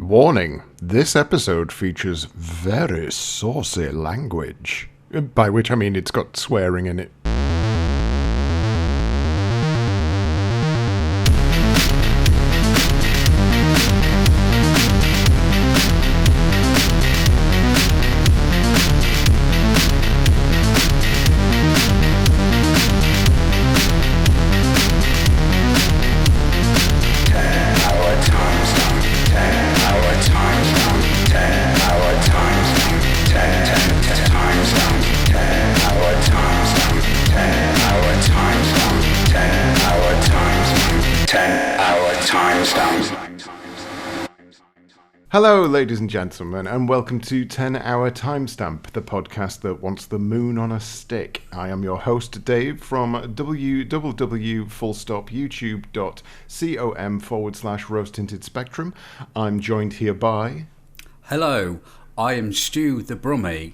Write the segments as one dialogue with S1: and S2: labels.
S1: Warning, this episode features very saucy language. By which I mean it's got swearing in it. Hello, ladies and gentlemen, and welcome to 10-Hour Timestamp, the podcast that wants the moon on a stick. I am your host, Dave, from www.youtube.com/rose-tinted spectrum. I'm joined here by...
S2: Hello, I am Stu the Brummie,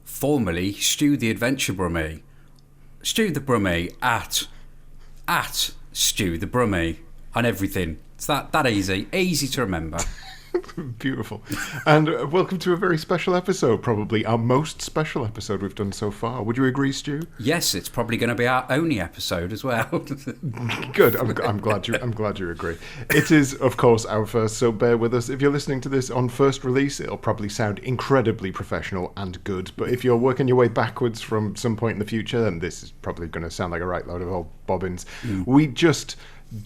S2: formerly Stu the Adventure Brummie. Stu the Brummie at Stu the Brummie on everything. It's that easy to remember.
S1: Beautiful. And welcome to a very special episode, probably our most special episode we've done so far. Would you agree, Stu?
S2: Yes, it's probably going to be our only episode as well.
S1: Good. I'm glad you agree. It is, of course, our first, so bear with us. If you're listening to this on first release, it'll probably sound incredibly professional and good. But if you're working your way backwards from some point in the future, then this is probably going to sound like a right load of old bobbins. We just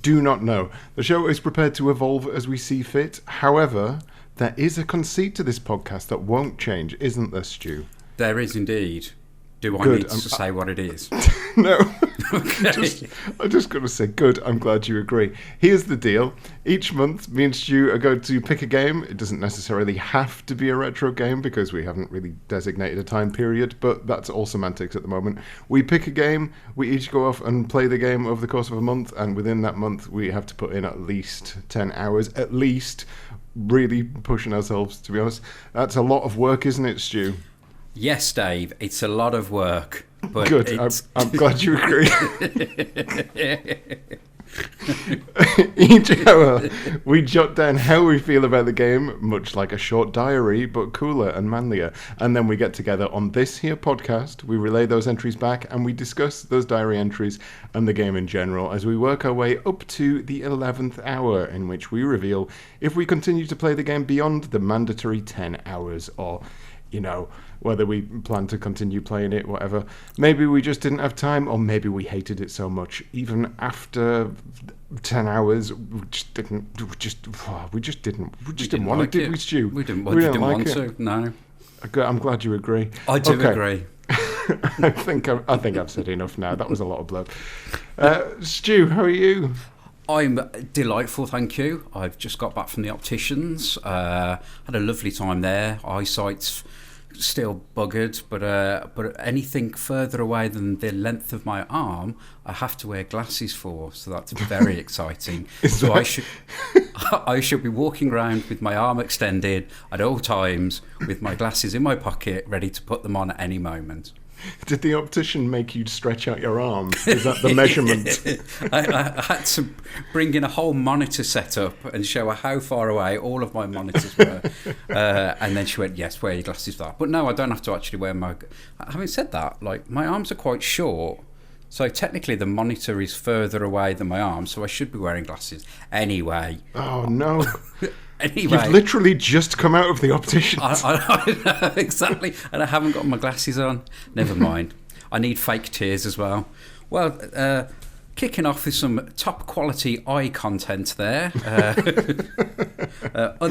S1: do not know. The show is prepared to evolve as we see fit. However, there is a conceit to this podcast that won't change, isn't there, Stu?
S2: There is indeed. Do I
S1: Good.
S2: need to say what it is?
S1: No.
S2: Okay.
S1: I'm just going to say, good, I'm glad you agree. Here's the deal. Each month, me and Stu are going to pick a game. It doesn't necessarily have to be a retro game because we haven't really designated a time period, but that's all semantics at the moment. We pick a game, we each go off and play the game over the course of a month, and within that month, we have to put in at least 10 hours, at least, really pushing ourselves, to be honest. That's a lot of work, isn't it, Stu?
S2: Yes, Dave, it's a lot of work. But
S1: good, I'm glad you agree. Each hour, we jot down how we feel about the game, much like a short diary, but cooler and manlier. And then we get together on this here podcast, we relay those entries back, and we discuss those diary entries and the game in general as we work our way up to the 11th hour, in which we reveal if we continue to play the game beyond the mandatory 10 hours, or, you know, whether we plan to continue playing it, whatever. Maybe we just didn't have time, or maybe we hated it so much. Even after 10 hours, we just didn't want it, did we, Stu?
S2: We didn't want to, no.
S1: I'm glad you agree.
S2: I do agree.
S1: I think I've said enough now. That was a lot of blood. Stu, how are you?
S2: I'm delightful, thank you. I've just got back from the opticians. Had a lovely time there. Eyesight's still buggered, but anything further away than the length of my arm, I have to wear glasses for. So that's very exciting. So I should be walking around with my arm extended at all times, with my glasses in my pocket, ready to put them on at any moment.
S1: Did the optician make you stretch out your arms? Is that the measurement?
S2: I had to bring in a whole monitor setup and show her how far away all of my monitors were. And then she went, yes, wear your glasses for that. But no, I don't have to actually wear my... Having said that, like, my arms are quite short. So technically the monitor is further away than my arm, so I should be wearing glasses. Anyway.
S1: Oh, no.
S2: Anyway,
S1: you've literally just come out of the optician.
S2: I know, exactly, and I haven't got my glasses on. Never mind. I need fake tears as well. Well, kicking off with some top quality eye content there. Other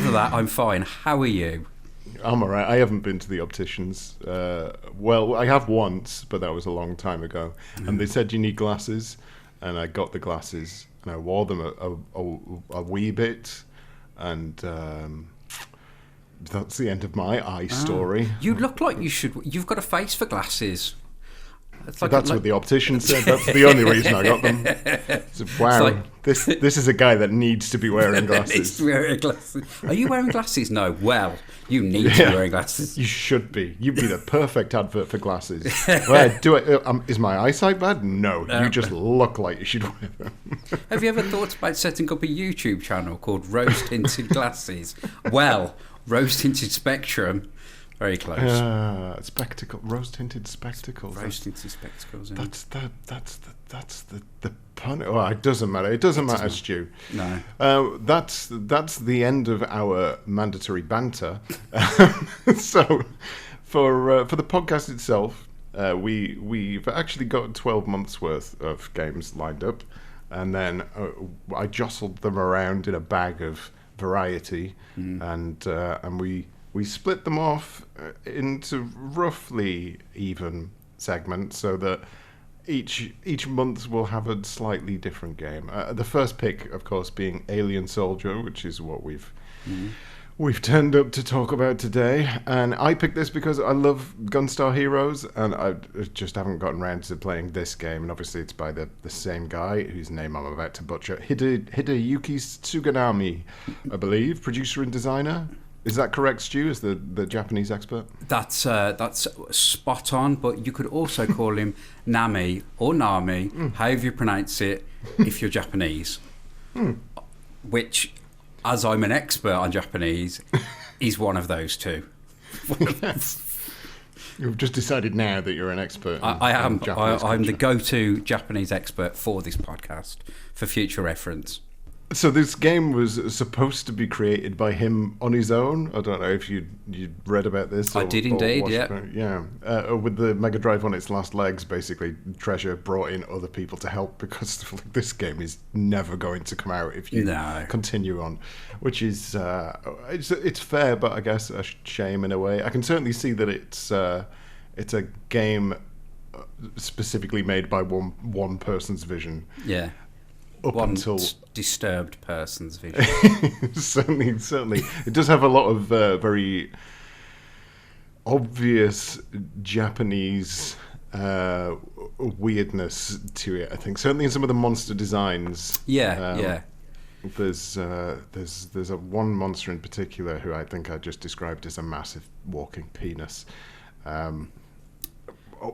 S2: than that, I'm fine. How are you?
S1: I'm all right. I haven't been to the opticians. Well, I have once, but that was a long time ago. And they said you need glasses, and I got the glasses, and I wore them a wee bit. And that's the end of my eye story.
S2: You look like you should. You've got a face for glasses. It's
S1: So that's what the optician said. That's the only reason I got them. So, wow, this is a guy that needs to be wearing glasses.
S2: Needs to be wearing glasses. Are you wearing glasses? No. Well, you need to be wearing glasses.
S1: You should be. You'd be the perfect advert for glasses. Well, is my eyesight bad? No, you just look like you should wear them.
S2: Have you ever thought about setting up a YouTube channel called Rose Tinted Glasses? Well, Rose Tinted Spectrum. Very close.
S1: Rose tinted spectacles.
S2: Rose tinted spectacles. Yeah.
S1: That's the pun. Oh, it doesn't matter. It doesn't matter, Stu.
S2: No.
S1: That's the end of our mandatory banter. So, for the podcast itself, we've actually got 12 months worth of games lined up, and then I jostled them around in a bag of variety, and we split them off into roughly even segments so that each month will have a slightly different game. The first pick, of course, being Alien Soldier, which is what we've turned up to talk about today. And I picked this because I love Gunstar Heroes, and I just haven't gotten around to playing this game. And obviously it's by the same guy, whose name I'm about to butcher, Hideyuki Tsuganami, I believe, producer and designer. Is that correct, Stu, as the Japanese expert?
S2: That's spot on, but you could also call him Nami or Nami, however you pronounce it, if you're Japanese. Which, as I'm an expert on Japanese, is one of those two.
S1: Yes. You've just decided now that you're an expert.
S2: I am.
S1: Japanese
S2: I'm the
S1: culture.
S2: go-to Japanese expert for this podcast, for future reference.
S1: So this game was supposed to be created by him on his own. I don't know if you'd read about this.
S2: I did indeed, yeah.
S1: Yeah. With the Mega Drive on its last legs, basically, Treasure brought in other people to help because this game is never going to come out if you continue on, which is it's fair, but I guess a shame in a way. I can certainly see that it's a game specifically made by one person's vision.
S2: Yeah. Until disturbed person's vision.
S1: certainly, it does have a lot of very obvious Japanese weirdness to it. I think certainly in some of the monster designs.
S2: Yeah.
S1: There's a one monster in particular who I think I just described as a massive walking penis.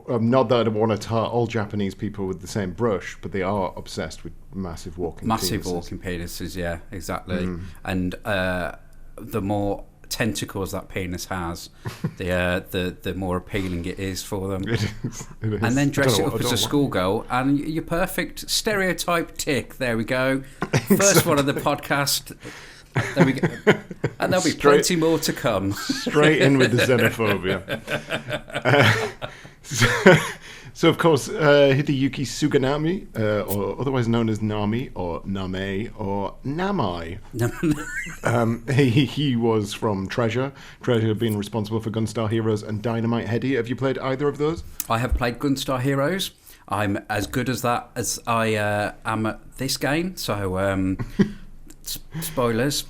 S1: Not that I want to tar all Japanese people with the same brush, but they are obsessed with massive walking
S2: penises, yeah, exactly. And the more tentacles that penis has, the more appealing it is for them. It is. And then dress it up as a schoolgirl, and you're perfect. Stereotype tick. There we go. First one of the podcast. There we go. And there'll be plenty more to come.
S1: Straight in with the xenophobia. So of course, Hideyuki Tsuganami, or otherwise known as Nami, or Name, or Namai. He was from Treasure. Treasure being responsible for Gunstar Heroes and Dynamite Heady. Have you played either of those?
S2: I have played Gunstar Heroes. I'm as good as that as I am at this game. So, spoilers.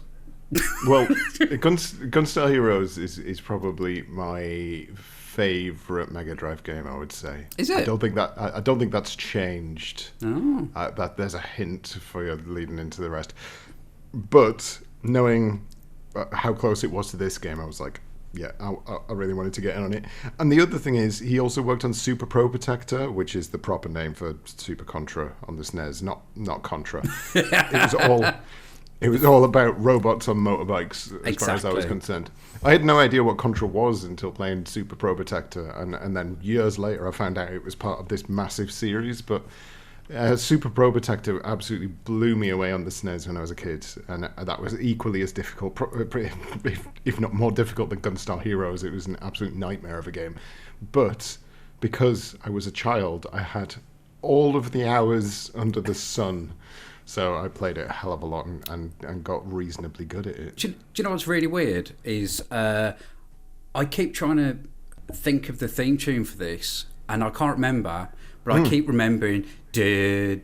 S1: Well, Gunstar Heroes is probably my favourite Mega Drive game, I would say.
S2: Is it?
S1: I don't think that's changed.
S2: Oh.
S1: That there's a hint for you leading into the rest. But knowing how close it was to this game, I was like, yeah, I really wanted to get in on it. And the other thing is, he also worked on Super Pro Protector, which is the proper name for Super Contra on the SNES, not Contra. It was all about robots on motorbikes, as far as I was concerned. I had no idea what Contra was until playing Super Pro Protector, and then years later I found out it was part of this massive series. But Super Pro Protector absolutely blew me away on the SNES when I was a kid, and that was equally as difficult, if not more difficult than Gunstar Heroes. It was an absolute nightmare of a game. But because I was a child, I had all of the hours under the sun. So I played it a hell of a lot and got reasonably good at it.
S2: Do you know what's really weird is I keep trying to think of the theme tune for this, and I can't remember, but I keep remembering the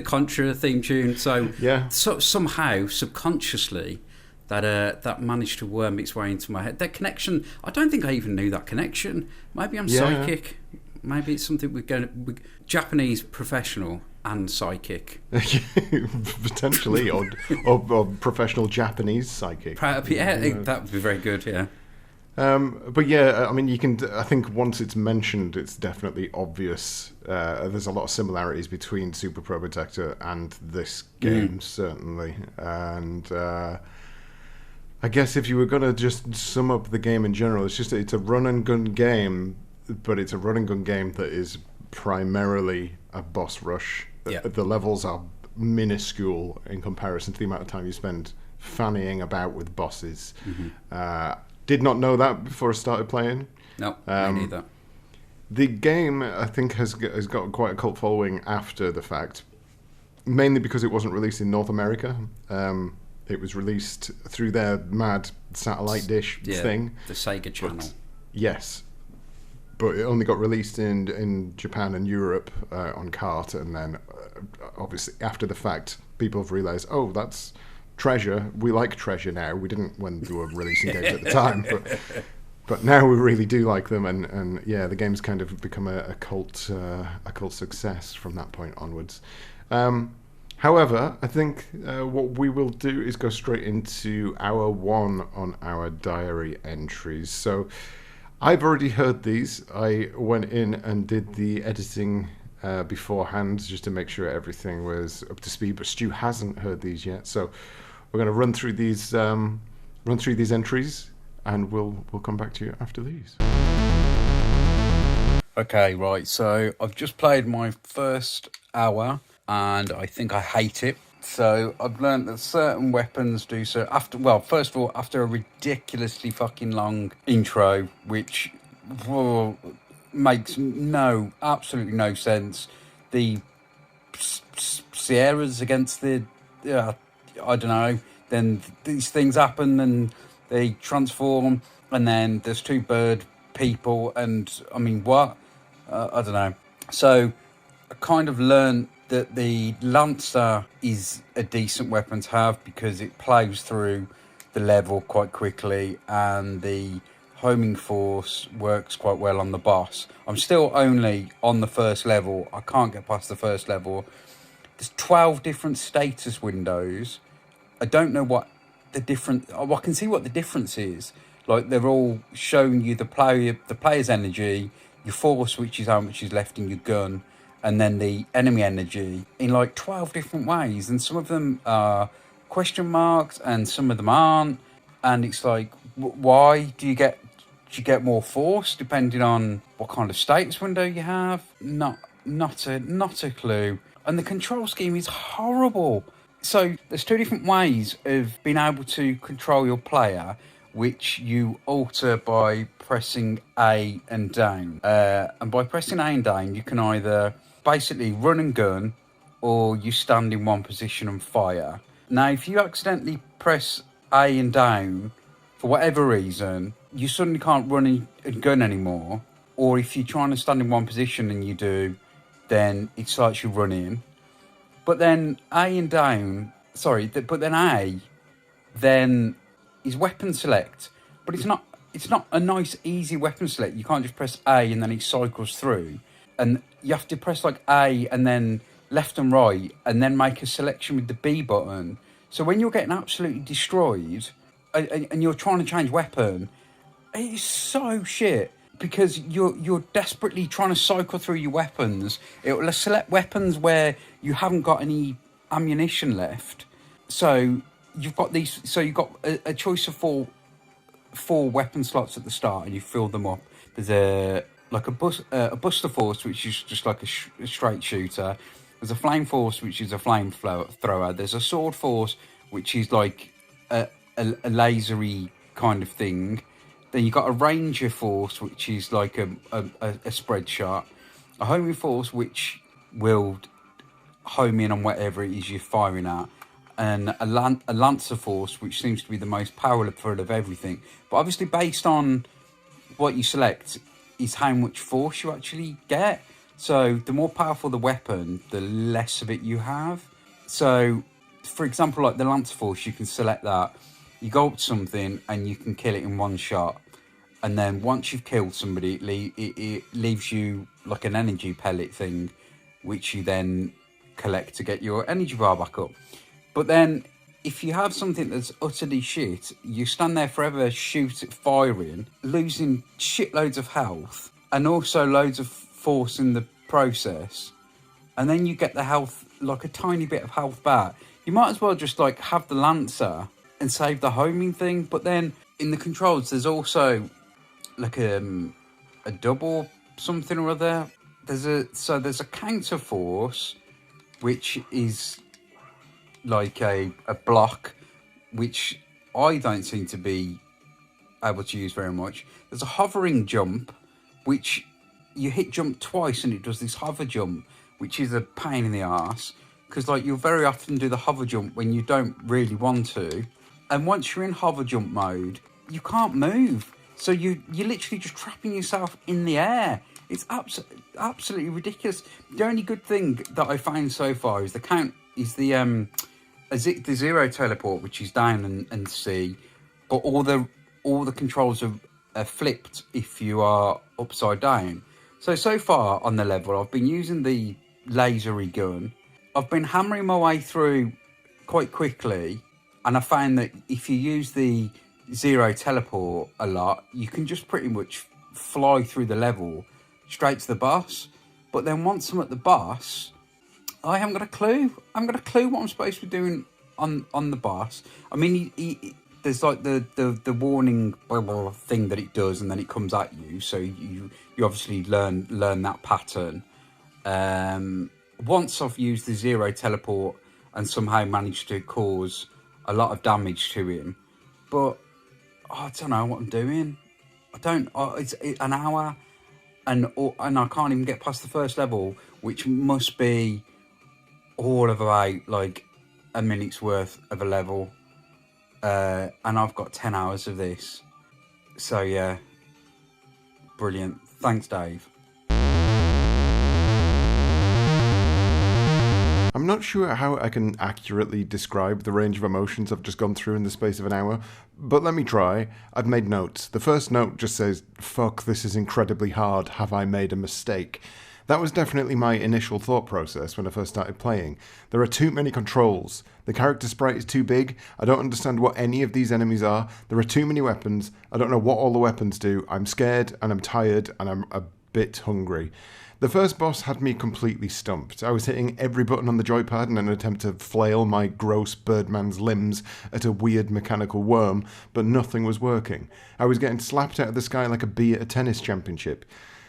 S2: Contra theme tune. So,
S1: yeah.
S2: so somehow, subconsciously, that managed to worm its way into my head. That connection, I don't think I even knew that connection. Maybe I'm psychic. Maybe it's something Japanese professional and psychic.
S1: Potentially, or professional Japanese psychic.
S2: That would be very good, yeah.
S1: But yeah, I mean, I think once it's mentioned, it's definitely obvious. There's a lot of similarities between Super Probotector and this game, certainly. And I guess if you were going to just sum up the game in general, it's a run and gun game, but it's a run and gun game that is primarily a boss rush. Yeah. The levels are minuscule in comparison to the amount of time you spend fannying about with bosses. Did not know that before I started playing.
S2: No, me neither.
S1: The game, I think, has got quite a cult following after the fact, mainly because it wasn't released in North America. It was released through their mad satellite dish thing.
S2: The Sega channel.
S1: Yes. But it only got released in Japan and Europe on cart, and then obviously after the fact, people have realised, oh, that's Treasure. We like Treasure now. We didn't when they were releasing games at the time, but now we really do like them, and yeah, the game's kind of become a cult success from that point onwards. However, I think what we will do is go straight into hour one on our diary entries. So I've already heard these. I went in and did the editing beforehand just to make sure everything was up to speed, but Stu hasn't heard these yet. So we're going to run through these entries, and we'll come back to you after these.
S2: Okay, right. So I've just played my first hour, and I think I hate it. So I've learned that certain weapons do so first of all, after a ridiculously fucking long intro, which makes absolutely no sense. The Sierras against the, I don't know, then these things happen and they transform, and then there's two bird people, and I mean, what? I don't know. So I kind of learned that the Lancer is a decent weapon to have because it plows through the level quite quickly, and the homing force works quite well on the boss. I'm still only on the first level. I can't get past the first level. There's 12 different status windows. I don't know what the different. I can see what the difference is. Like, they're all showing you the player's energy, your force, which is how much is left in your gun, and then the enemy energy in like 12 different ways. And some of them are question marks, and some of them aren't. And it's like, why do you get more force depending on what kind of status window you have? Not a clue. And the control scheme is horrible. So there's two different ways of being able to control your player, which you alter by pressing A and down. And by pressing A and down, you can either basically run and gun, or you stand in one position and fire. Now, if you accidentally press A and down, for whatever reason, you suddenly can't run and gun anymore. Or if you're trying to stand in one position and you do, then it starts you running. But then A then is weapon select. But it's not a nice, easy weapon select. You can't just press A and then it cycles through. And you have to press like A and then left and right, and then make a selection with the B button. So when you're getting absolutely destroyed and you're trying to change weapon, it is so shit, because you're desperately trying to cycle through your weapons. It will select weapons where you haven't got any ammunition left. So you've got these. So you've got a choice of four weapon slots at the start, and you fill them up. There's a Buster Force, which is just like a straight shooter. There's a Flame Force, which is a flame thrower. There's a Sword Force, which is like a lasery kind of thing. Then you've got a Ranger Force, which is like a spread shot. A Homing Force, which will home in on whatever it is you're firing at. And a Lancer Force, which seems to be the most powerful of everything. But obviously, based on what you select, is how much force you actually get. So the more powerful the weapon, the less of it you have. So, for example, like the Lancer Force, you can select that. you go up to something and you can kill it in one shot. And then once you've killed somebody, it leaves you like an energy pellet thing, which you then collect to get your energy bar back up. But then if you have something that's utterly shit, you stand there forever firing, losing shitloads of health and also loads of force in the process. And then you get the health, like a tiny bit of health back. You might as well just like have the Lancer and save the homing thing. But then in the controls, there's also like a double something or other. There's a counter force, which is like a block, which I don't seem to be able to use very much. There's a hovering jump, which you hit jump twice and it does this hover jump, which is a pain in the arse, because like you'll very often do the hover jump when you don't really want to, and once you're in hover jump mode, you can't move. So you're literally just trapping yourself in the air. It's absolutely ridiculous. The only good thing that I found so far is the zero teleport, which is down and C, but all the controls are flipped if you are upside down. So far on the level, I've been using the lasery gun. I've been hammering my way through quite quickly, and I found that if you use the zero teleport a lot, you can just pretty much fly through the level straight to the boss. But then once I'm at the boss, I haven't got a clue. I haven't got a clue what I'm supposed to be doing on the boss. I mean, there's like the warning thing that it does, and then it comes at you. So you obviously learn that pattern. Once I've used the zero teleport and somehow managed to cause a lot of damage to him, but I don't know what I'm doing. It's an hour, and I can't even get past the first level, which must be all of about like a minute's worth of a level. And I've got 10 hours of this. So yeah, brilliant. Thanks, Dave.
S1: I'm not sure how I can accurately describe the range of emotions I've just gone through in the space of an hour, but let me try. I've made notes. The first note just says, "Fuck, this is incredibly hard. Have I made a mistake?" That was definitely my initial thought process when I first started playing. There are too many controls. The character sprite is too big. I don't understand what any of these enemies are. There are too many weapons. I don't know what all the weapons do. I'm scared, and I'm tired, and I'm a bit hungry. The first boss had me completely stumped. I was hitting every button on the joypad in an attempt to flail my gross Birdman's limbs at a weird mechanical worm, but nothing was working. I was getting slapped out of the sky like a bee at a tennis championship.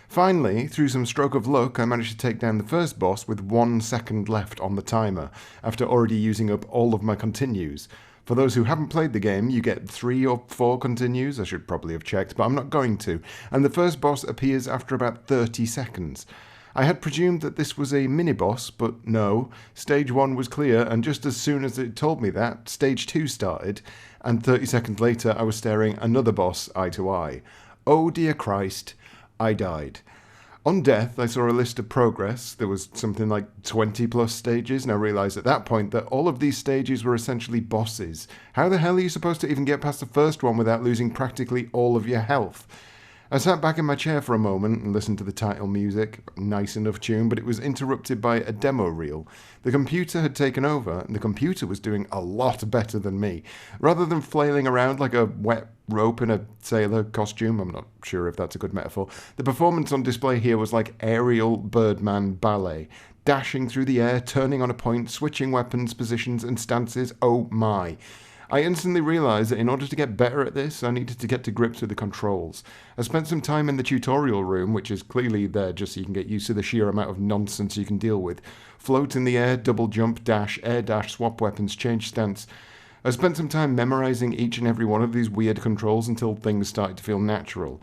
S1: Finally, through some stroke of luck, I managed to take down the first boss with 1 second left on the timer, after already using up all of my continues. For those who haven't played the game, you get 3 or 4 continues. I should probably have checked, but I'm not going to. And the first boss appears after about 30 seconds. I had presumed that this was a mini-boss, but no. Stage 1 was clear, and just as soon as it told me that, Stage 2 started, and 30 seconds later I was staring another boss eye to eye. Oh dear Christ, I died. On death, I saw a list of progress. There was something like 20 plus stages, and I realised at that point that all of these stages were essentially bosses. How the hell are you supposed to even get past the first one without losing practically all of your health? I sat back in my chair for a moment and listened to the title music, nice enough tune, but it was interrupted by a demo reel. The computer had taken over, and the computer was doing a lot better than me. Rather than flailing around like a wet rope in a sailor costume, I'm not sure if that's a good metaphor, the performance on display here was like aerial Birdman ballet. Dashing through the air, turning on a point, switching weapons, positions, and stances, oh my. I instantly realised that in order to get better at this, I needed to get to grips with the controls. I spent some time in the tutorial room, which is clearly there just so you can get used to the sheer amount of nonsense you can deal with. Float in the air, double jump, dash, air dash, swap weapons, change stance. I spent some time memorising each and every one of these weird controls until things started to feel natural.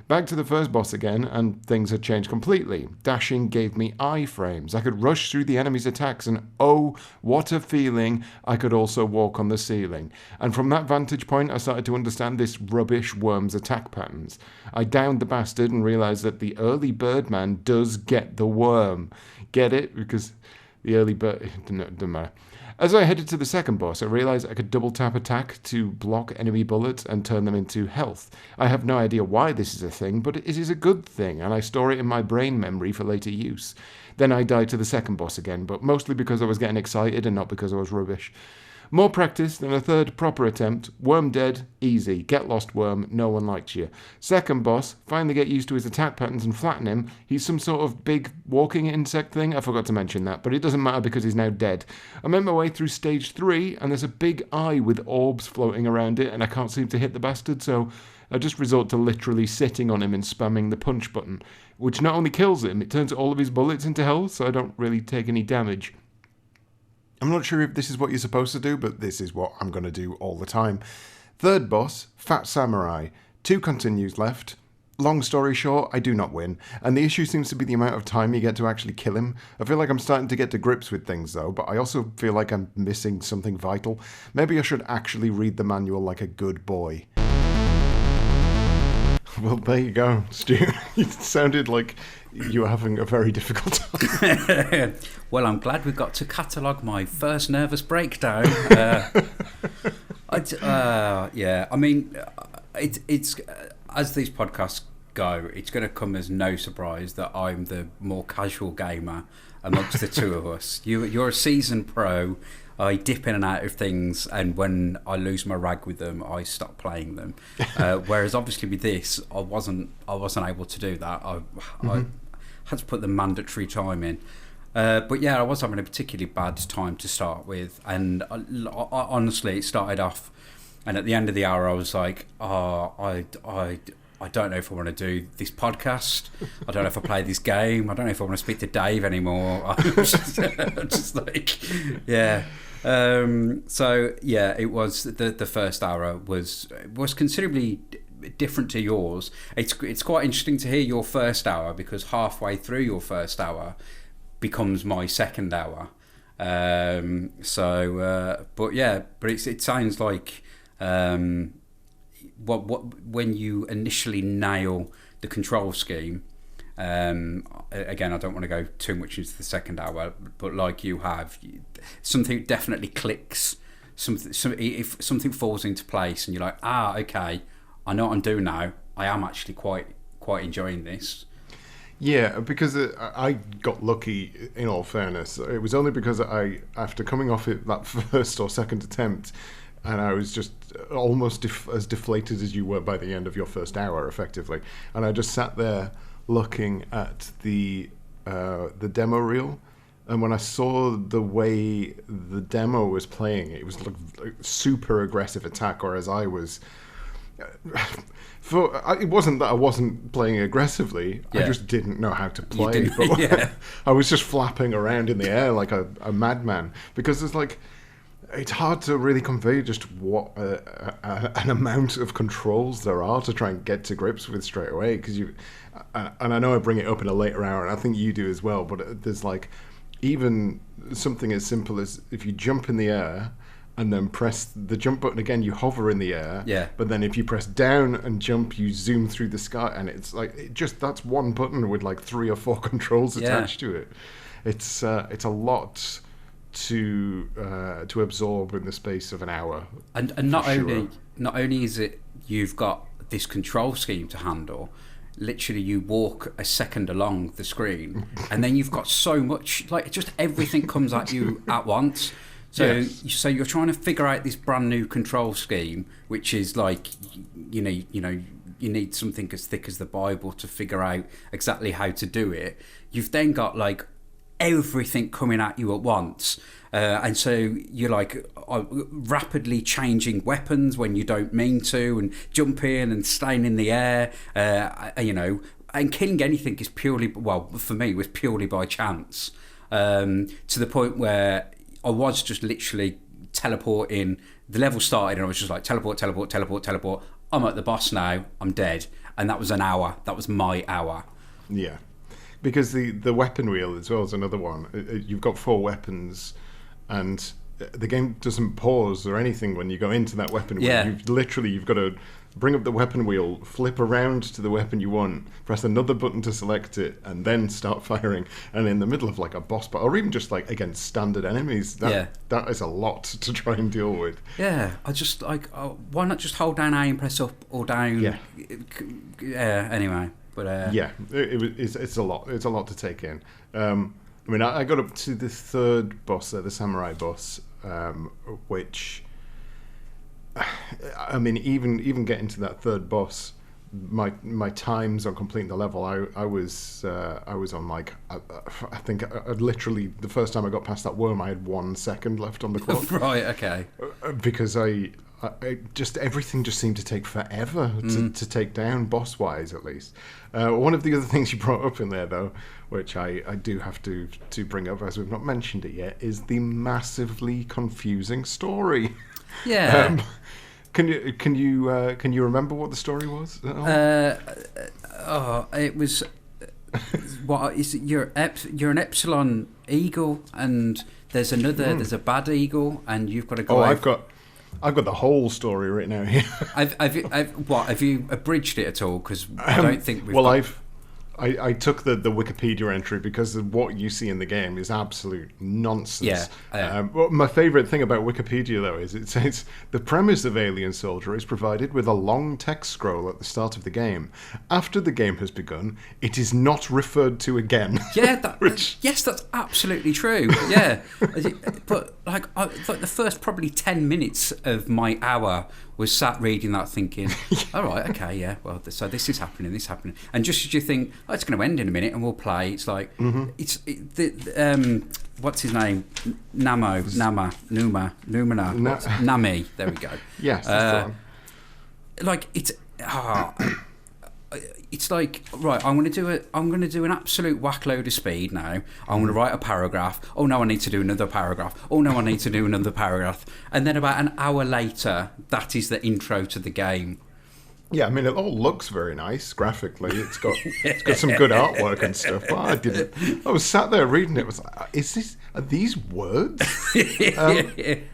S1: Back to the first boss again, and things had changed completely. Dashing gave me iframes. I could rush through the enemy's attacks, and oh, what a feeling, I could also walk on the ceiling. And from that vantage point, I started to understand this rubbish worm's attack patterns. I downed the bastard and realised that the early Birdman does get the worm. Get it? Because the early bird... No, doesn't matter. As I headed to the second boss, I realised I could double tap attack to block enemy bullets and turn them into health. I have no idea why this is a thing, but it is a good thing, and I store it in my brain memory for later use. Then I died to the second boss again, but mostly because I was getting excited and not because I was rubbish. More practice than a third proper attempt. Worm dead, easy. Get lost, worm, no one likes you. Second boss, finally get used to his attack patterns and flatten him. He's some sort of big walking insect thing. I forgot to mention that, but it doesn't matter because he's now dead. I made my way through stage 3, and there's a big eye with orbs floating around it, and I can't seem to hit the bastard, so I just resort to literally sitting on him and spamming the punch button, which not only kills him, it turns all of his bullets into health, so I don't really take any damage. I'm not sure if this is what you're supposed to do, but this is what I'm going to do all the time. Third boss, Fat Samurai. 2 continues left. Long story short, I do not win, and the issue seems to be the amount of time you get to actually kill him. I feel like I'm starting to get to grips with things though, but I also feel like I'm missing something vital. Maybe I should actually read the manual like a good boy. Well, there you go, Stu. It sounded like you were having a very difficult time.
S2: Well, I'm glad we got to catalogue my first nervous breakdown. Yeah, I mean, it's as these podcasts go, it's going to come as no surprise that I'm the more casual gamer amongst the two of us. You're a seasoned pro. I dip in and out of things, and when I lose my rag with them, I stop playing them. Whereas obviously with this, I wasn't able to do that. I had to put the mandatory time in. But yeah, I was having a particularly bad time to start with, and I honestly, it started off, and at the end of the hour, I was like, I don't know if I want to do this podcast. I don't know if I play this game. I don't know if I want to speak to Dave anymore. I'm just like, yeah. So yeah, it was the first hour was considerably different to yours. It's quite interesting to hear your first hour, because halfway through your first hour becomes my second hour. But it sounds like when you initially nail the control scheme. Again, I don't want to go too much into the second hour, but like you have, something definitely clicks. If something falls into place, and you're like, okay, I know what I'm doing now. I am actually quite enjoying this.
S1: Yeah, because I got lucky, in all fairness. It was only because after coming off it that first or second attempt, and I was just almost as deflated as you were by the end of your first hour, effectively. And I just sat there looking at the demo reel, and when I saw the way the demo was playing, it was like super aggressive attack, whereas I was... it wasn't that I wasn't playing aggressively. Yeah. I just didn't know how to play. But yeah. I was just flapping around in the air like a madman, because there's like... It's hard to really convey just what an amount of controls there are to try and get to grips with straight away. Because and I know I bring it up in a later hour, and I think you do as well. But there's like even something as simple as if you jump in the air and then press the jump button again, you hover in the air.
S2: Yeah.
S1: But then if you press down and jump, you zoom through the sky, and it's like that's one button with like 3 or 4 controls attached to it. It's a lot to absorb in the space of an hour,
S2: and not only is it you've got this control scheme to handle, literally you walk a second along the screen and then you've got so much, like just everything comes at you at once. So so you're trying to figure out this brand new control scheme, which is like you need something as thick as the Bible to figure out exactly how to do it. You've then got like everything coming at you at once, and so you're like rapidly changing weapons when you don't mean to, and jumping and staying in the air, and killing anything is purely, well, for me, was purely by chance, to the point where I was just literally teleporting. The level started and I was just like teleport. I'm at the boss now, I'm dead. And that was an hour. That was my hour.
S1: Yeah. Because the weapon wheel as well is another one. You've got 4 weapons, and the game doesn't pause or anything when you go into that weapon wheel.
S2: Yeah.
S1: You've got to bring up the weapon wheel, flip around to the weapon you want, press another button to select it, and then start firing. And in the middle of like a boss battle, or even just like against standard enemies, that is a lot to try and deal with.
S2: Yeah, I just like, why not just hold down A and press up or down? Yeah. Anyway, but
S1: it's a lot. It's a lot to take in. I mean, I got up to the third boss there, the samurai boss, which, I mean, even getting to that third boss, my times on completing the level, I was on like, I think literally the first time I got past that worm, I had 1 second left on the clock.
S2: Right, okay.
S1: Because I just everything just seemed to take forever to take down, boss wise at least. One of the other things you brought up in there though, which I do have to bring up as we've not mentioned it yet, is the massively confusing story.
S2: Yeah.
S1: Can you remember what the story was?
S2: It was. What is it? You're an Epsilon eagle, and there's another. There's a bad eagle, and you've got to go.
S1: I've got the whole story written out here.
S2: Have you abridged it at all? Because I don't think we've.
S1: I took the Wikipedia entry because what you see in the game is absolute nonsense. Well, my favourite thing about Wikipedia, though, is it says the premise of Alien Soldier is provided with a long text scroll at the start of the game. After the game has begun, it is not referred to again.
S2: Yeah, yes, that's absolutely true. Yeah, but like the first probably 10 minutes of my hour was sat reading that, thinking, all right, okay, yeah, well, so this is happening, and just as you think, oh, it's going to end in a minute, and we'll play. It's like what's his name? Nami. There we go.
S1: Yes, that's the one.
S2: Like it's like, right, I'm going to do an absolute whack load of speed now. I'm going to write a paragraph. Oh no, I need to do another paragraph. Oh no, I need to do another paragraph. And then about an hour later, that is the intro to the game.
S1: Yeah, I mean, it all looks very nice graphically. It's got some good artwork and stuff. But I was sat there reading it. Was like, are these words?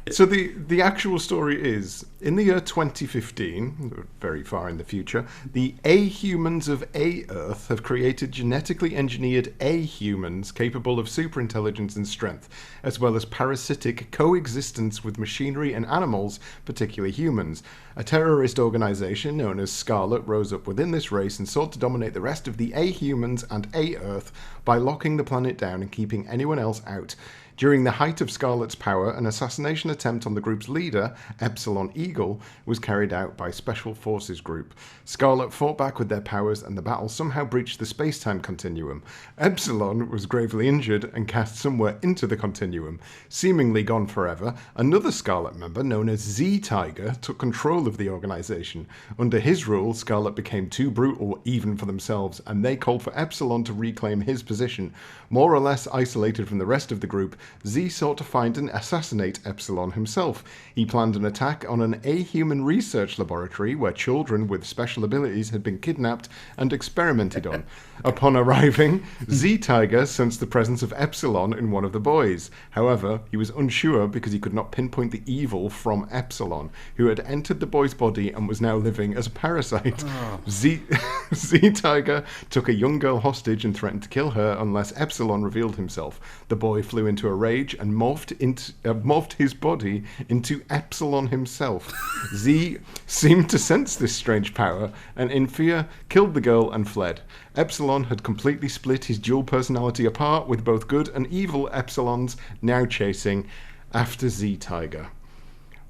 S1: So the actual story is, in the year 2015, very far in the future, the A-humans of A-Earth have created genetically engineered A-humans capable of superintelligence and strength, as well as parasitic coexistence with machinery and animals, particularly humans. A terrorist organization known as Scarlet rose up within this race and sought to dominate the rest of the A-humans and A-Earth by locking the planet down and keeping anyone else out. During the height of Scarlet's power, an assassination attempt on the group's leader, Epsilon Eagle, was carried out by Special Forces Group. Scarlet fought back with their powers, and the battle somehow breached the space-time continuum. Epsilon was gravely injured and cast somewhere into the continuum. Seemingly gone forever, another Scarlet member, known as Z-Tiger, took control of the organization. Under his rule, Scarlet became too brutal even for themselves, and they called for Epsilon to reclaim his position. More or less isolated from the rest of the group, Z sought to find and assassinate Epsilon himself. He planned an attack on an A-human research laboratory where children with special abilities had been kidnapped and experimented on. Upon arriving, Z-Tiger sensed the presence of Epsilon in one of the boys. However, he was unsure because he could not pinpoint the evil from Epsilon, who had entered the boy's body and was now living as a parasite. Z-Tiger took a young girl hostage and threatened to kill her unless Epsilon revealed himself. The boy flew into a rage and morphed his body into Epsilon himself. Z seemed to sense this strange power and, in fear, killed the girl and fled. Epsilon had completely split his dual personality apart, with both good and evil Epsilons now chasing after Z-Tiger.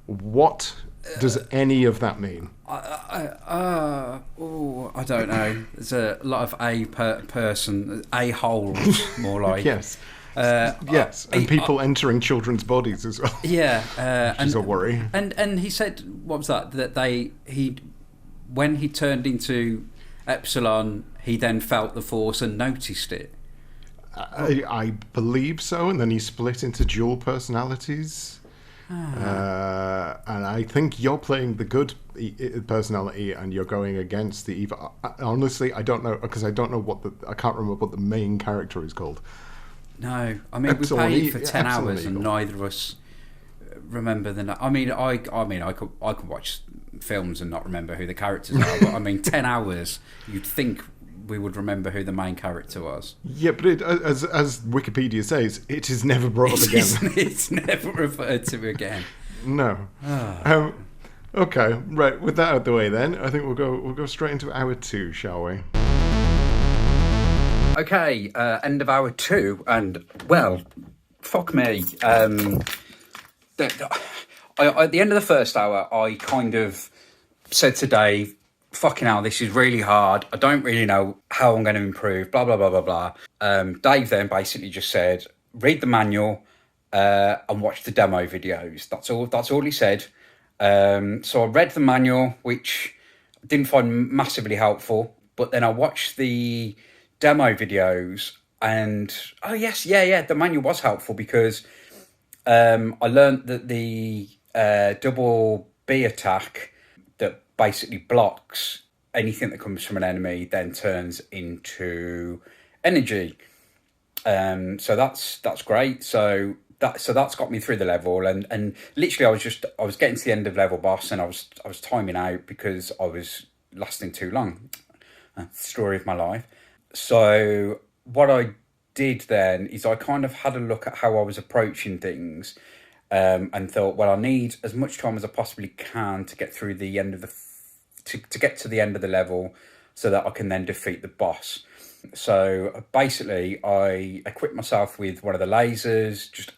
S1: What does any of that mean?
S2: I don't know. There's a lot of a-holes, more like.
S1: Yes. Yes, and people entering children's bodies as well.
S2: Yeah,
S1: which is a worry.
S2: And he said, what was that? That when he turned into Epsilon, he then felt the Force and noticed it.
S1: I believe so, and then he split into dual personalities. And I think you're playing the good personality and you're going against the evil. Honestly, I don't know, because I don't know I can't remember what the main character is called.
S2: No, I mean, we played for 10 hours and neither of us remember I mean, I could watch films and not remember who the characters are. But I mean, 10 hours. You'd think we would remember who the main character was.
S1: Yeah, but as Wikipedia says, it is never brought up again.
S2: It's never referred to again.
S1: No. Okay, right. With that out of the way, then I think we'll go straight into hour 2, shall we?
S2: Okay, end of hour 2, and well, fuck me. At the end of the first hour, I kind of said to Dave, fucking hell, this is really hard. I don't really know how I'm going to improve, blah, blah, blah, blah, blah. Dave then basically just said, read the manual and watch the demo videos. That's all he said. So I read the manual, which I didn't find massively helpful. But then I watched the demo videos and, oh, yes, yeah, the manual was helpful because I learned that the double B attack that basically blocks anything that comes from an enemy then turns into energy. So that's great. So that's got me through the level, and literally I was getting to the end of level boss, and I was timing out because I was lasting too long. Story of my life. So what I did then is I kind of had a look at how I was approaching things, and thought, well, I need as much time as I possibly can to get through the end of to get to the end of the level, so that I can then defeat the boss. So basically, I equipped myself with one of the lasers, just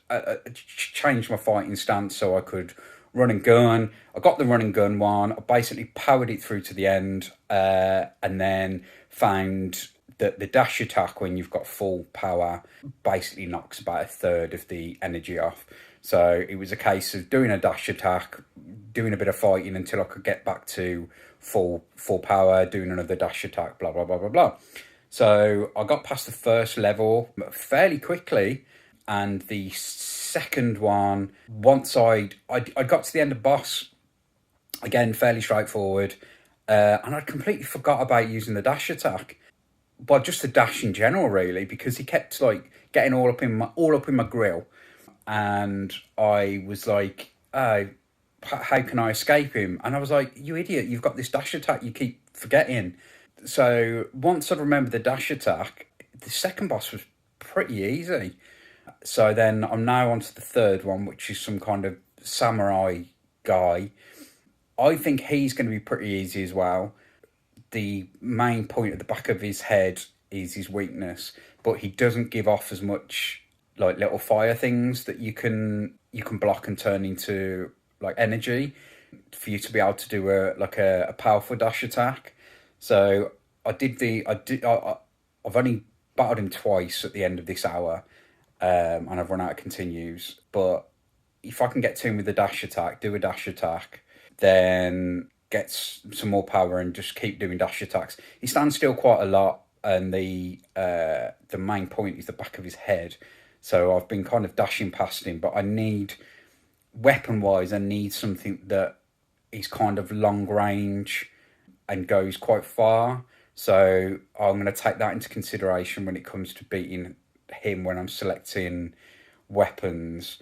S2: changed my fighting stance so I could run and gun. I got the run and gun one. I basically powered it through to the end, and then found that the dash attack, when you've got full power, basically knocks about a third of the energy off. So it was a case of doing a dash attack, doing a bit of fighting until I could get back to full power, doing another dash attack, blah, blah, blah, blah, blah. So I got past the first level fairly quickly, and the second one, once I got to the end of boss, again, fairly straightforward, and I completely forgot about using the dash attack. But just the dash in general, really, because he kept like getting all up in my grill, and I was like, how can I escape him? And I was like, you idiot, you've got this dash attack you keep forgetting. So once I remembered the dash attack, the second boss was pretty easy. So then I'm now on to the third one, which is some kind of samurai guy. I think he's going to be pretty easy as well. The main point at the back of his head is his weakness, but he doesn't give off as much like little fire things that you can block and turn into like energy for you to be able to do a powerful dash attack. So I've only battled him twice at the end of this hour, and I've run out of continues. But if I can get to him with the dash attack, do a dash attack, then get some more power and just keep doing dash attacks. He stands still quite a lot, and the main point is the back of his head. So I've been kind of dashing past him, but I need, weapon-wise, I need something that is kind of long range and goes quite far. So I'm going to take that into consideration when it comes to beating him when I'm selecting weapons.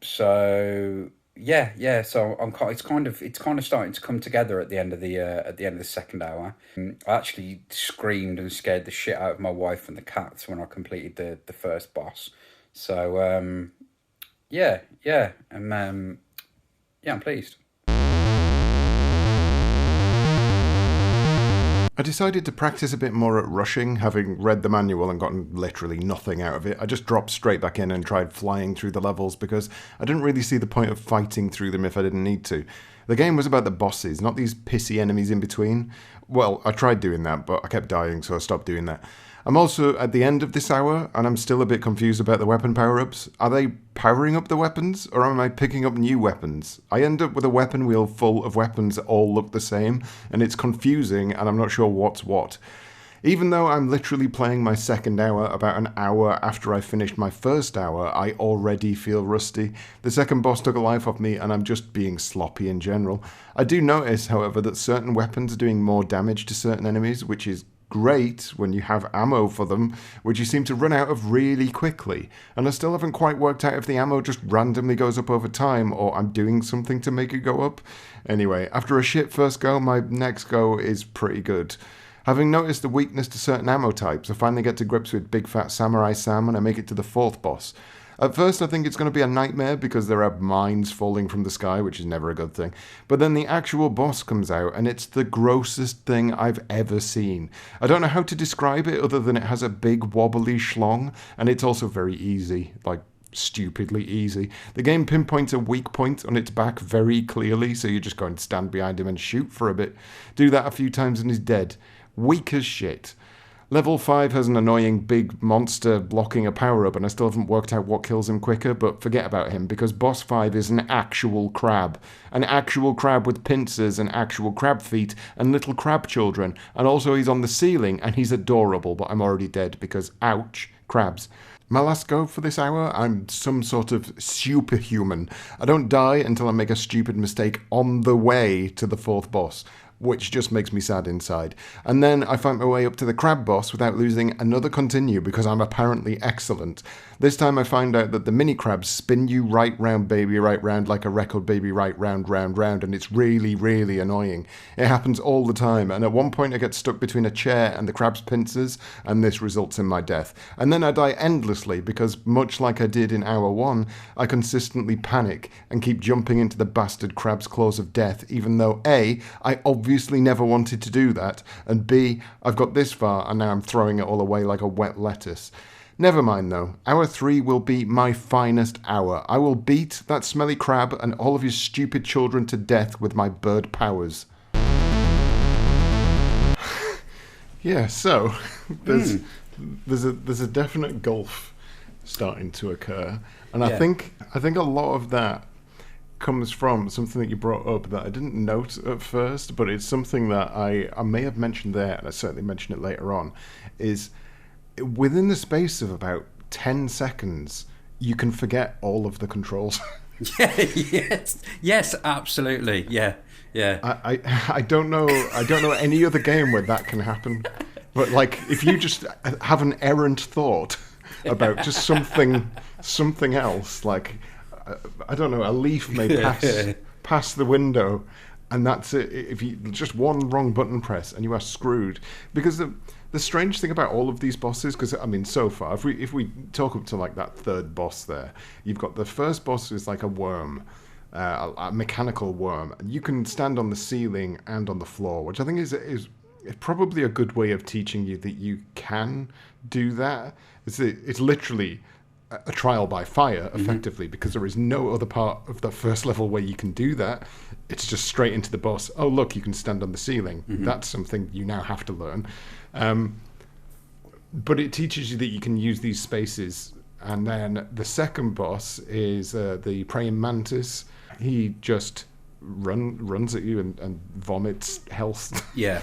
S2: So yeah. So it's kind of starting to come together at the end of the second hour. I actually screamed and scared the shit out of my wife and the cats when I completed the first boss. So yeah, I'm pleased.
S1: I decided to practice a bit more at rushing, having read the manual and gotten literally nothing out of it. I just dropped straight back in and tried flying through the levels because I didn't really see the point of fighting through them if I didn't need to. The game was about the bosses, not these pissy enemies in between. Well, I tried doing that, but I kept dying, so I stopped doing that. I'm also at the end of this hour, and I'm still a bit confused about the weapon power-ups. Are they powering up the weapons, or am I picking up new weapons? I end up with a weapon wheel full of weapons that all look the same, and it's confusing, and I'm not sure what's what. Even though I'm literally playing my second hour about an hour after I finished my first hour, I already feel rusty. The second boss took a life off me, and I'm just being sloppy in general. I do notice, however, that certain weapons are doing more damage to certain enemies, which is great when you have ammo for them, which you seem to run out of really quickly. And I still haven't quite worked out if the ammo just randomly goes up over time or I'm doing something to make it go up. Anyway, after a shit first go, my next go is pretty good. Having noticed the weakness to certain ammo types, I finally get to grips with Big Fat Samurai Sam and I make it to the 4th boss. At first I think it's going to be a nightmare because there are mines falling from the sky, which is never a good thing. But then the actual boss comes out and it's the grossest thing I've ever seen. I don't know how to describe it other than it has a big wobbly schlong and it's also very easy, like stupidly easy. The game pinpoints a weak point on its back very clearly, so you just go and stand behind him and shoot for a bit. Do that a few times and he's dead. Weak as shit. Level 5 has an annoying big monster blocking a power-up, and I still haven't worked out what kills him quicker, but forget about him, because Boss 5 is an actual crab. An actual crab with pincers and actual crab feet and little crab children, and also he's on the ceiling, and he's adorable, but I'm already dead, because ouch, crabs. My last go for this hour, I'm some sort of superhuman. I don't die until I make a stupid mistake on the way to the 4th boss, which just makes me sad inside. And then I find my way up to the crab boss without losing another continue because I'm apparently excellent. This time I find out that the mini crabs spin you right round, baby, right round, like a record, baby, right round, round, round, and it's really, really annoying. It happens all the time, and at one point I get stuck between a chair and the crab's pincers, and this results in my death. And then I die endlessly because, much like I did in hour 1, I consistently panic and keep jumping into the bastard crab's claws of death, even though A, I obviously never wanted to do that, and B, I've got this far and now I'm throwing it all away like a wet lettuce. Never mind though, hour 3 will be my finest hour. I will beat that smelly crab and all of his stupid children to death with my bird powers. Yeah, so there's a definite gulf starting to occur, and I think a lot of that comes from something that you brought up that I didn't note at first, but it's something that I may have mentioned there, and I certainly mention it later on, is within the space of about 10 seconds, you can forget all of the controls.
S2: Yes, absolutely, yeah.
S1: I don't know any other game where that can happen, but like if you just have an errant thought about just something else, like I don't know, a leaf may pass the window, and that's it. If you just one wrong button press, and you are screwed. Because the strange thing about all of these bosses, because I mean, so far, if we talk up to like that 3rd boss there, you've got the first boss is like a worm, a mechanical worm, and you can stand on the ceiling and on the floor, which I think is probably a good way of teaching you that you can do that. It's literally a trial by fire, effectively, because there is no other part of the first level where you can do that. It's just straight into the boss. Oh, look, you can stand on the ceiling. That's something you now have to learn. But it teaches you that you can use these spaces. And then the second boss is the praying mantis. He just runs at you and vomits health. Yeah.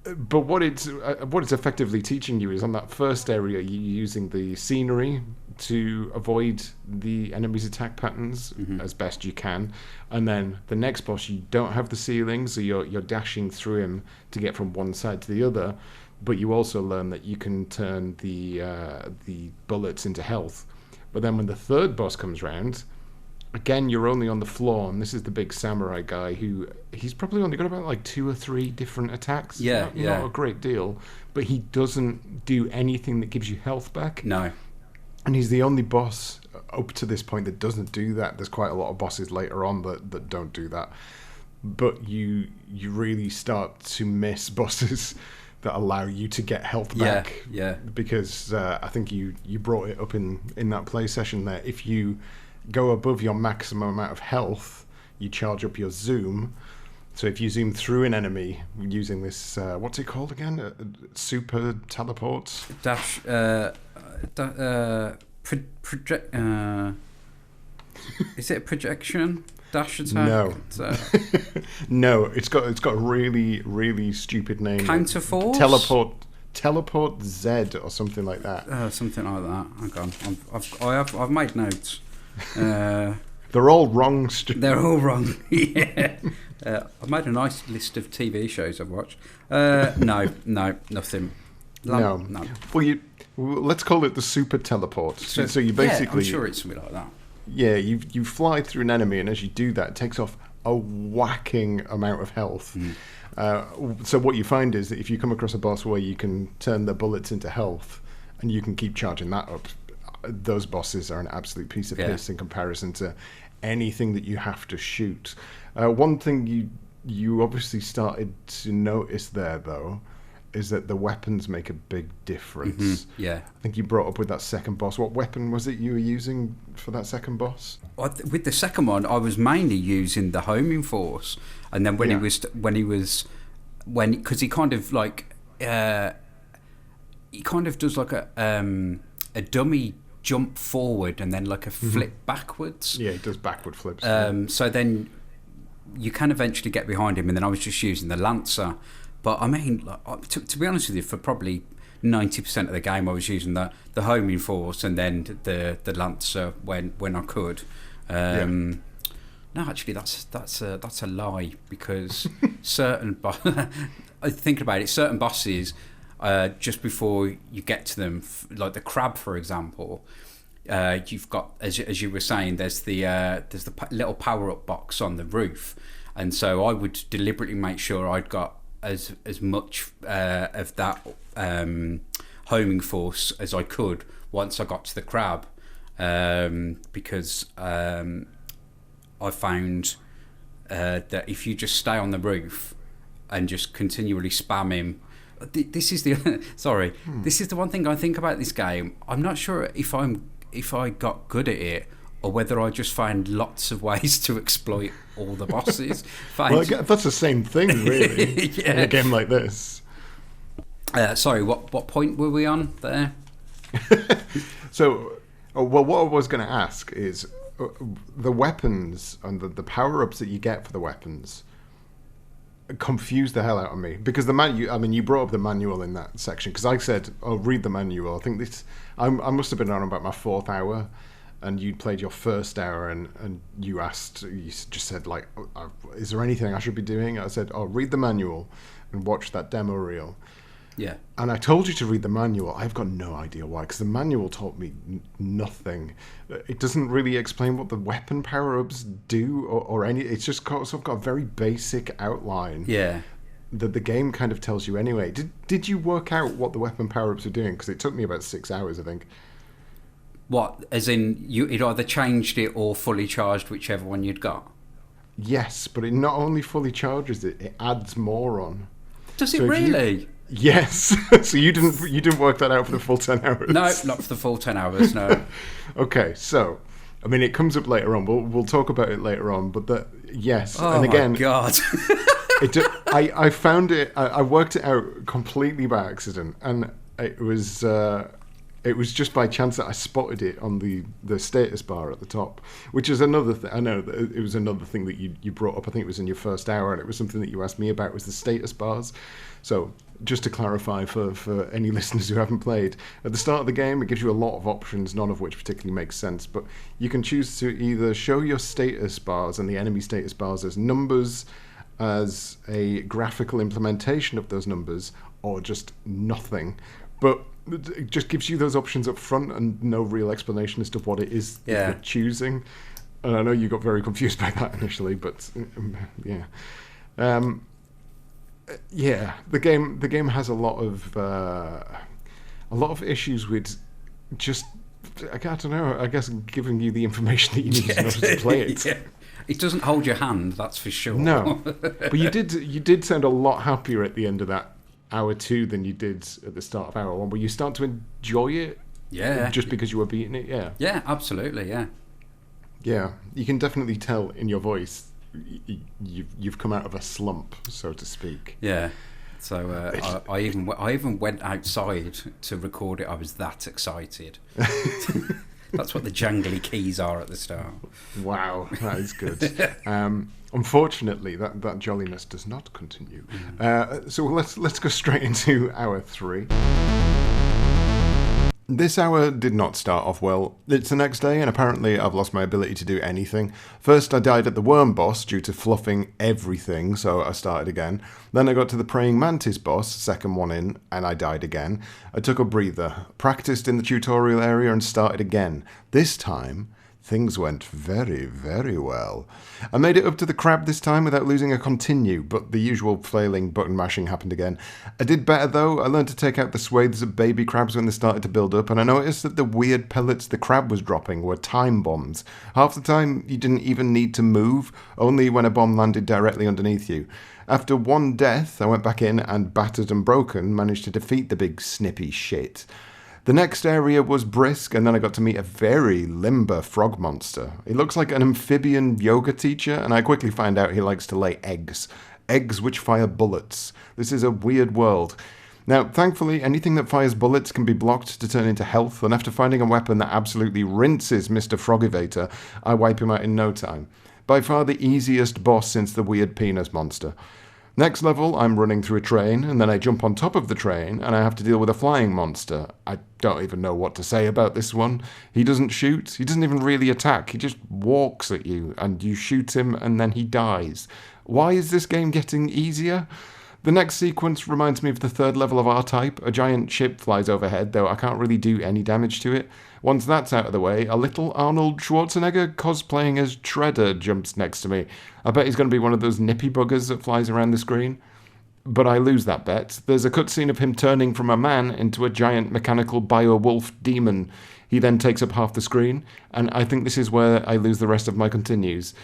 S1: But what it's effectively teaching you is on that first area, you're using the scenery to avoid the enemy's attack patterns as best you can, and then the next boss you don't have the ceiling, so you're dashing through him to get from one side to the other. But you also learn that you can turn the bullets into health. But then when the third boss comes round, again, you're only on the floor, and this is the big samurai guy who he's probably only got about like 2 or 3 different attacks. Not a great deal, but he doesn't do anything that gives you health back.
S2: No.
S1: And he's the only boss up to this point that doesn't do that. There's quite a lot of bosses later on that don't do that. But you really start to miss bosses that allow you to get health back.
S2: Yeah.
S1: Because I think you brought it up in that play session there. If you go above your maximum amount of health, you charge up your zoom. So if you zoom through an enemy using this, what's it called again? Super teleports?
S2: Dash, is it a projection? Dash attack?
S1: No. No, it's got a really, really stupid name.
S2: Counterforce?
S1: Teleport Z or something like that.
S2: Something like that. Hang on. I've made notes.
S1: They're all wrong.
S2: They're all wrong. Yeah. I've made a nice list of TV shows I've watched. No, nothing.
S1: No. Well, let's call it the super teleport. So you basically...
S2: I'm sure it's something like that.
S1: Yeah, you fly through an enemy, and as you do that, it takes off a whacking amount of health. So what you find is that if you come across a boss where you can turn the bullets into health, and you can keep charging that up, those bosses are an absolute piece of piss in comparison to anything that you have to shoot. One thing you obviously started to notice there, though, is that the weapons make a big difference.
S2: Yeah.
S1: I think you brought up with that second boss. What weapon was it you were using for that second boss?
S2: With the second one, I was mainly using the homing force, and then because he kind of like he kind of does like a dummy jump forward and then like a flip backwards.
S1: Yeah, he does backward flips.
S2: So then you can eventually get behind him, and then I was just using the Lancer. But I mean, like, to be honest with you, for probably 90% of the game, I was using the homing force and then the Lancer when I could. No, actually, that's a lie, because certain thinking about it, certain bosses, just before you get to them, like the crab, for example, you've got, as you were saying, there's the little power up box on the roof, and so I would deliberately make sure I'd got as much of that homing force as I could once I got to the crab, because I found that if you just stay on the roof and just continually spam him, this is the this is the one thing I think about this game. I'm not sure if I got good at it, or whether I just find lots of ways to exploit all the bosses.
S1: Well, that's the same thing, really, in a game like this.
S2: Sorry, what point were we on there?
S1: So, what I was going to ask is, the weapons and the power-ups that you get for the weapons confuse the hell out of me, because you brought up the manual in that section, because I said, "Oh, read the manual." I think I must have been on about my 4th hour, and you'd played your 1st hour, and you just said, like, "Is there anything I should be doing?" I said, "Oh, read the manual and watch that demo reel."
S2: Yeah. And
S1: I told you to read the manual. I've got no idea why, because the manual taught me nothing. It doesn't really explain what the weapon power-ups do or any. It's just sort of got a very basic outline.
S2: Yeah.
S1: That the game kind of tells you anyway. Did you work out what the weapon power-ups are doing? Because it took me about 6 hours, I think.
S2: What, as in, it either changed it or fully charged whichever one you'd got?
S1: Yes, but it not only fully charges it, it adds more on.
S2: Does it really?
S1: Yes. So you didn't work that out for the full 10 hours?
S2: No, not for the full 10 hours, no.
S1: Okay, so, I mean, it comes up later on. We'll talk about it later on, but yes.
S2: Oh,
S1: and again,
S2: my God.
S1: I found it, I worked it out completely by accident, and it was just by chance that I spotted it on the status bar at the top, which is another thing. I know that it was another thing that you brought up. I think it was in your 1st hour, and it was something that you asked me about, was the status bars. So just to clarify for any listeners who haven't played, at the start of the game, it gives you a lot of options, none of which particularly make sense, but you can choose to either show your status bars and the enemy status bars as numbers, as a graphical implementation of those numbers, or just nothing. But it just gives you those options up front and no real explanation as to what it is that you're choosing. And I know you got very confused by that initially, but yeah. The game has a lot of issues with just, I don't know, I guess giving you the information that you need in order to play it.
S2: Yeah. It doesn't hold your hand, that's for sure.
S1: No, but you did sound a lot happier at the end of that hour 2 than you did at the start of hour 1. Will you start to enjoy it?
S2: Yeah.
S1: Just because you were beating it? Yeah.
S2: Yeah, absolutely, yeah.
S1: Yeah, you can definitely tell in your voice you've come out of a slump, so to speak.
S2: Yeah. So I even went outside to record it. I was that excited. That's what the jangly keys are at the start.
S1: Wow, that is good. Unfortunately, that jolliness does not continue. So let's go straight into hour 3. This hour did not start off well. It's the next day, and apparently I've lost my ability to do anything. First, I died at the worm boss due to fluffing everything, so I started again. Then I got to the praying mantis boss, second one in, and I died again. I took a breather, practiced in the tutorial area, and started again. This time, things went very, very well. I made it up to the crab this time without losing a continue, but the usual flailing button mashing happened again. I did better though. I learned to take out the swathes of baby crabs when they started to build up, and I noticed that the weird pellets the crab was dropping were time bombs. Half the time you didn't even need to move, only when a bomb landed directly underneath you. After one death, I went back in and, battered and broken, managed to defeat the big snippy shit. The next area was brisk, and then I got to meet a very limber frog monster. He looks like an amphibian yoga teacher, and I quickly find out he likes to lay eggs. Eggs which fire bullets. This is a weird world. Now, thankfully, anything that fires bullets can be blocked to turn into health, and after finding a weapon that absolutely rinses Mr. Frogivator, I wipe him out in no time. By far the easiest boss since the weird penis monster. Next level, I'm running through a train, and then I jump on top of the train, and I have to deal with a flying monster. I don't even know what to say about this one. He doesn't shoot, he doesn't even really attack, he just walks at you, and you shoot him, and then he dies. Why is this game getting easier? The next sequence reminds me of the third level of R-Type. A giant ship flies overhead, though I can't really do any damage to it. Once that's out of the way, a little Arnold Schwarzenegger cosplaying as Shredder jumps next to me. I bet he's going to be one of those nippy buggers that flies around the screen. But I lose that bet. There's a cutscene of him turning from a man into a giant mechanical bio-wolf demon. He then takes up half the screen, and I think this is where I lose the rest of my continues.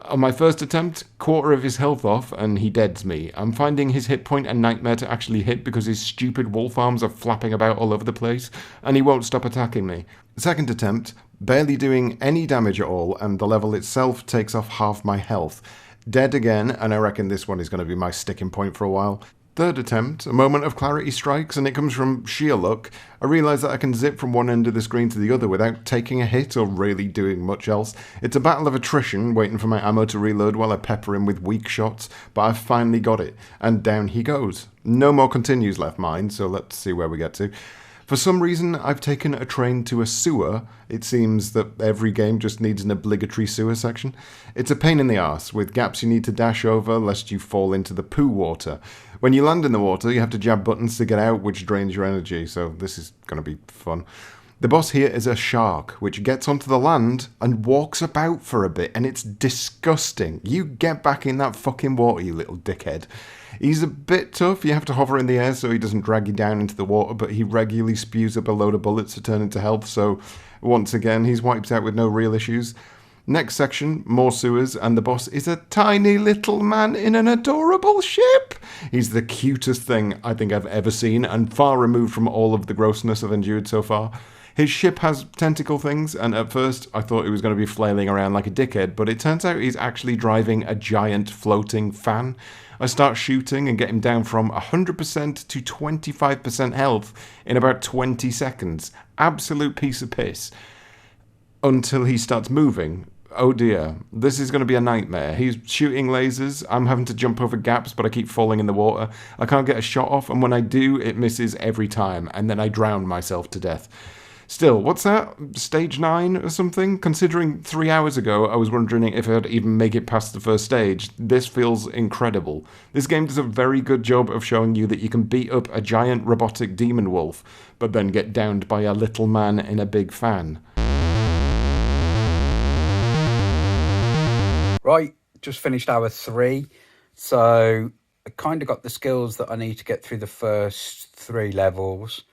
S1: On my first attempt, quarter of his health off, and he deads me. I'm finding his hit point a nightmare to actually hit because his stupid wolf arms are flapping about all over the place, and he won't stop attacking me. Second attempt, barely doing any damage at all, and the level itself takes off half my health. Dead again, and I reckon this one is going to be my sticking point for a while. Third attempt, a moment of clarity strikes, and it comes from sheer luck. I realise that I can zip from one end of the screen to the other without taking a hit or really doing much else. It's a battle of attrition, waiting for my ammo to reload while I pepper him with weak shots, but I've finally got it, and down he goes. No more continues left, mind, so let's see where we get to. For some reason, I've taken a train to a sewer. It seems that every game just needs an obligatory sewer section. It's a pain in the arse, with gaps you need to dash over lest you fall into the poo water. When you land in the water, you have to jab buttons to get out, which drains your energy, so this is going to be fun. The boss here is a shark, which gets onto the land and walks about for a bit, and it's disgusting. You get back in that fucking water, you little dickhead. He's a bit tough. You have to hover in the air so he doesn't drag you down into the water, but he regularly spews up a load of bullets to turn into health, so once again, he's wiped out with no real issues. Next section, more sewers, and the boss is a tiny little man in an adorable ship. He's the cutest thing I think I've ever seen, and far removed from all of the grossness I've endured so far. His ship has tentacle things, and at first I thought he was going to be flailing around like a dickhead, but it turns out he's actually driving a giant floating fan. I start shooting and get him down from 100% to 25% health in about 20 seconds. Absolute piece of piss. Until he starts moving. Oh dear, this is going to be a nightmare. He's shooting lasers, I'm having to jump over gaps, but I keep falling in the water. I can't get a shot off, and when I do, it misses every time, and then I drown myself to death. Still, what's that? Stage 9 or something? Considering 3 hours ago I was wondering if I'd even make it past the first stage, this feels incredible. This game does a very good job of showing you that you can beat up a giant robotic demon wolf, but then get downed by a little man in a big fan.
S2: Right, just finished hour 3, so I kind of got the skills that I need to get through the first 3 levels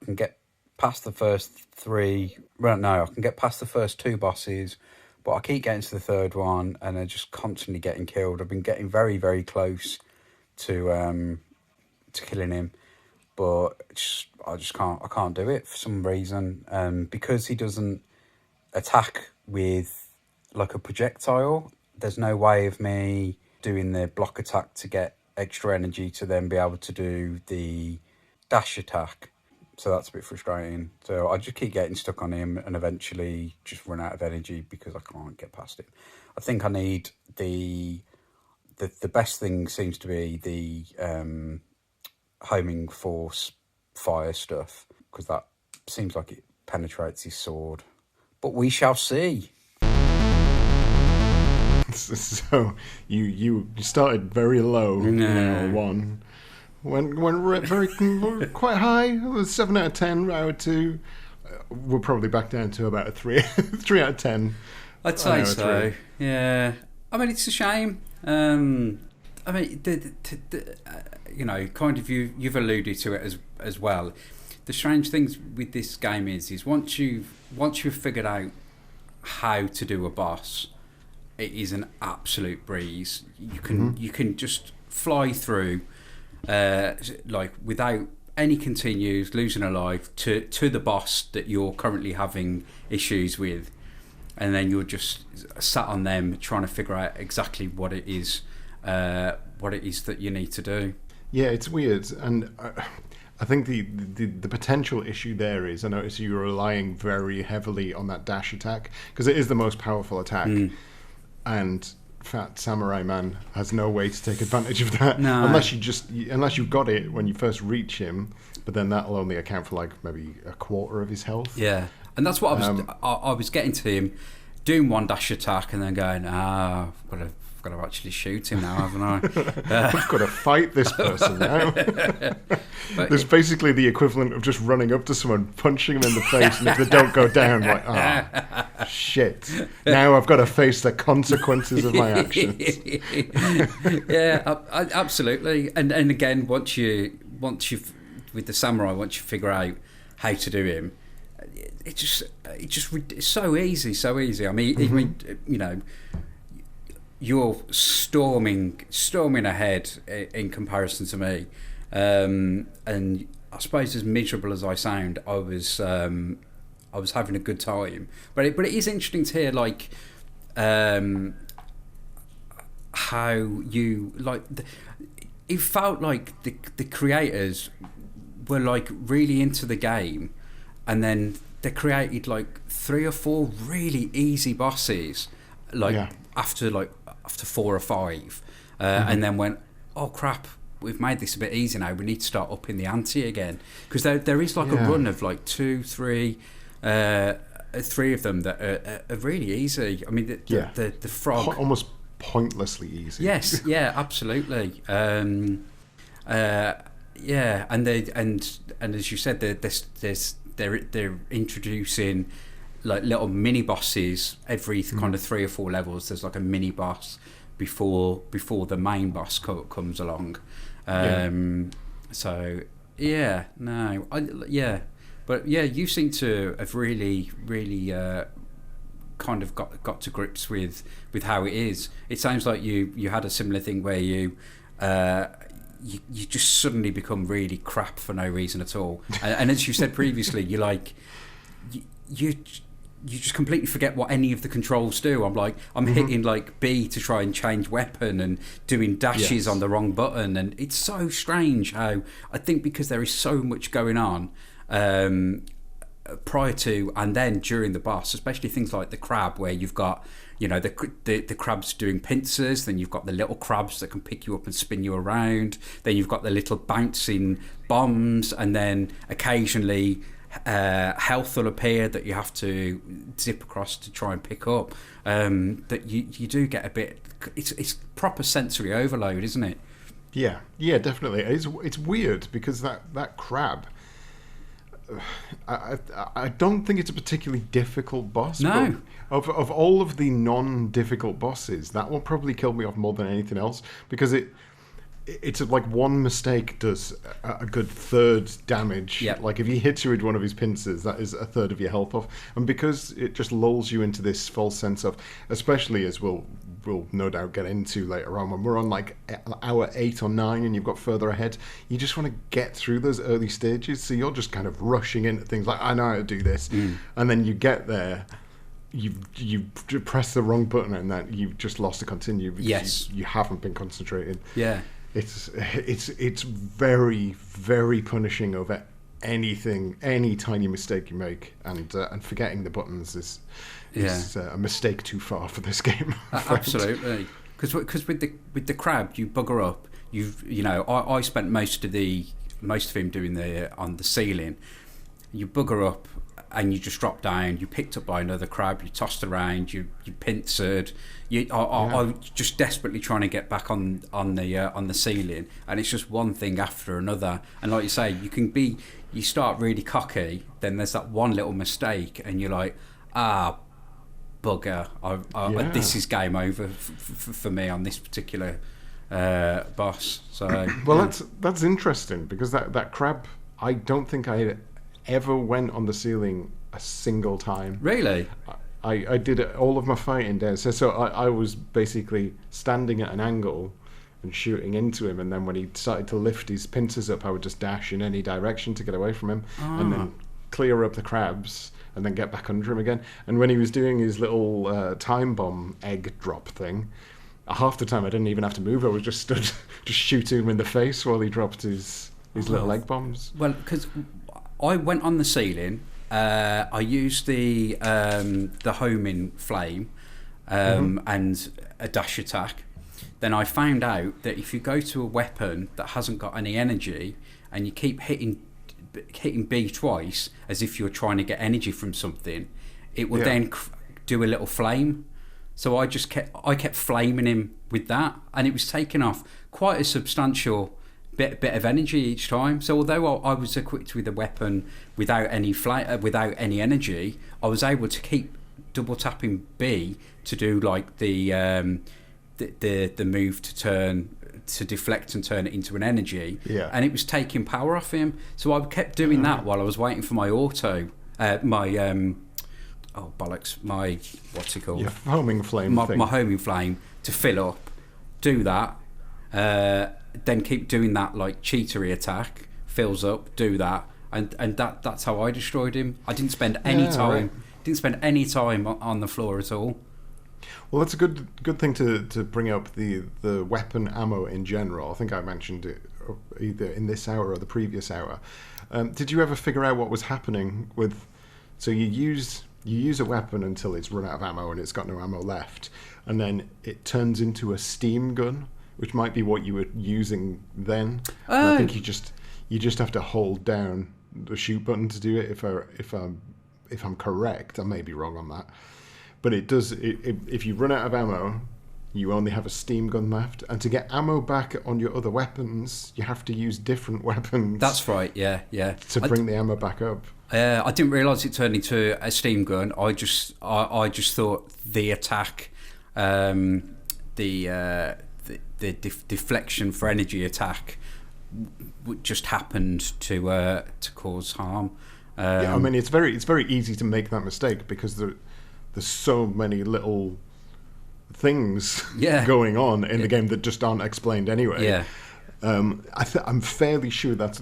S2: and get past the first 3. Well, no, I can get past the first 2 bosses, but I keep getting to the third one and they're just constantly getting killed. I've been getting very, very close to killing him, but I can't do it for some reason. Because he doesn't attack with like a projectile, there's no way of me doing the block attack to get extra energy to then be able to do the dash attack. So that's a bit frustrating. So I just keep getting stuck on him and eventually just run out of energy because I can't get past him. I think I need the best thing seems to be the homing force fire stuff, because that seems like it penetrates his sword. But we shall see.
S1: So you started very low,
S2: No.
S1: 1. Went very quite high. It was 7 out of 10. Hour 2. We're probably back down to about a 3 3 out of 10.
S2: I'd say so. 3. Yeah. I mean, it's a shame. I mean, kind of you've alluded to it as well. The strange things with this game is once you've figured out how to do a boss, it is an absolute breeze. You can just fly through, like without any continues, losing a life to the boss that you're currently having issues with, and then you're just sat on them trying to figure out exactly what it is that you need to do.
S1: Yeah, it's weird, and I think the potential issue there is, I notice you're relying very heavily on that dash attack because it is the most powerful attack, and Fat Samurai Man has no way to take advantage of that unless you got it when you first reach him, but then that'll only account for like maybe a quarter of his health.
S2: Yeah, and that's what I was getting to him, doing one dash attack and then going, I've got to actually shoot him now, haven't I?
S1: I've got to fight this person now. There's basically the equivalent of just running up to someone, punching them in the face, and if they don't go down, like, shit. Now I've got to face the consequences of my actions.
S2: Yeah, absolutely. And again, once you with the samurai, once you figure out how to do him, it's so easy. I mean, you're storming ahead in comparison to me, and I suppose as miserable as I sound, I was having a good time. But it is interesting to hear like how you like. It felt like the creators were like really into the game, and then they created like 3 or 4 really easy bosses, after 4 or 5, and then went, oh crap, we've made this a bit easy now, we need to start upping the ante again, because there is like a run of like 2, 3 of them that are really easy. I mean the frog,
S1: almost pointlessly easy.
S2: Yes, yeah, absolutely. And as you said, they're introducing like little mini bosses every kind of 3 or 4 levels. There's like a mini boss before the main boss comes along. So but you seem to have really kind of got to grips with how it is. It sounds like you had a similar thing where you just suddenly become really crap for no reason at all, and as you said previously, you like you just completely forget what any of the controls do. I'm hitting like B to try and change weapon and doing dashes on the wrong button, and it's so strange how, I think because there is so much going on prior to and then during the boss, especially things like the crab where you've got the crabs doing pincers, then you've got the little crabs that can pick you up and spin you around, then you've got the little bouncing bombs, and then occasionally health will appear that you have to zip across to try and pick up, that you do get a bit, it's proper sensory overload, isn't it?
S1: Yeah, definitely. It's weird because that crab, I don't think it's a particularly difficult boss.
S2: No.
S1: But of all of the non-difficult bosses, that will probably kill me off more than anything else, because it's like one mistake does a good 1/3 damage.
S2: Yeah.
S1: Like if he hits you with one of his pincers, that is 1/3 of your health off. And because it just lulls you into this false sense of, especially as we'll no doubt get into later on, when we're on like hour 8 or 9 and you've got further ahead, you just want to get through those early stages. So you're just kind of rushing into things like, I know how to do this. And then you get there, you press the wrong button, and then you've just lost to continue because you haven't been concentrating.
S2: Yeah.
S1: It's very, very punishing over anything, any tiny mistake you make, and forgetting the buttons is a mistake too far for this game.
S2: Absolutely, because with the crab, you bugger up. I spent most of him doing on the ceiling. you bugger up, and you just drop down. You're picked up by another crab. You're tossed around. You pincered. I'm just desperately trying to get back on the ceiling, and it's just one thing after another. And like you say, you start really cocky. Then there's that one little mistake, and you're like, bugger! This is game over for me on this particular boss. So
S1: well, that's interesting, because that crab, I don't think I ever went on the ceiling a single time.
S2: Really?
S1: I did all of my fighting downstairs. So I was basically standing at an angle and shooting into him, and then when he started to lift his pincers up, I would just dash in any direction to get away from him, and then clear up the crabs, and then get back under him again. And when he was doing his little time bomb egg drop thing, half the time I didn't even have to move. I was just stood, just shooting him in the face while he dropped his little egg bombs.
S2: Well, because I went on the ceiling. I used the homing flame and a dash attack. Then I found out that if you go to a weapon that hasn't got any energy, and you keep hitting B twice as if you're trying to get energy from something, it will then do a little flame. So I kept flaming him with that, and it was taking off quite a substantial bit of energy each time. So although I was equipped with a weapon without any energy, I was able to keep double tapping B to do like the move to deflect and turn it into an energy.
S1: Yeah.
S2: And it was taking power off him. So I kept doing that while I was waiting for my auto, what's it called?
S1: Your homing flame thing.
S2: My homing flame to fill up, do that, then keep doing that like cheatery attack, fills up, do that, and that's how I destroyed him. I didn't spend any time on the floor at all.
S1: Well, that's a good thing to bring up, the weapon ammo in general. I think I mentioned it either in this hour or the previous hour. Did you ever figure out what was happening with? So you use a weapon until it's run out of ammo and it's got no ammo left, and then it turns into a steam gun, which might be what you were using then. And I think you just have to hold down the shoot button to do it. If I'm correct, I may be wrong on that. But it does. If you run out of ammo, you only have a steam gun left, and to get ammo back on your other weapons, you have to use different weapons.
S2: That's right. Yeah.
S1: To bring the ammo back up.
S2: I didn't realise it turned into a steam gun. I just thought the attack, the deflection for energy attack, just happened to cause harm.
S1: I mean, it's very easy to make that mistake, because there's so many little things going on in the game that just aren't explained anyway.
S2: Yeah.
S1: I'm fairly sure that's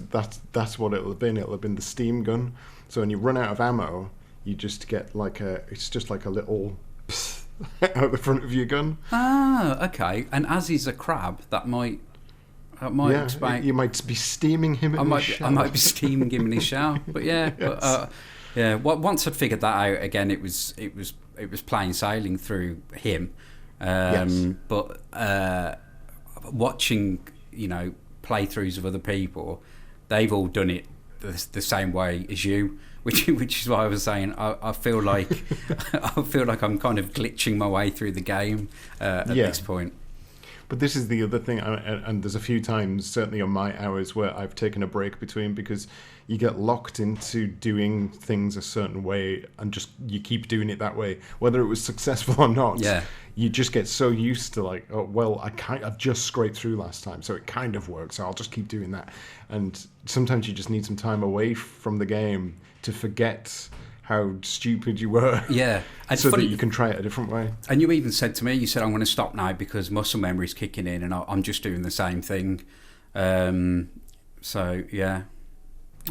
S1: what it'll have been. It'll have been the steam gun. So when you run out of ammo, you just get it's just like a little out the front of your gun.
S2: Ah, okay. And as he's a crab, that might explain.
S1: You might be steaming him in his shell.
S2: I might be steaming him in his shell. But yeah, yes. Once I'd figured that out, again, it was plain sailing through him. But watching, playthroughs of other people, they've all done it the same way as you, which is why I was saying I feel like I'm kind of glitching my way through the game at this point.
S1: But this is the other thing, and there's a few times, certainly on my hours, where I've taken a break between, because you get locked into doing things a certain way, and just you keep doing it that way, whether it was successful or not. Yeah. You just get so used to I've just scraped through last time, so it kind of works, so I'll just keep doing that. And sometimes you just need some time away from the game to forget how stupid you were. Yeah. And so that you can try it a different way.
S2: And you even said to me, you said, I'm going to stop now because muscle memory's kicking in, and I'm just doing the same thing. So, yeah.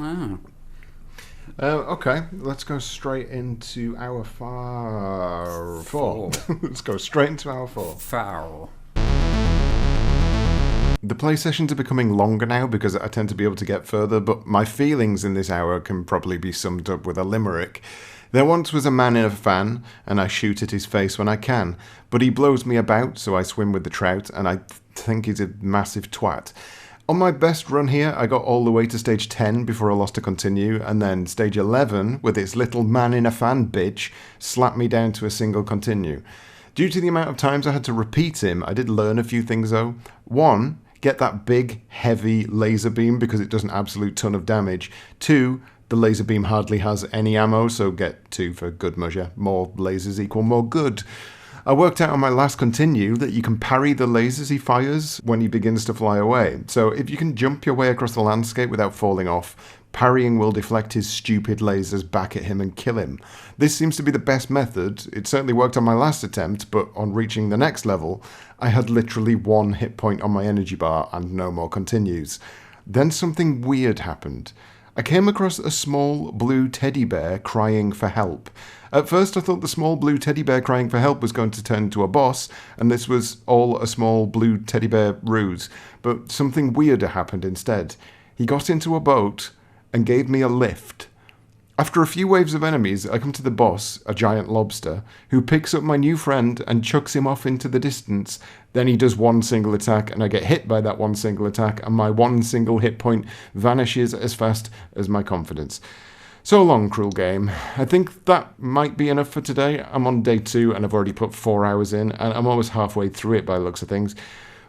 S2: Oh.
S1: Okay, let's go straight into hour 4. Let's go straight into hour 4.
S2: Foul.
S1: The play sessions are becoming longer now because I tend to be able to get further, but my feelings in this hour can probably be summed up with a limerick. There once was a man in a fan, and I shoot at his face when I can, but he blows me about, so I swim with the trout, and I think he's a massive twat. On my best run here, I got all the way to stage 10 before I lost to continue, and then stage 11, with its little man in a fan bitch, slapped me down to a single continue. Due to the amount of times I had to repeat him, I did learn a few things though. One, get that big, heavy laser beam because it does an absolute ton of damage. Two, the laser beam hardly has any ammo, so get 2 for good measure. More lasers equal more good. I worked out on my last continue that you can parry the lasers he fires when he begins to fly away. So if you can jump your way across the landscape without falling off, parrying will deflect his stupid lasers back at him and kill him. This seems to be the best method. It certainly worked on my last attempt, but on reaching the next level, I had literally 1 hit point on my energy bar and no more continues. Then something weird happened. I came across a small blue teddy bear crying for help. At first I thought the small blue teddy bear crying for help was going to turn into a boss, and this was all a small blue teddy bear ruse, but something weirder happened instead. He got into a boat and gave me a lift. After a few waves of enemies, I come to the boss, a giant lobster, who picks up my new friend and chucks him off into the distance. Then he does 1 single attack, and I get hit by that 1 single attack, and my 1 single hit point vanishes as fast as my confidence. So long, cruel game. I think that might be enough for today. I'm on day 2, and I've already put 4 hours in, and I'm almost halfway through it by the looks of things.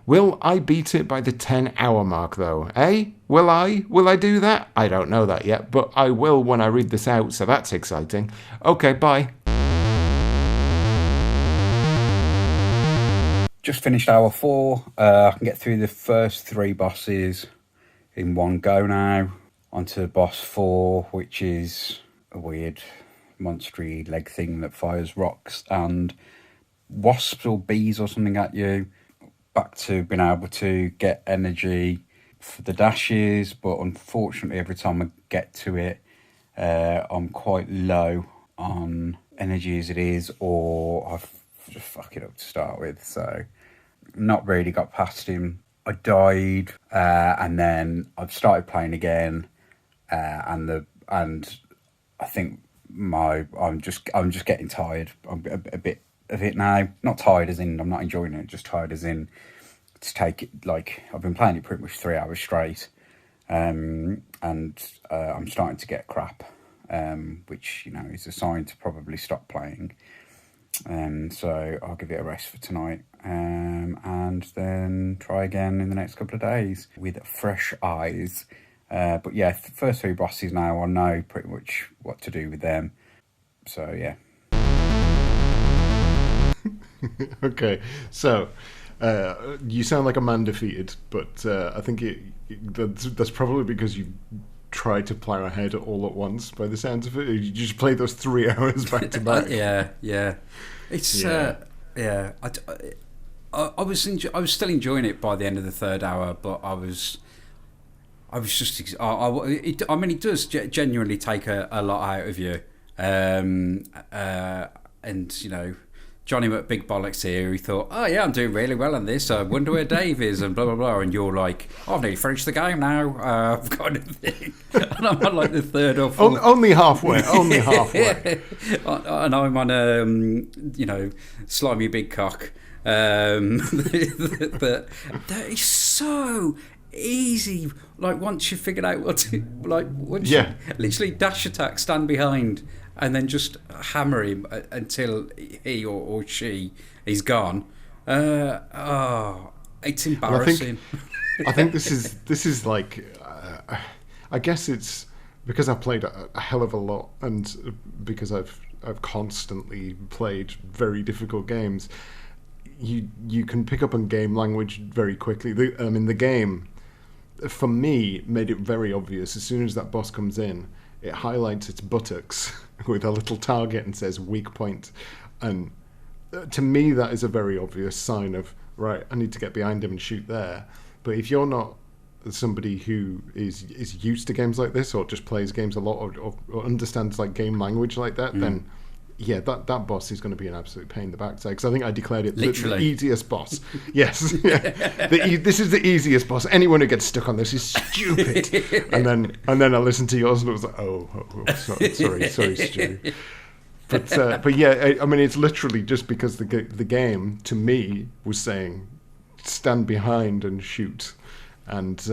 S1: Will I beat it by the 10-hour mark, though? Eh? Will I? Will I do that? I don't know that yet, but I will when I read this out, so that's exciting. Okay, bye.
S2: Just finished hour 4. I can get through the first 3 bosses in one go now. Onto boss 4, which is a weird monstery leg thing that fires rocks and wasps or bees or something at you. Back to being able to get energy for the dashes, but unfortunately every time I get to it, I'm quite low on energy as it is, or I've just fuck it up to start with, so not really got past him. I died, and then I've started playing again, and I think I'm just getting tired. I'm a bit of it now. Not tired as in I'm not enjoying it, just tired as in to take it, like I've been playing it pretty much 3 hours straight, and I'm starting to get crap, which is a sign to probably stop playing. So I'll give it a rest for tonight, and then try again in the next couple of days with fresh eyes. But yeah, the first 3 bosses now, I know pretty much what to do with them. So yeah.
S1: Okay, so you sound like a man defeated, but I think that's probably because you tried to plow ahead all at once. By the sounds of it, you just played those 3 hours back to back.
S2: Yeah. It's I was still enjoying it by the end of the 3rd hour, but I was just it does genuinely take a lot out of you, and Johnny McBig Bollocks here, he thought, oh yeah, I'm doing really well on this, I wonder where Dave is, and blah blah blah, and you're like, I've nearly finished the game now, kind of thing. And I'm on like the 3rd or 4th.
S1: Only halfway.
S2: And I'm on slimy big cock. That is so easy. Like once you figured out what to, you literally dash attack, stand behind, and then just hammer him until he or she is gone. It's embarrassing.
S1: I think this is like, I guess it's because I've played a hell of a lot, and because I've constantly played very difficult games. You can pick up on game language very quickly. The game, for me, made it very obvious. As soon as that boss comes in, it highlights its buttocks with a little target and says weak point. And to me, that is a very obvious sign of, right, I need to get behind him and shoot there. But if you're not somebody who is used to games like this, or just plays games a lot, or understands like game language like that, then yeah, that boss is going to be an absolute pain in the backside, because I think I declared it the easiest boss. Yes, yeah. This is the easiest boss. Anyone who gets stuck on this is stupid. and then I listened to yours and it was like, oh sorry, Stu. But yeah, I mean, it's literally just because the game to me was saying stand behind and shoot, And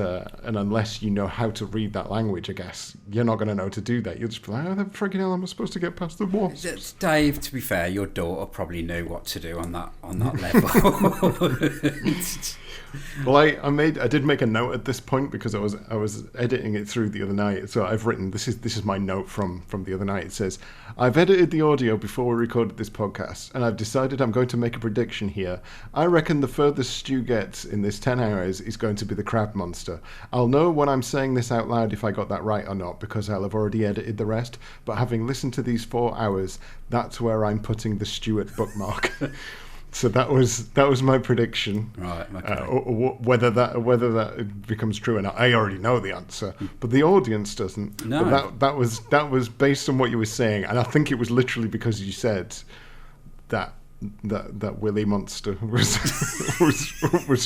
S1: unless you know how to read that language, I guess, you're not going to know to do that. You'll just be like, how the friggin' hell am I supposed to get past the wasps?
S2: Dave, to be fair, your daughter probably knew what to do on that level.
S1: Well, I did make a note at this point because I was editing it through the other night. So I've written, this is my note from the other night. It says, I've edited the audio before we recorded this podcast, and I've decided I'm going to make a prediction here. I reckon the furthest Stu gets in this 10 hours is going to be the crab monster. I'll know when I'm saying this out loud if I got that right or not, because I'll have already edited the rest. But having listened to these 4 hours, that's where I'm putting the Stuart bookmark. So that was my prediction.
S2: Right. Okay.
S1: Whether that becomes true or not, I already know the answer, but the audience doesn't.
S2: No.
S1: But that was based on what you were saying, and I think it was literally because you said that Willy monster was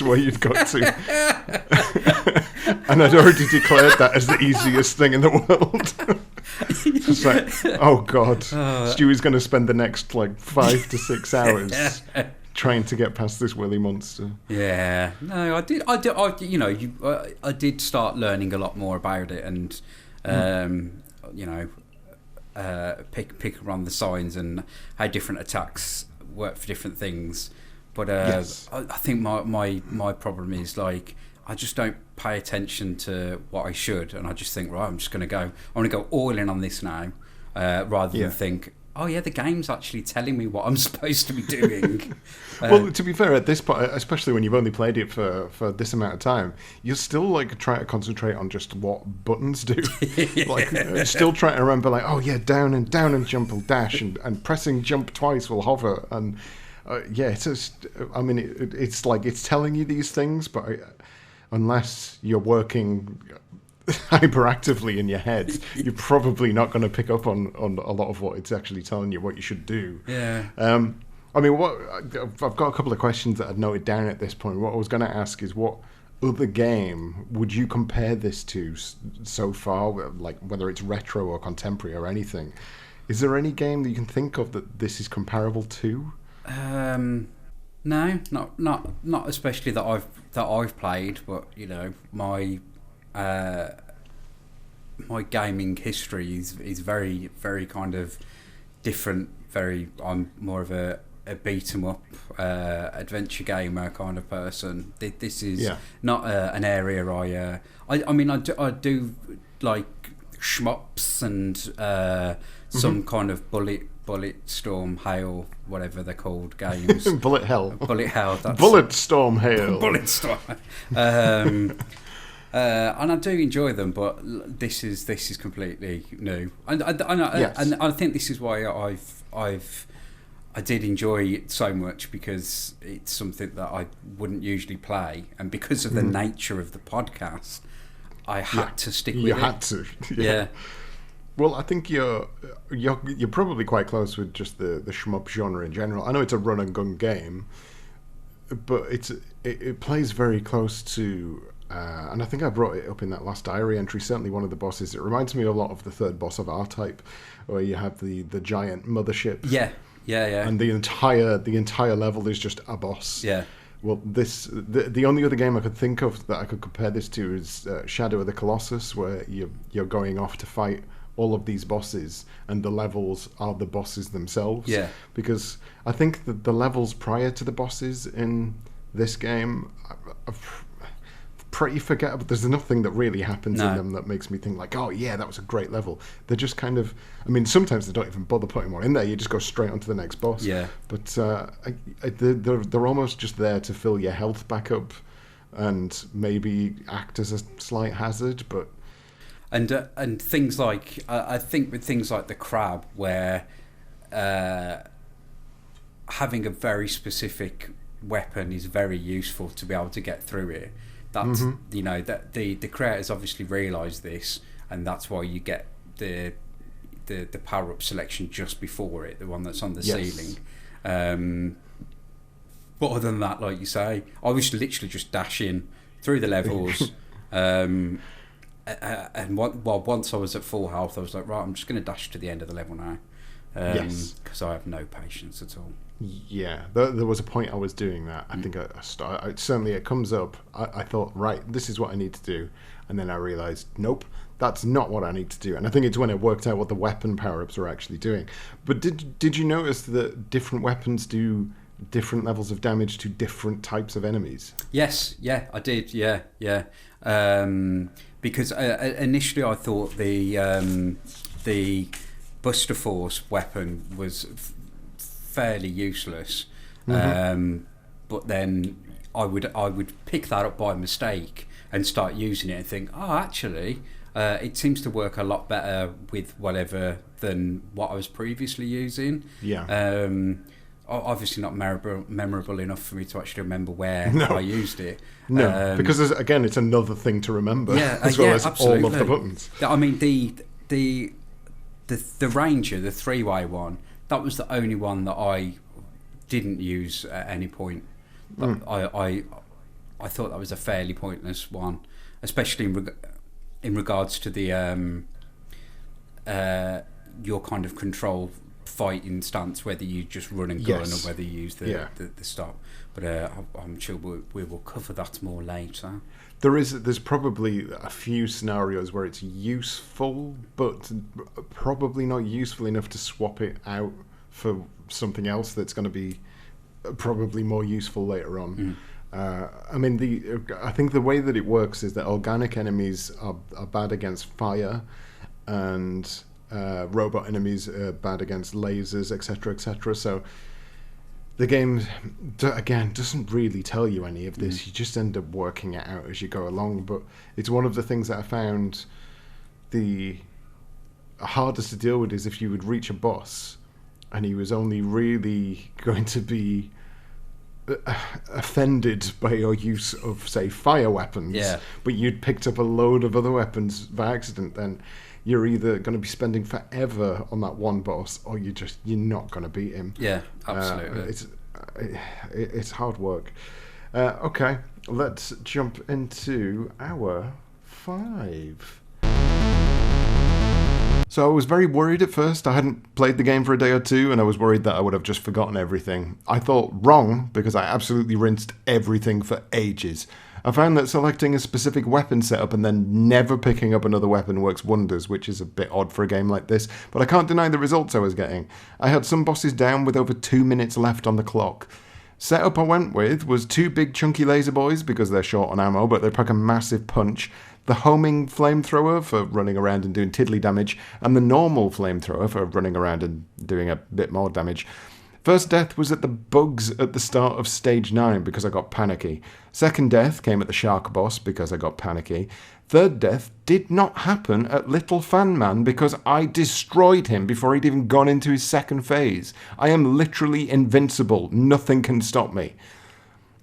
S1: where you'd got to, and I'd already declared that as the easiest thing in the world. It's like, oh god, Stewie's going to spend the next 5 to 6 hours trying to get past this Willy monster.
S2: Yeah, no, I did start learning a lot more about it, and pick around the signs and how different attacks work for different things. But
S1: yes.
S2: I think my problem is I just don't pay attention to what I should, and I just think, right, I'm going to go all in on this now, rather than think, oh yeah, the game's actually telling me what I'm supposed to be doing.
S1: Well, to be fair, at this point, especially when you've only played it for this amount of time, you're still trying to concentrate on just what buttons do. Still trying to remember, down and jump will dash, and pressing jump twice will hover, and it's just, it's telling you these things, but unless you're working hyperactively in your head, you're probably not going to pick up on a lot of what it's actually telling you what you should do.
S2: Yeah.
S1: I've got a couple of questions that I'd noted down at this point. What I was going to ask is, what other game would you compare this to so far, whether it's retro or contemporary or anything? Is there any game that you can think of that this is comparable to?
S2: No, not especially that I've played, but my gaming history is very, very kind of different. I'm more of a beat 'em up adventure gamer kind of person. This is not an area I do like shmups and some kind of bullet storm hail, whatever they're called, games.
S1: Bullet hell.
S2: Bullet
S1: storm hail.
S2: Bullet storm. And I do enjoy them, but this is completely new. And I think this is why I did enjoy it so much, because it's something that I wouldn't usually play, and because of the nature of the podcast, I had to stick with it.
S1: You had to. Yeah. Well, I think you're probably quite close with just the shmup genre in general. I know it's a run and gun game, but it plays very close to, and I think I brought it up in that last diary entry. Certainly, one of the bosses. It reminds me a lot of the third boss of R-Type, where you have the giant mothership.
S2: Yeah.
S1: And the entire level is just a boss.
S2: Yeah.
S1: Well, the only other game I could think of that I could compare this to is Shadow of the Colossus, where you're going off to fight all of these bosses, and the levels are the bosses themselves.
S2: Yeah.
S1: Because I think that the levels prior to the bosses in this game are pretty forgettable. There's nothing that really happens in them that makes me think oh yeah, that was a great level. They're just kind of, sometimes they don't even bother putting one in there. You just go straight onto the next boss.
S2: Yeah.
S1: But they're almost just there to fill your health back up and maybe act as a slight hazard, but.
S2: And things like, I think with things like the crab, where having a very specific weapon is very useful to be able to get through it. That's that the creators obviously realise this, and that's why you get the power up selection just before it, the one that's on the ceiling. But other than that, like you say, I was literally just dashing through the levels. And once I was at full health, I was like, right, I'm just going to dash to the end of the level now, because I have no patience at all.
S1: Yeah, there was a point I was doing that. I think certainly it comes up. I thought, right, this is what I need to do. And then I realized, nope, that's not what I need to do. And I think it's when I worked out what the weapon power-ups are actually doing. But did you notice that different weapons do different levels of damage to different types of enemies?
S2: Yes, yeah, I did, yeah. Because initially I thought the Buster Force weapon was fairly useless, but then I would pick that up by mistake and start using it and think, oh, actually, it seems to work a lot better with whatever than what I was previously using.
S1: Yeah.
S2: Obviously not memorable enough for me to actually remember where I used it.
S1: No, because again, it's another thing to remember, as well as
S2: absolutely.
S1: all of the buttons.
S2: I mean, the Ranger, the 3-way one, that was the only one that I didn't use at any point. But I thought that was a fairly pointless one, especially in regards to the your kind of control fighting stance, whether you just run and gun or whether you use the stop. But I'm sure we will cover that more later.
S1: There's probably a few scenarios where it's useful, but probably not useful enough to swap it out for something else that's going to be probably more useful later on. I mean, I think the way that it works is that organic enemies are bad against fire, and robot enemies are bad against lasers, etc., etc. So the game, again, doesn't really tell you any of this. You just end up working it out as you go along. But it's one of the things that I found the hardest to deal with is if you would reach a boss and he was only really going to be offended by your use of, say, fire weapons, but you'd picked up a load of other weapons by accident, then you're either going to be spending forever on that one boss, or you're not going to beat him.
S2: Yeah, absolutely.
S1: It's hard work. Okay, let's jump into hour 5. So I was very worried at first. I hadn't played the game for a day or two, and I was worried that I would have just forgotten everything. I thought wrong, because I absolutely rinsed everything for ages. I found that selecting a specific weapon setup and then never picking up another weapon works wonders, which is a bit odd for a game like this, but I can't deny the results I was getting. I had some bosses down with over 2 minutes left on the clock. Setup I went with was 2 big chunky laser boys, because they're short on ammo, but they pack a massive punch, the homing flamethrower for running around and doing tiddly damage, and the normal flamethrower for running around and doing a bit more damage. First death was at the bugs at the start of stage 9 because I got panicky. Second death came at the shark boss because I got panicky. Third death did not happen at Little Fan Man because I destroyed him before he'd even gone into his second phase. I am literally invincible. Nothing can stop me.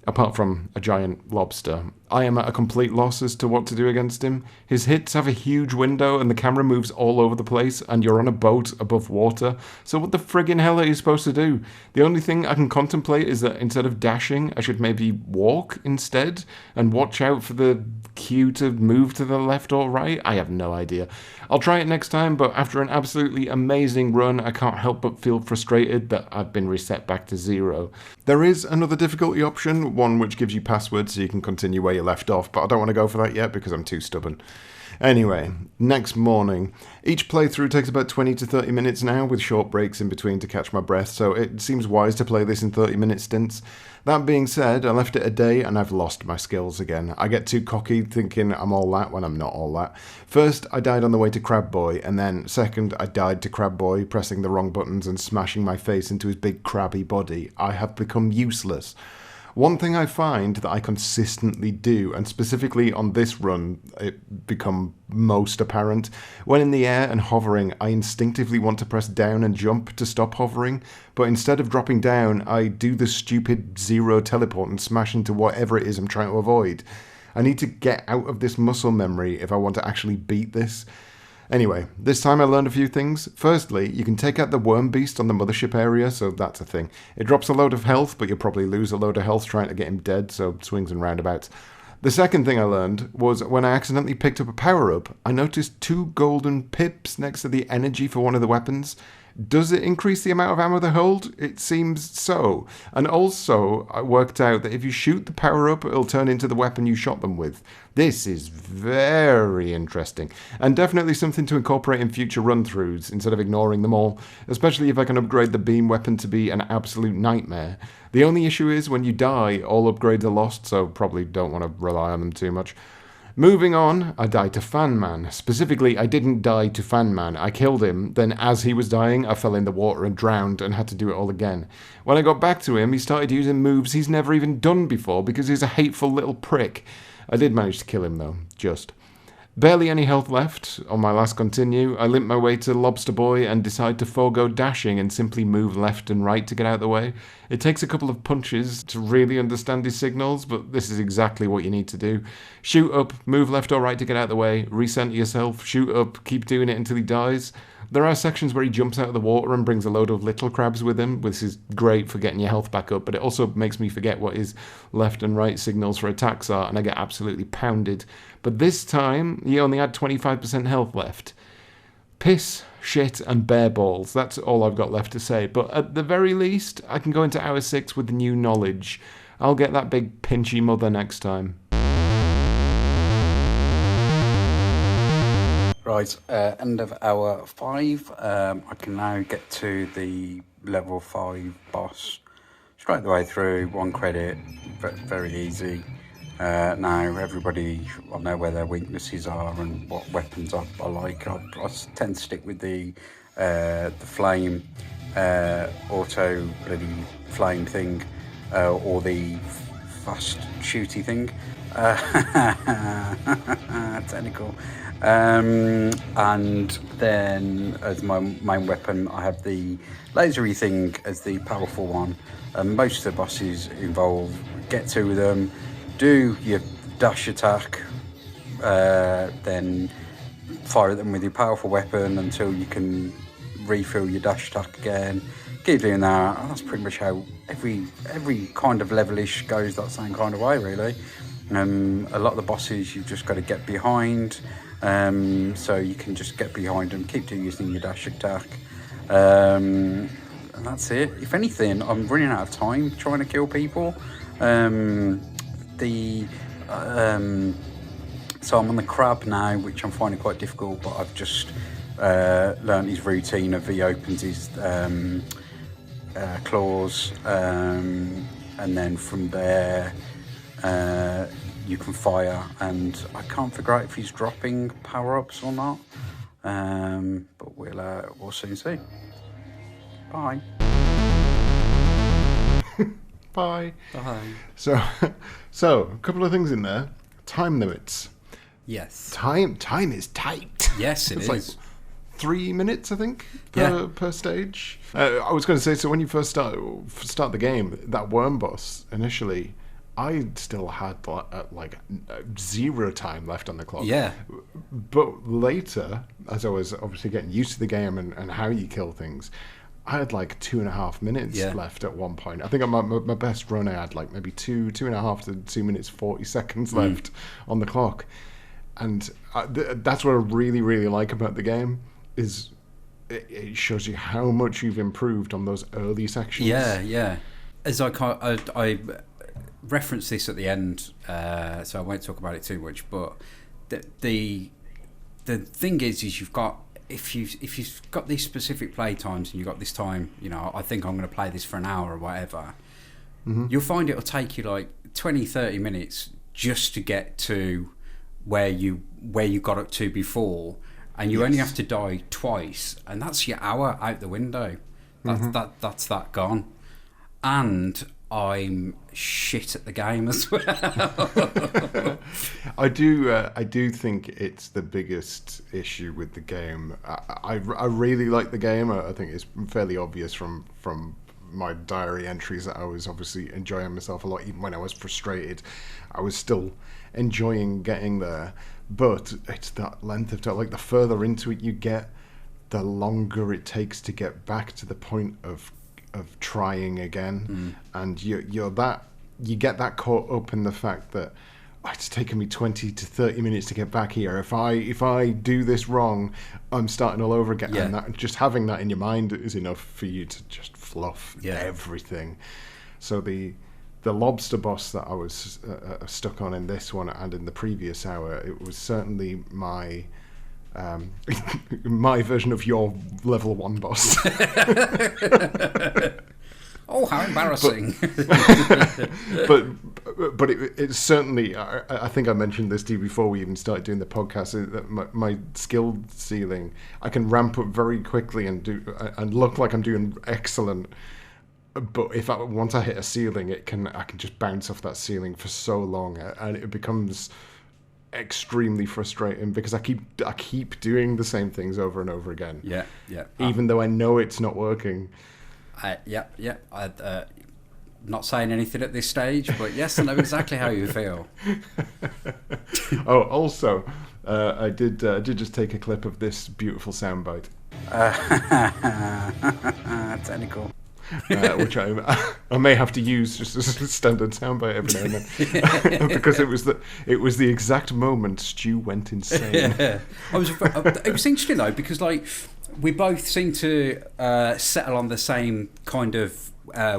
S1: Apart from a giant lobster. I am at a complete loss as to what to do against him. His hits have a huge window and the camera moves all over the place and you're on a boat above water. So what the friggin' hell are you supposed to do? The only thing I can contemplate is that instead of dashing, I should maybe walk instead and watch out for the cue to move to the left or right. I have no idea. I'll try it next time, but after an absolutely amazing run, I can't help but feel frustrated that I've been reset back to 0. There is another difficulty option, one which gives you passwords so you can continue where you left off, but I don't want to go for that yet because I'm too stubborn. Anyway, next morning. Each playthrough takes about 20 to 30 minutes now, with short breaks in between to catch my breath, so it seems wise to play this in 30-minute stints. That being said, I left it a day and I've lost my skills again. I get too cocky thinking I'm all that when I'm not all that. First, I died on the way to Crab Boy, and then second, I died to Crab Boy, pressing the wrong buttons and smashing my face into his big crabby body. I have become useless. One thing I find that I consistently do, and specifically on this run, it become most apparent. When in the air and hovering, I instinctively want to press down and jump to stop hovering, but instead of dropping down, I do the stupid 0 teleport and smash into whatever it is I'm trying to avoid. I need to get out of this muscle memory if I want to actually beat this. Anyway, this time I learned a few things. Firstly, you can take out the worm beast on the mothership area, so that's a thing. It drops a load of health, but you'll probably lose a load of health trying to get him dead, so swings and roundabouts. The second thing I learned was when I accidentally picked up a power-up, I noticed 2 golden pips next to the energy for one of the weapons. Does it increase the amount of ammo they hold? It seems so. And also, I worked out that if you shoot the power-up, it'll turn into the weapon you shot them with. This is very interesting, and definitely something to incorporate in future run-throughs instead of ignoring them all, especially if I can upgrade the beam weapon to be an absolute nightmare. The only issue is when you die, all upgrades are lost, so probably don't want to rely on them too much. Moving on, I died to Fan Man. Specifically, I didn't die to Fan Man. I killed him, then as he was dying, I fell in the water and drowned and had to do it all again. When I got back to him, he started using moves he's never even done before because he's a hateful little prick. I did manage to kill him though, just. Barely any health left. On my last continue, I limped my way to Lobster Boy and decided to forego dashing and simply move left and right to get out of the way. It takes a couple of punches to really understand his signals, but this is exactly what you need to do. Shoot up, move left or right to get out of the way, recenter yourself, shoot up, keep doing it until he dies. There are sections where he jumps out of the water and brings a load of little crabs with him, which is great for getting your health back up, but it also makes me forget what his left and right signals for attacks are, and I get absolutely pounded. But this time, he only had 25% health left. Piss, shit, and bear balls. That's all I've got left to say. But at the very least, I can go into Hour 6 with new knowledge. I'll get that big pinchy mother next time.
S2: Right, end of Hour 5. I can now get to the level 5 boss. Straight the way through, 1 credit, very easy. Now everybody will know where their weaknesses are and what weapons I like. I tend to stick with the flame, auto bloody flame thing, or the fast shooty thing. Technical. And then as my main weapon, I have the lasery thing as the powerful one. Most of the bosses involve get to them, do your dash attack, then fire at them with your powerful weapon until you can refill your dash attack again. Keep doing that. That's pretty much how every kind of levelish goes that same kind of way, really. A lot of the bosses you've just got to get behind, so you can just get behind them, keep doing your dash attack, and that's it. If anything, I'm running out of time trying to kill people. So I'm on the crab now, which I'm finding quite difficult, but I've just learned his routine of he opens his claws, and then from there you can fire, and I can't figure out if he's dropping power-ups or not, but we'll soon see. Bye.
S1: Bye.
S2: Bye.
S1: So a couple of things in there. Time limits.
S2: Yes.
S1: Time is tight.
S2: Yes,
S1: it's
S2: is.
S1: like 3 minutes, I think, per stage. I was going to say, so when you first start the game, that worm boss initially, I still had like 0 time left on the clock.
S2: Yeah.
S1: But later, as I was obviously getting used to the game and how you kill things, I had like 2.5 minutes left at one point. I think my best run, I had like maybe 2.5 to 2 minutes 40 seconds left on the clock. And that's what I really, really like about the game, is it shows you how much you've improved on those early sections.
S2: Yeah. As I referenced this at the end, so I won't talk about it too much. But the thing is you've got, if you've got these specific play times and you've got this time, I think I'm going to play this for an hour or whatever. Mm-hmm. You'll find it'll take you like 20-30 minutes just to get to where you got up to before, and you only have to die twice, and that's your hour out the window. That's that gone. And I'm shit at the game as well.
S1: I do think it's the biggest issue with the game. I really like the game. I think it's fairly obvious from my diary entries that I was obviously enjoying myself a lot. Even when I was frustrated, I was still enjoying getting there. But it's that length of time. Like, the further into it you get, the longer it takes to get back to the point of trying again. And you get that caught up in the fact that, it's taken me 20 to 30 minutes to get back here. If I do this wrong, I'm starting all over again.
S2: Yeah.
S1: And just having that in your mind is enough for you to just fluff everything. So the lobster boss that I was stuck on in this one and in the previous hour, it was certainly my my version of your level 1 boss.
S2: Oh, how embarrassing!
S1: But it's certainly. I think I mentioned this to you before we even started doing the podcast. That my skill ceiling, I can ramp up very quickly and look like I'm doing excellent. But once I hit a ceiling, I can just bounce off that ceiling for so long, and it becomes extremely frustrating because I keep doing the same things over and over again.
S2: Yeah.
S1: Even though I know it's not working.
S2: Yeah. I'm not saying anything at this stage, but yes, I know exactly how you feel.
S1: Oh, also, I did just take a clip of this beautiful soundbite.
S2: Technical.
S1: Which I may have to use just as a standard soundbite every now and then, because it was the exact moment Stu went insane.
S2: Yeah. It was interesting though, because like we both seem to settle on the same kind of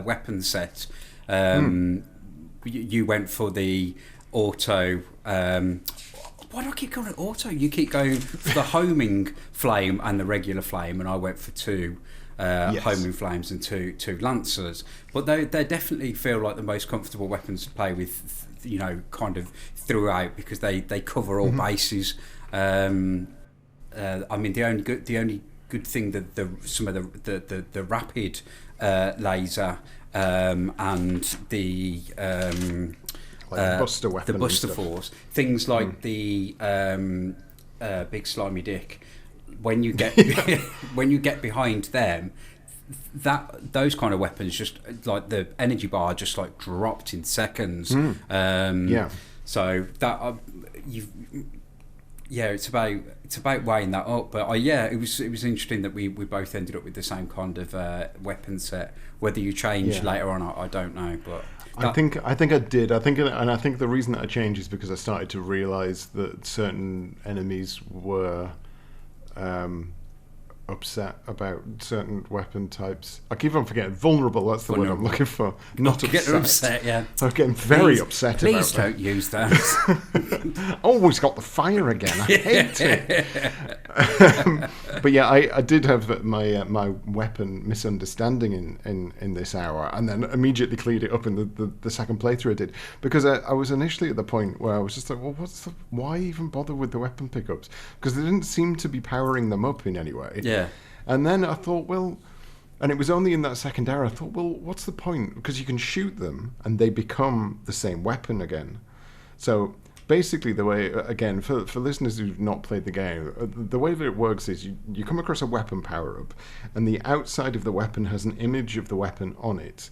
S2: weapon set. You went for the auto. Why do I keep calling it auto? You keep going for the homing flame and the regular flame, and I went for two. Homing flames and two lancers, but they definitely feel like the most comfortable weapons to play with, kind of throughout, because they cover all bases. I mean, the only good thing that some of the rapid laser and the
S1: buster weapon,
S2: the buster force, things like the big slimy dick. When you get behind them, those kind of weapons, just like the energy bar just like dropped in seconds. So that it's about weighing that up. But it was interesting that we both ended up with the same kind of weapon set. Whether you change later on, I don't know. But
S1: I think I did. I think the reason that I changed is because I started to realise that certain enemies were upset about certain weapon types. I keep on forgetting. Vulnerable, that's the word I'm looking for. Not upset.
S2: Yeah.
S1: I'm getting very upset about it.
S2: Please don't use that.
S1: Always got the fire again. I hate it. But yeah, I did have my weapon misunderstanding in this hour, and then immediately cleared it up in the second playthrough I did, because I was initially at the point where I was just like, well, why even bother with the weapon pickups? Because they didn't seem to be powering them up in any way.
S2: Yeah.
S1: And then I thought, well, and it was only in that second hour I thought, well, what's the point? Because you can shoot them and they become the same weapon again. So basically the way, again, for listeners who've not played the game, the way that it works is you come across a weapon power-up, and the outside of the weapon has an image of the weapon on it,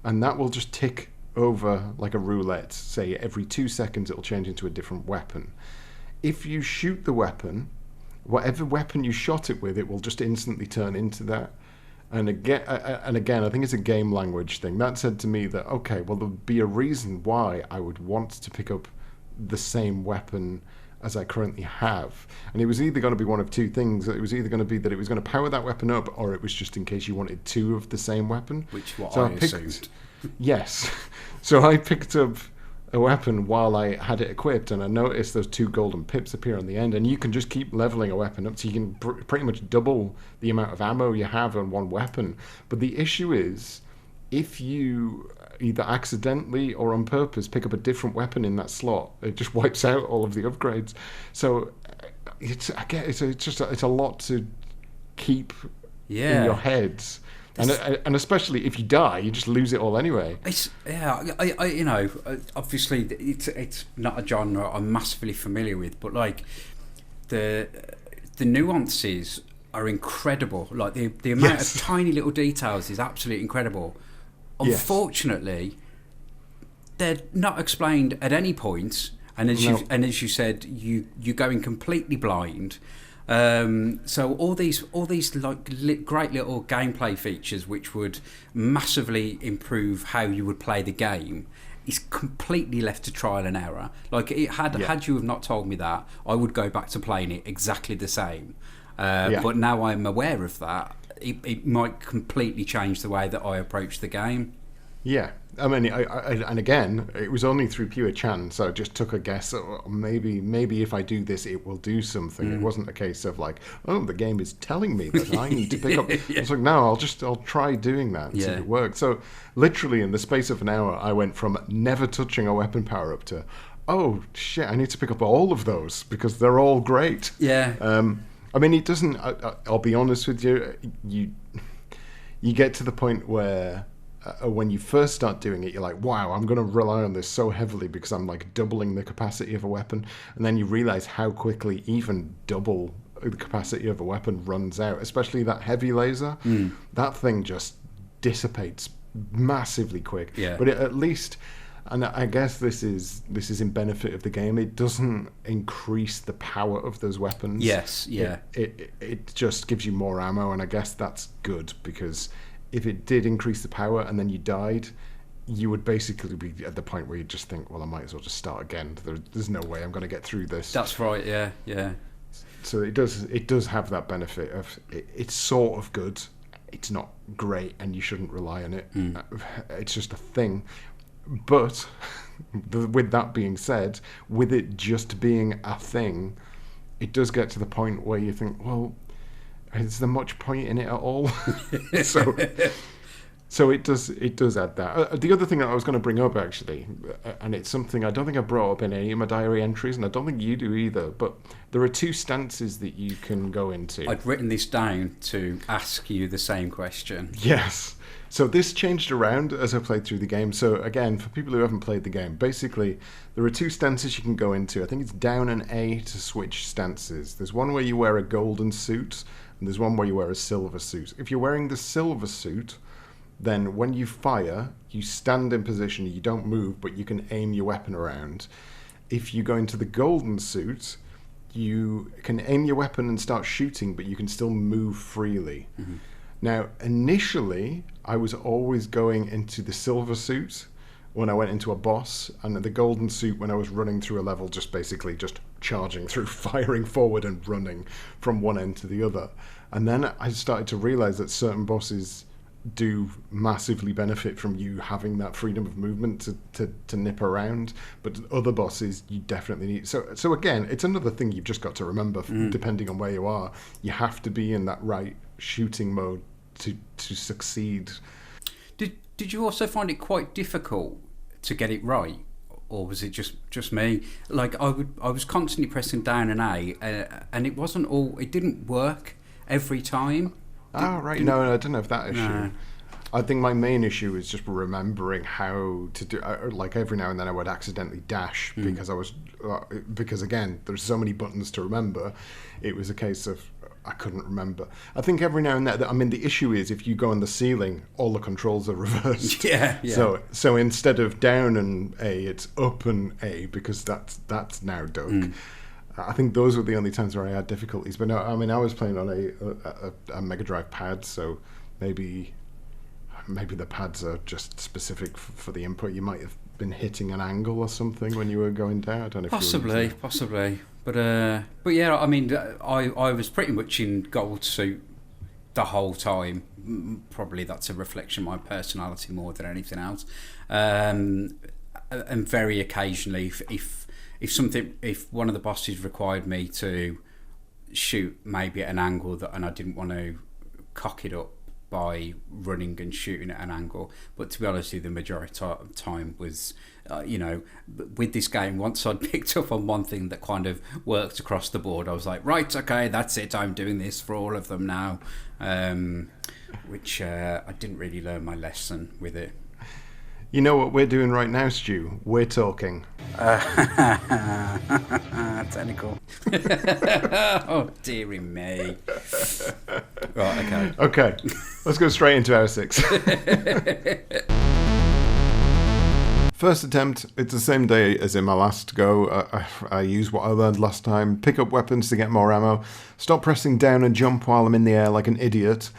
S1: and that will just tick over like a roulette. Say every 2 seconds it'll change into a different weapon. If you shoot the weapon, whatever weapon you shot it with, it will just instantly turn into that. And again, I think it's a game language thing. That said to me that, okay, well, there'll be a reason why I would want to pick up the same weapon as I currently have. And it was either going to be one of two things. It was either going to be that it was going to power that weapon up, or it was just in case you wanted two of the same weapon.
S2: Which I assumed.
S1: Yes. So I picked up a weapon while I had it equipped, and I noticed those 2 golden pips appear on the end, and you can just keep leveling a weapon up, so you can pretty much double the amount of ammo you have on one weapon. But the issue is, if you either accidentally or on purpose pick up a different weapon in that slot, it just wipes out all of the upgrades. So it's a lot to keep in your heads. And especially if you die, you just lose it all anyway.
S2: Obviously it's not a genre I'm massively familiar with, but like the nuances are incredible. Like the amount of tiny little details is absolutely incredible. Unfortunately, they're not explained at any point, and as you said, you're going completely blind. So all these like great little gameplay features which would massively improve how you would play the game is completely left to trial and error. Like, had you have not told me that, I would go back to playing it exactly the same. But now I'm aware of that, it might completely change the way that I approach the game.
S1: Yeah, I mean, and again, it was only through pure chance. I just took a guess. Maybe if I do this, it will do something. It wasn't a case of like, oh, the game is telling me that I need to pick up. I was like, no, I'll try doing that and see if it works. So literally in the space of an hour, I went from never touching a weapon power up to, oh shit, I need to pick up all of those because they're all great.
S2: Yeah.
S1: I mean, it doesn't. I'll be honest with you. You get to the point where. When you first start doing it, you're like, wow, I'm going to rely on this so heavily because I'm like doubling the capacity of a weapon. And then you realize how quickly even double the capacity of a weapon runs out, especially that heavy laser. That thing just dissipates massively quick.
S2: Yeah.
S1: But at least, and I guess this is in benefit of the game, it doesn't increase the power of those weapons.
S2: Yes, yeah.
S1: It just gives you more ammo, and I guess that's good because if it did increase the power and then you died, you would basically be at the point where you just think, well, I might as well just start again. There's no way I'm going to get through this.
S2: That's right, yeah.
S1: So it does have that benefit of it's sort of good. It's not great, and you shouldn't rely on it. It's just a thing. But with that being said, with it just being a thing, it does get to the point where you think, well, is there much point in it at all? So it does add that. The other thing that I was going to bring up, actually, and it's something I don't think I brought up in any of my diary entries, and I don't think you do either, but there are 2 stances that you can go into.
S2: I'd written this down to ask you the same question.
S1: Yes. So this changed around as I played through the game. So again, for people who haven't played the game, basically there are 2 stances you can go into. I think it's down and A to switch stances. There's one where you wear a golden suit, and there's one where you wear a silver suit. If you're wearing the silver suit, then when you fire, you stand in position, you don't move, but you can aim your weapon around. If you go into the golden suit, you can aim your weapon and start shooting, but you can still move freely. Now, initially, I was always going into the silver suit when I went into a boss, and the golden suit when I was running through a level, just basically just charging through, firing forward and running from one end to the other. And then I started to realize that certain bosses do massively benefit from you having that freedom of movement to nip around, but other bosses you definitely need. So again, it's another thing you've just got to remember, depending on where you are. You have to be in that right shooting mode to succeed.
S2: Did you also find it quite difficult to get it right, or was it just me? Like I was constantly pressing down and A, and it didn't work every time.
S1: Right. No, I don't have that issue. No. I think my main issue is just remembering how to do. Like every now and then, I would accidentally dash because again, there's so many buttons to remember. It was a case of I couldn't remember. I think every now and then, I mean, the issue is if you go on the ceiling, all the controls are reversed.
S2: Yeah.
S1: So instead of down and A, it's up and A because that's now done. I think those were the only times where I had difficulties. But no, I mean, I was playing on a Mega Drive pad, so maybe the pads are just specific for the input. You might have been hitting an angle or something when you were going down. I don't know if
S2: possibly. But yeah, I mean, I was pretty much in gold suit the whole time. Probably that's a reflection of my personality more than anything else. And very occasionally, if one of the bosses required me to shoot maybe at an angle and I didn't want to cock it up by running and shooting at an angle, but to be honest with you, the majority of the time was with this game, once I'd picked up on one thing that kind of worked across the board, I was like, right, okay, that's it, I'm doing this for all of them now, which I didn't really learn my lesson with it.
S1: You know what we're doing right now, Stu? We're talking.
S2: Technical. Oh, dearie me. Right,
S1: okay. Let's go straight into Hour 6. First attempt, it's the same day as in my last go. I use what I learned last time. Pick up weapons to get more ammo. Stop pressing down and jump while I'm in the air like an idiot.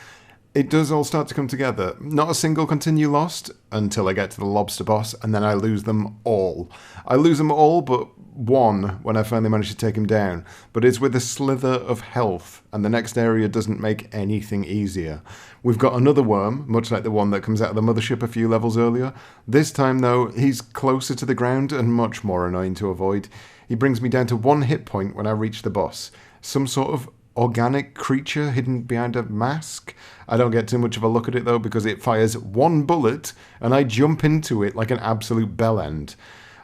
S1: It does all start to come together. Not a single continue lost until I get to the lobster boss, and then I lose them all. I lose them all but one when I finally manage to take him down, but it's with a slither of health, and the next area doesn't make anything easier. We've got another worm, much like the one that comes out of the mothership a few levels earlier. This time, though, he's closer to the ground and much more annoying to avoid. He brings me down to 1 hit point when I reach the boss. Some sort of organic creature hidden behind a mask. I don't get too much of a look at it though because it fires 1 bullet and I jump into it like an absolute bellend.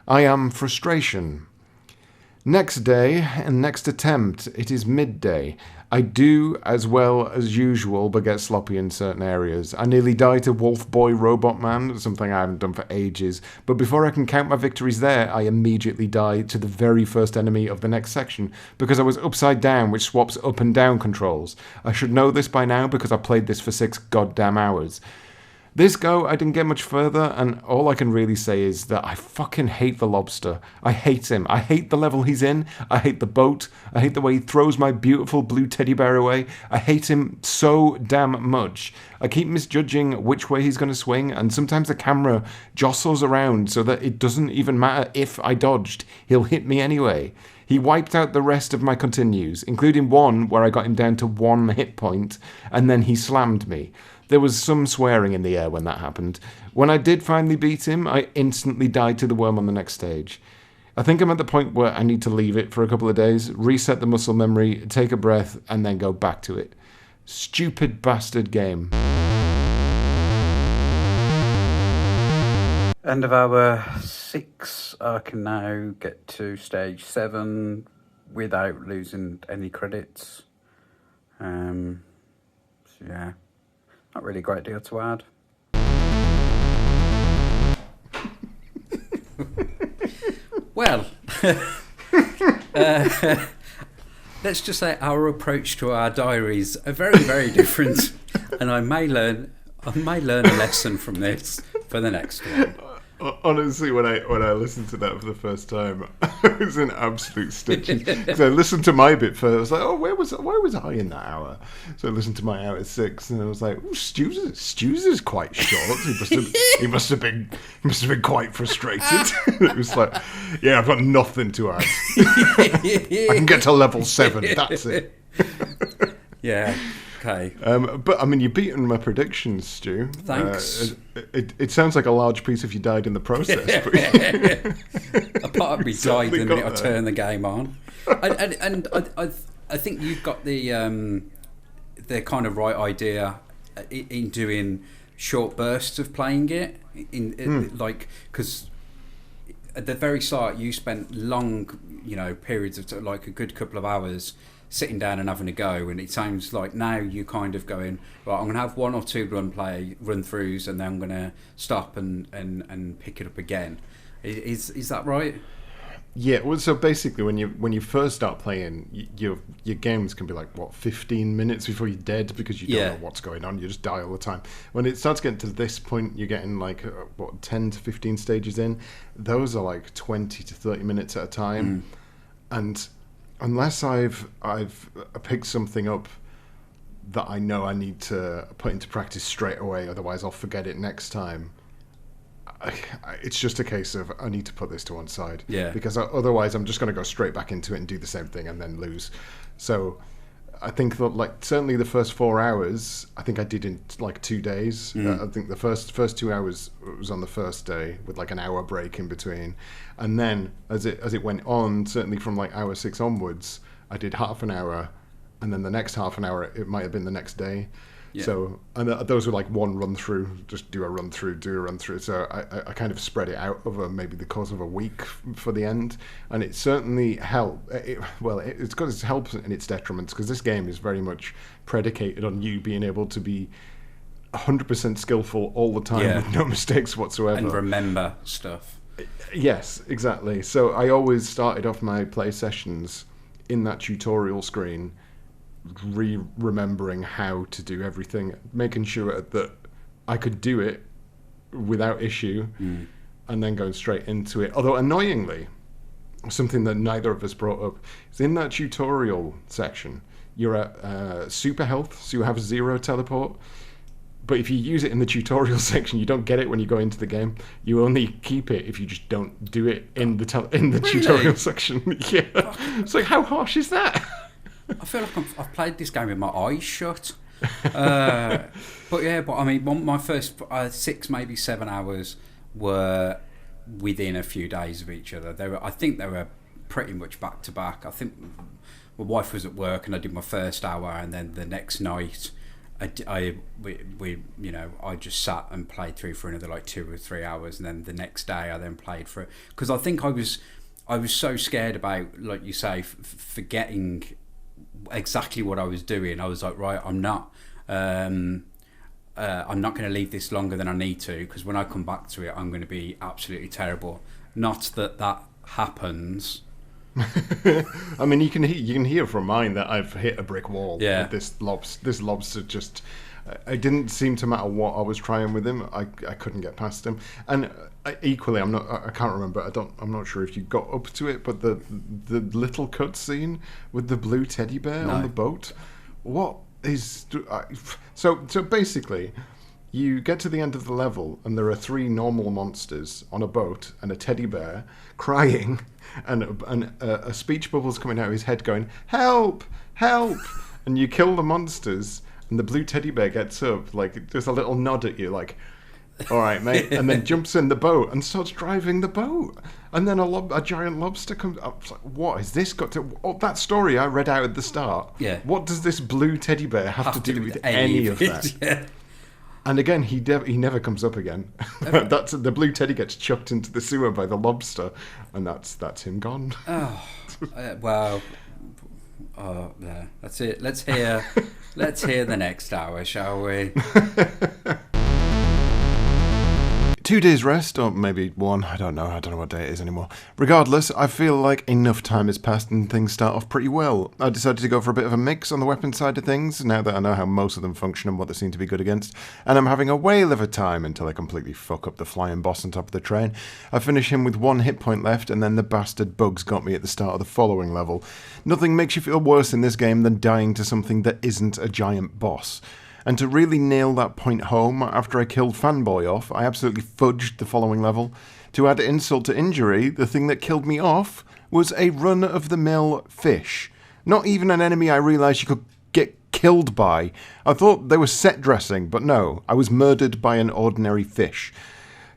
S1: I am frustration. Next day and next attempt, it is midday. I do as well as usual, but get sloppy in certain areas. I nearly die to Wolf Boy Robot Man, something I haven't done for ages. But before I can count my victories there, I immediately die to the very first enemy of the next section, because I was upside down, which swaps up and down controls. I should know this by now because I played this for 6 goddamn hours. This go, I didn't get much further, and all I can really say is that I fucking hate the lobster. I hate him. I hate the level he's in. I hate the boat. I hate the way he throws my beautiful blue teddy bear away. I hate him so damn much. I keep misjudging which way he's going to swing, and sometimes the camera jostles around so that it doesn't even matter if I dodged. He'll hit me anyway. He wiped out the rest of my continues, including one where I got him down to 1 hit point, and then he slammed me. There was some swearing in the air when that happened. When I did finally beat him, I instantly died to the worm on the next stage. I think I'm at the point where I need to leave it for a couple of days, reset the muscle memory, take a breath, and then go back to it. Stupid bastard game.
S2: End of hour 6. I can now get to stage 7 without losing any credits. So yeah. Not really a great deal to add. Well, let's just say our approach to our diaries are very, very different, and I may learn a lesson from this for the next one.
S1: Honestly, when I listened to that for the first time, I was in absolute stitches. So I listened to my bit first. I was like, "Oh, where was I in that hour?" So I listened to my hour 6, and I was like, "Oh, Stu's is quite short. He must have been quite frustrated." It was like, "Yeah, I've got nothing to add. I can get to level 7. That's it."
S2: Yeah. Okay.
S1: But I mean, you've beaten my predictions, Stu.
S2: Thanks.
S1: It sounds like a large piece of you died in the process. But
S2: a part of me died the minute I turned the game on, and I think you've got the kind of right idea in doing short bursts of playing it. Like, because at the very start you spent long, periods of like a good couple of hours sitting down and having a go, and it sounds like now you're kind of going, right, I'm going to have 1 or 2 run-throughs, and then I'm going to stop and pick it up again. Is that right?
S1: Yeah, well, so basically when you first start playing, your games can be like, 15 minutes before you're dead because you don't know what's going on, you just die all the time. When it starts getting to this point, you're getting like 10 to 15 stages in, those are like 20 to 30 minutes at a time. And unless I've picked something up that I know I need to put into practice straight away, otherwise I'll forget it next time. It's just a case of I need to put this to one side. Yeah. Because otherwise I'm just going to go straight back into it and do the same thing and then lose. So I think that, like, certainly the first 4 hours, I think I did in like 2 days. I think the first 2 hours was on the first day with like an hour break in between, and then as it went on, certainly from like hour 6 onwards, I did half an hour, and then the next half an hour it might have been the next day. Yeah. So, and those were like one run through, just do a run through. So I kind of spread it out over maybe the course of a week for the end, and it certainly helped. It's got its helps and its detriments, because this game is very much predicated on you being able to be 100% skillful all the time with no mistakes whatsoever.
S2: And remember stuff.
S1: Yes, exactly. So I always started off my play sessions in that tutorial screen, remembering how to do everything, making sure that I could do it without issue, and then going straight into it. Although annoyingly, something that neither of us brought up is in that tutorial section, you're at super health, so you have 0 teleport. But if you use it in the tutorial section, you don't get it when you go into the game. You only keep it if you just don't do it in the tutorial section. Yeah. It's like, how harsh is that?
S2: I feel like I've played this game with my eyes shut. But I mean, my first 6, maybe 7 hours were within a few days of each other. I think they were pretty much back to back. I think my wife was at work and I did my first hour, and then the next night I just sat and played through for another like 2 or 3 hours, and then the next day I then played for, because I think I was so scared about, like you say, forgetting exactly what I was doing. I was like, right, I'm not going to leave this longer than I need to, because when I come back to it, I'm going to be absolutely terrible. Not that happens.
S1: I mean, you can hear from mine that I've hit a brick wall.
S2: Yeah.
S1: With this lobster just, it didn't seem to matter what I was trying with him. I couldn't get past him. And equally, I can't remember. I'm not sure if you got up to it, but the little cutscene with the blue teddy bear on the boat. What is so basically? You get to the end of the level, and there are 3 normal monsters on a boat and a teddy bear crying, and a speech bubble's coming out of his head going, "Help! Help!" And you kill the monsters, and the blue teddy bear gets up, like, there's a little nod at you, like, "All right, mate," and then jumps in the boat and starts driving the boat. And then a giant lobster comes up. It's like, what is this got to... Oh, that story I read out at the start.
S2: Yeah.
S1: What does this blue teddy bear have to do with any of that?
S2: Yeah.
S1: And again, he never comes up again. That's the blue teddy gets chucked into the sewer by the lobster, and that's him gone.
S2: Well, yeah, that's it. Let's hear the next hour, shall we?
S1: 2 days rest, or maybe 1, I don't know what day it is anymore. Regardless, I feel like enough time has passed and things start off pretty well. I decided to go for a bit of a mix on the weapon side of things, now that I know how most of them function and what they seem to be good against, and I'm having a whale of a time until I completely fuck up the flying boss on top of the train. I finish him with 1 hit point left, and then the bastard bugs got me at the start of the following level. Nothing makes you feel worse in this game than dying to something that isn't a giant boss. And to really nail that point home, after I killed Fanboy off, I absolutely fudged the following level. To add insult to injury, the thing that killed me off was a run-of-the-mill fish. Not even an enemy I realised you could get killed by. I thought they were set dressing, but no, I was murdered by an ordinary fish.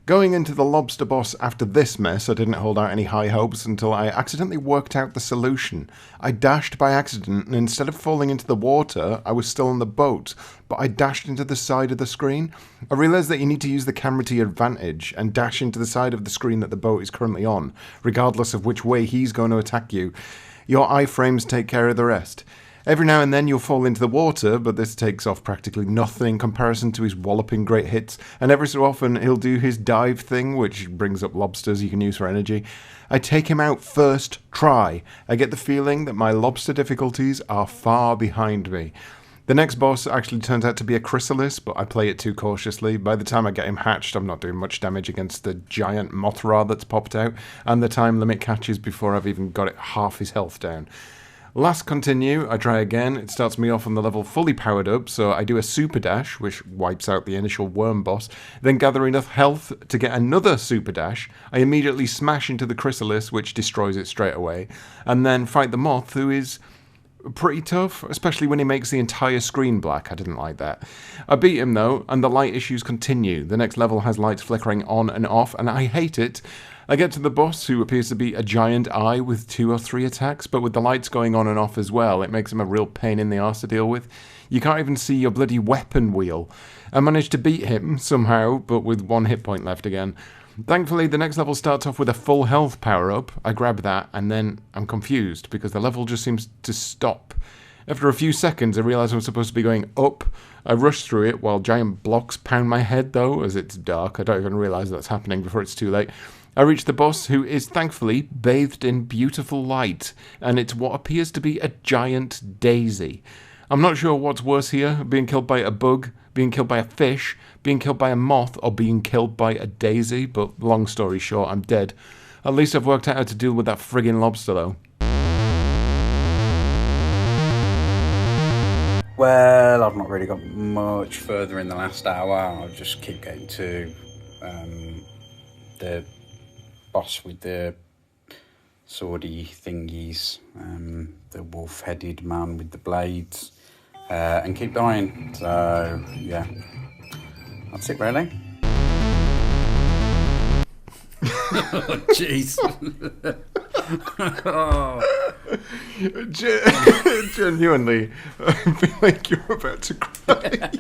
S1: Going into the lobster boss after this mess, I didn't hold out any high hopes until I accidentally worked out the solution. I dashed by accident, and instead of falling into the water, I was still on the boat, but I dashed into the side of the screen. I realised that you need to use the camera to your advantage and dash into the side of the screen that the boat is currently on, regardless of which way he's going to attack you. Your iframes take care of the rest. Every now and then you'll fall into the water, but this takes off practically nothing in comparison to his walloping great hits, and every so often he'll do his dive thing, which brings up lobsters you can use for energy. I take him out first try. I get the feeling that my lobster difficulties are far behind me. The next boss actually turns out to be a chrysalis, but I play it too cautiously. By the time I get him hatched, I'm not doing much damage against the giant Mothra that's popped out, and the time limit catches before I've even got it half his health down. Last continue, I try again. It starts me off on the level fully powered up, so I do a super dash, which wipes out the initial worm boss, then gather enough health to get another super dash. I immediately smash into the chrysalis, which destroys it straight away, and then fight the moth, who is pretty tough, especially when he makes the entire screen black. I didn't like that. I beat him though, and the light issues continue. The next level has lights flickering on and off, and I hate it. I get to the boss, who appears to be a giant eye with 2 or 3 attacks, but with the lights going on and off as well, it makes him a real pain in the arse to deal with. You can't even see your bloody weapon wheel. I managed to beat him somehow, but with 1 hit point left again. Thankfully, the next level starts off with a full health power-up. I grab that, and then I'm confused, because the level just seems to stop. After a few seconds, I realise I'm supposed to be going up. I rush through it while giant blocks pound my head, though, as it's dark. I don't even realise that's happening before it's too late. I reach the boss, who is thankfully bathed in beautiful light, and it's what appears to be a giant daisy. I'm not sure what's worse here, being killed by a bug, being killed by a fish, being killed by a moth, or being killed by a daisy, but long story short, I'm dead. At least I've worked out how to deal with that friggin' lobster, though.
S2: Well, I've not really got much further in the last hour. I'll just keep getting to the boss with the swordy thingies, the wolf-headed man with the blades, and keep dying. So, yeah, that's it, really. Oh, jeez.
S1: Genuinely, I feel like you're about to cry.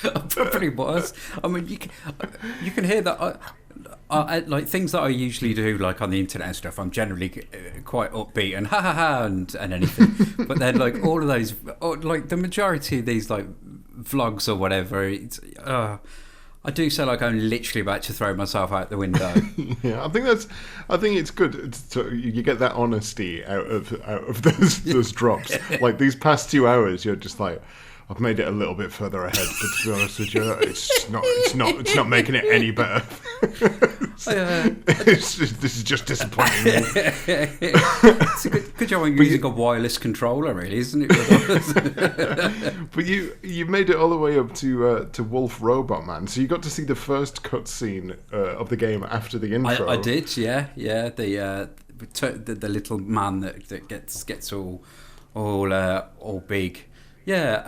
S2: I probably was. I mean, you can hear that. I like things that I usually do, like on the internet and stuff. I'm generally quite upbeat and ha ha ha and anything. But then, like all of those, like the majority of these, like vlogs or whatever, it's. I do sound like I'm literally about to throw myself out the window.
S1: Yeah, I think it's good. You get that honesty out of those drops. Like these past 2 hours, you're just like, I've made it a little bit further ahead, but to be honest with you, it's not making it any better. This is just disappointing me.
S2: It's a good job I'm using a wireless controller, really, isn't it?
S1: But you made it all the way up to Wolf Robot Man, so you got to see the first cutscene of the game after the intro.
S2: I did, yeah. The little man that gets all big. Yeah,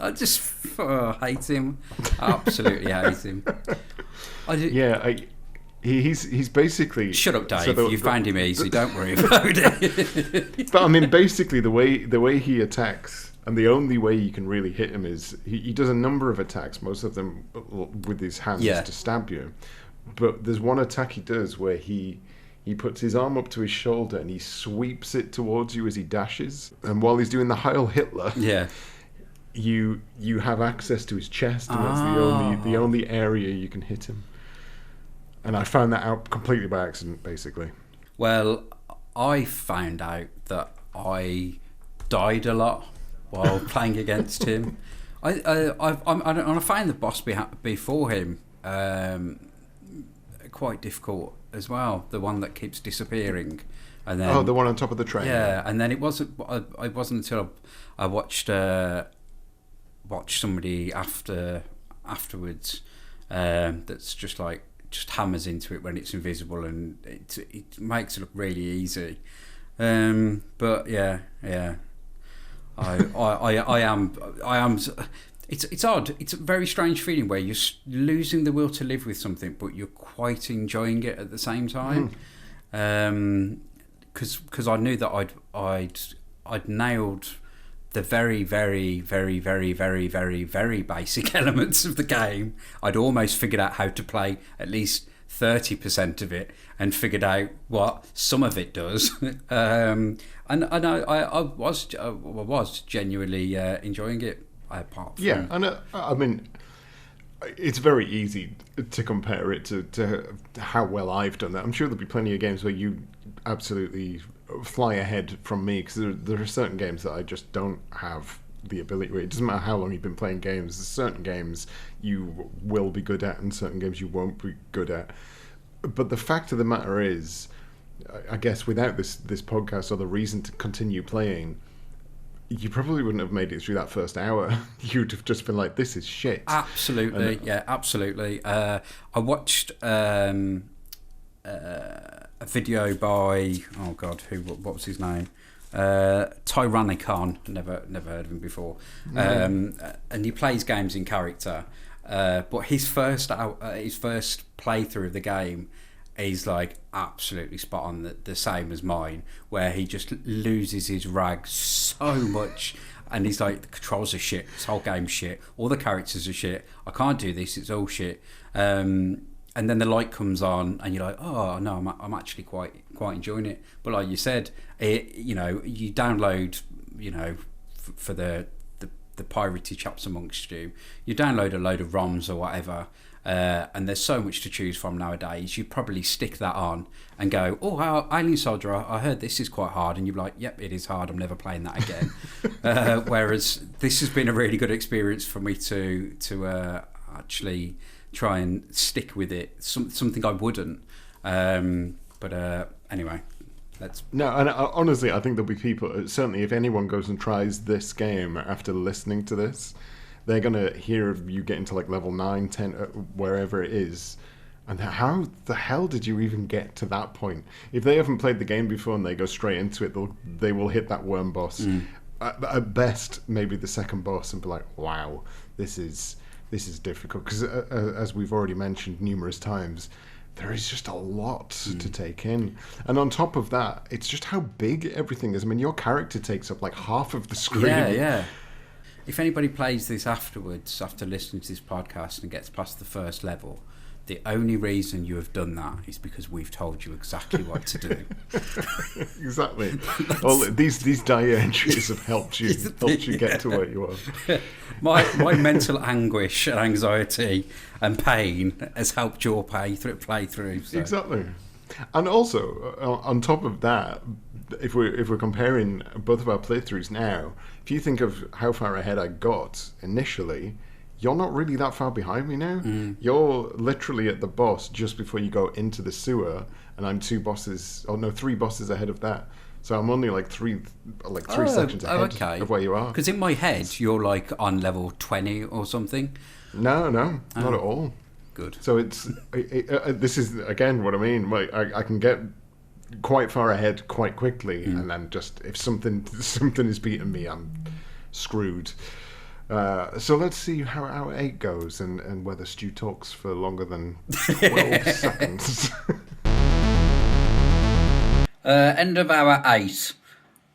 S2: I just hate him. Absolutely hate him.
S1: He's basically.
S2: Shut up, Dave. You found him easy. Don't worry about it.
S1: But I mean, basically, the way he attacks, and the only way you can really hit him is he does a number of attacks, most of them with his hands to stab you. But there's one attack he does where he puts his arm up to his shoulder and he sweeps it towards you as he dashes. And while he's doing the Heil Hitler, you have access to his chest, and that's the only area you can hit him. And I found that out completely by accident, basically.
S2: Well, I found out that I died a lot while playing against him. I found the boss before him quite difficult as well. The one that keeps disappearing, and then
S1: the one on top of the train.
S2: Yeah, and then it wasn't until I watched somebody afterwards that's just hammers into it when it's invisible, and it makes it look really easy. But yeah, I am. It's odd. It's a very strange feeling where you're losing the will to live with something, but you're quite enjoying it at the same time. Because I knew that I'd nailed the very, very, very, very, very, very, very basic elements of the game. I'd almost figured out how to play at least 30% of it, and figured out what some of it does. And I was genuinely enjoying it. Apart from...
S1: Yeah, and I mean, it's very easy to compare it to how well I've done that. I'm sure there'll be plenty of games where you absolutely fly ahead from me, because there are certain games that I just don't have the ability. It doesn't matter how long you've been playing games. There's certain games you will be good at, and certain games you won't be good at. But the fact of the matter is, I guess without this podcast or the reason to continue playing, you probably wouldn't have made it through that first hour. You'd have just been like, this is shit.
S2: Absolutely, absolutely. I watched a video by, what was his name? Tyrannicon. Never heard of him before. And he plays games in character. But his first playthrough of the game is like absolutely spot on, the same as mine, where he just loses his rag so much, and he's like, the controls are shit, this whole game's shit, all the characters are shit, I can't do this, it's all shit. And then the light comes on, and you're like, oh no, I'm actually quite enjoying it. But like you said, you download, for the piratey chaps amongst you, you download a load of ROMs or whatever. And there's so much to choose from nowadays. You probably stick that on and go, oh, Alien Soldier, I heard this is quite hard. And you're like, yep, it is hard. I'm never playing that again. Whereas this has been a really good experience for me to actually try and stick with it. Something I wouldn't. But anyway,
S1: No, and honestly, I think there'll be people, certainly if anyone goes and tries this game after listening to this, they're going to hear you get into like level 9, 10, wherever it is. And how the hell did you even get to that point? If they haven't played the game before and they go straight into it, they will hit that worm boss. At best, maybe the second boss, and be like, wow, this is difficult. Because as we've already mentioned numerous times, there is just a lot to take in. And on top of that, it's just how big everything is. I mean, your character takes up like half of the screen.
S2: Yeah. If anybody plays this afterwards, after listening to this podcast and gets past the first level, the only reason you have done that is because we've told you exactly what to do.
S1: Exactly. All these diary entries have helped you get to where you are.
S2: My mental anguish and anxiety and pain has helped your playthrough. So.
S1: Exactly. And also, on top of that, if we're comparing both of our playthroughs now, if you think of how far ahead I got initially, you're not really that far behind me now. You're literally at the boss just before you go into the sewer, and I'm 3 bosses ahead of that. So I'm only like three sections ahead of where you are.
S2: Because in my head, you're like on level 20 or something.
S1: No, not at all.
S2: Good.
S1: So this is again what I mean. Like I can get quite far ahead quite quickly, and then just if something is beating me, I'm screwed. So let's see how hour 8 goes and whether Stu talks for longer than 12 seconds.
S2: End of hour 8.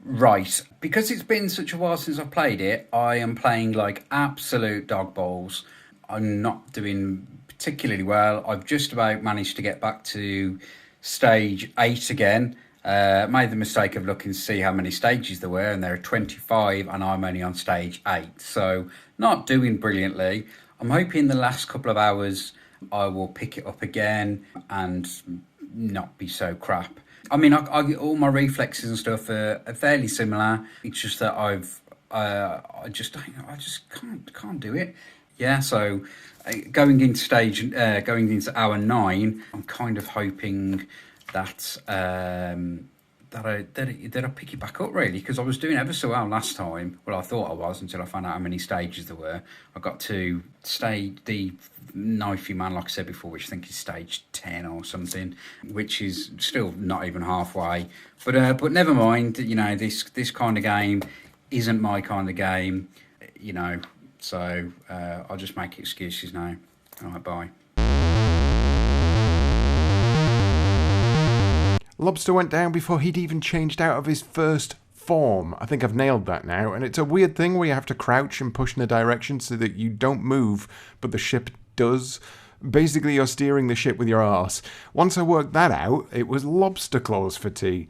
S2: Right. Because it's been such a while since I've played it, I am playing like absolute dog balls. I'm not doing particularly well. I've just about managed to get back to stage 8 again. Made the mistake of looking to see how many stages there were, and there are 25, and I'm only on stage 8. So not doing brilliantly. I'm hoping the last couple of hours I will pick it up again and not be so crap. I mean, I all my reflexes and stuff are fairly similar. It's just that I just can't do it. Yeah, so going into hour 9, I'm kind of hoping that I pick it back up, really, because I was doing ever so well last time. Well, I thought I was until I found out how many stages there were. I got to the knifey man, like I said before, which I think is stage 10 or something, which is still not even halfway. But never mind. You know, this kind of game isn't my kind of game. You know, so I'll just make excuses now. All right, bye.
S1: Lobster went down before he'd even changed out of his first form. I think I've nailed that now. And it's a weird thing where you have to crouch and push in a direction so that you don't move, but the ship does. Basically, you're steering the ship with your arse. Once I worked that out, it was lobster claws for tea.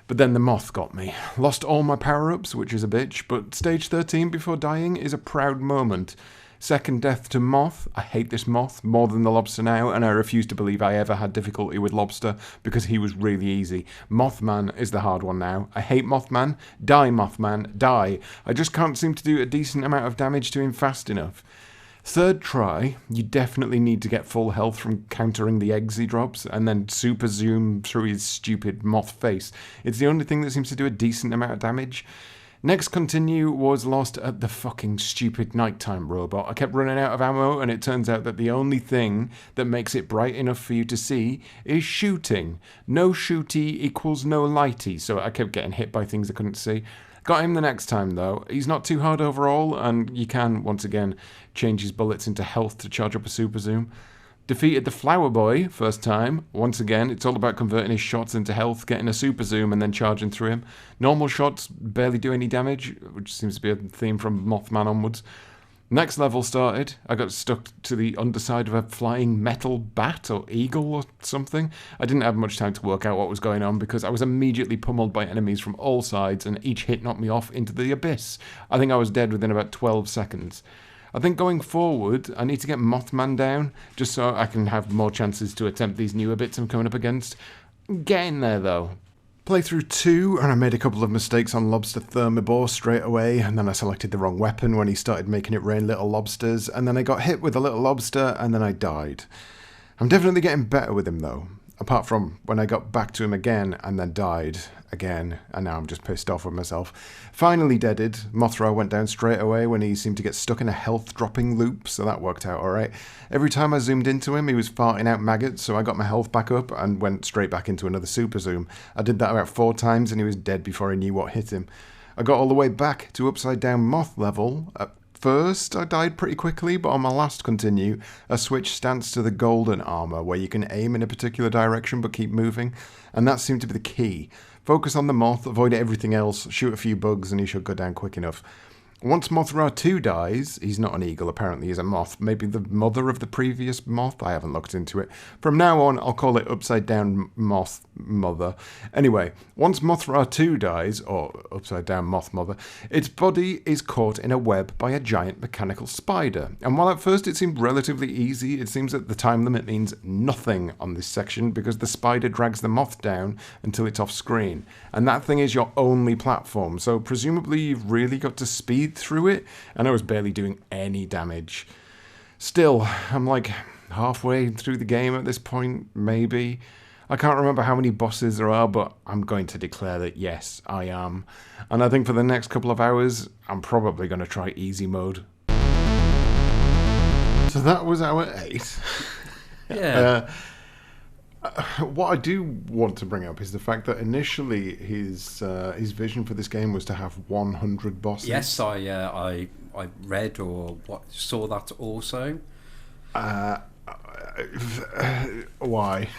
S1: But then the moth got me. Lost all my power-ups, which is a bitch, but stage 13 before dying is a proud moment. Second death to moth. I hate this moth more than the lobster now, and I refuse to believe I ever had difficulty with lobster because he was really easy. Mothman is the hard one now. I hate Mothman. Die, Mothman. Die. I just can't seem to do a decent amount of damage to him fast enough. Third try, you definitely need to get full health from countering the eggs he drops, and then super zoom through his stupid moth face. It's the only thing that seems to do a decent amount of damage. Next continue was lost at the fucking stupid nighttime robot. I kept running out of ammo, and it turns out that the only thing that makes it bright enough for you to see is shooting. No shooty equals no lighty, so I kept getting hit by things I couldn't see. Got him the next time, though. He's not too hard overall, and you can, once again, change his bullets into health to charge up a super zoom. Defeated the Flower Boy first time. Once again, it's all about converting his shots into health, getting a super zoom, and then charging through him. Normal shots barely do any damage, which seems to be a theme from Mothman onwards. Next level started. I got stuck to the underside of a flying metal bat or eagle or something. I didn't have much time to work out what was going on because I was immediately pummeled by enemies from all sides, and each hit knocked me off into the abyss. I think I was dead within about 12 seconds. I think going forward, I need to get Mothman down, just so I can have more chances to attempt these newer bits I'm coming up against. Getting there, though. Playthrough 2, and I made a couple of mistakes on Lobster Thermibor straight away, and then I selected the wrong weapon when he started making it rain little lobsters, and then I got hit with a little lobster, and then I died. I'm definitely getting better with him, though. apart from when I got back to him again and then died again, and now I'm just pissed off with myself. Finally deaded. Mothra went down straight away when he seemed to get stuck in a health dropping loop, so that worked out alright. Every time I zoomed into him, he was farting out maggots, so I got my health back up and went straight back into another super zoom. I did that about 4 times and he was dead before I knew what hit him. I got all the way back to upside down moth level. At first, I died pretty quickly, but on my last continue, a switch stands to the golden armor, where you can aim in a particular direction but keep moving, and that seemed to be the key. Focus on the moth, avoid everything else, shoot a few bugs, and he should go down quick enough. Once Mothra 2 dies, he's not an eagle, apparently he's a moth, maybe the mother of the previous moth, I haven't looked into it. From now on, I'll call it upside down moth mother. Anyway, once Mothra 2 dies, or upside down moth mother, its body is caught in a web by a giant mechanical spider. And while at first it seemed relatively easy, it seems that the time limit means nothing on this section because the spider drags the moth down until it's off screen. And that thing is your only platform, so presumably you've really got to speed through it, and I was barely doing any damage. Still, I'm like halfway through the game at this point, maybe. I can't remember how many bosses there are, but I'm going to declare that yes, I am. And I think for the next couple of hours, I'm probably going to try easy mode. So that was hour 8.
S2: Yeah.
S1: What I do want to bring up is the fact that initially his vision for this game was to have 100 bosses.
S2: Yes, I read or saw that also.
S1: Why?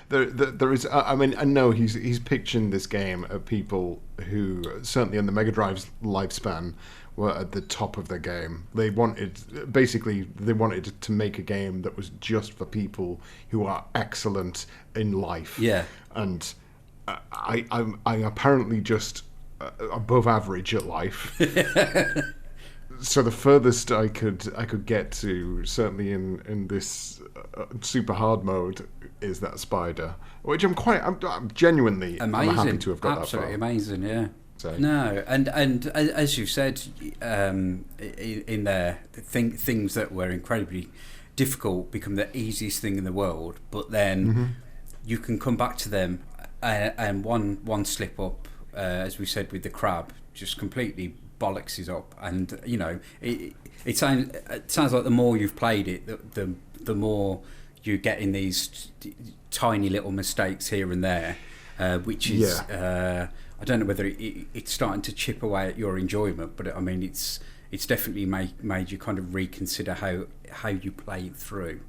S1: there is. I mean, I know he's pitching this game at people who certainly in the Mega Drive's lifespan were at the top of their game. They wanted to make a game that was just for people who are excellent in life.
S2: Yeah.
S1: And I'm apparently just above average at life. So the furthest I could get to, certainly in this super hard mode, is that spider, which I'm genuinely
S2: amazing.
S1: I'm happy to have got
S2: absolutely
S1: that far.
S2: Amazing, yeah.
S1: So.
S2: No, and as you said, in there, things that were incredibly difficult become the easiest thing in the world, but then you can come back to them, and one slip up, as we said with the crab, just completely bollocks is up, and you know it sounds like the more you've played it, the more you get in these tiny little mistakes here and there, which is I don't know whether it's starting to chip away at your enjoyment, but I mean it's definitely made you kind of reconsider how you play it through.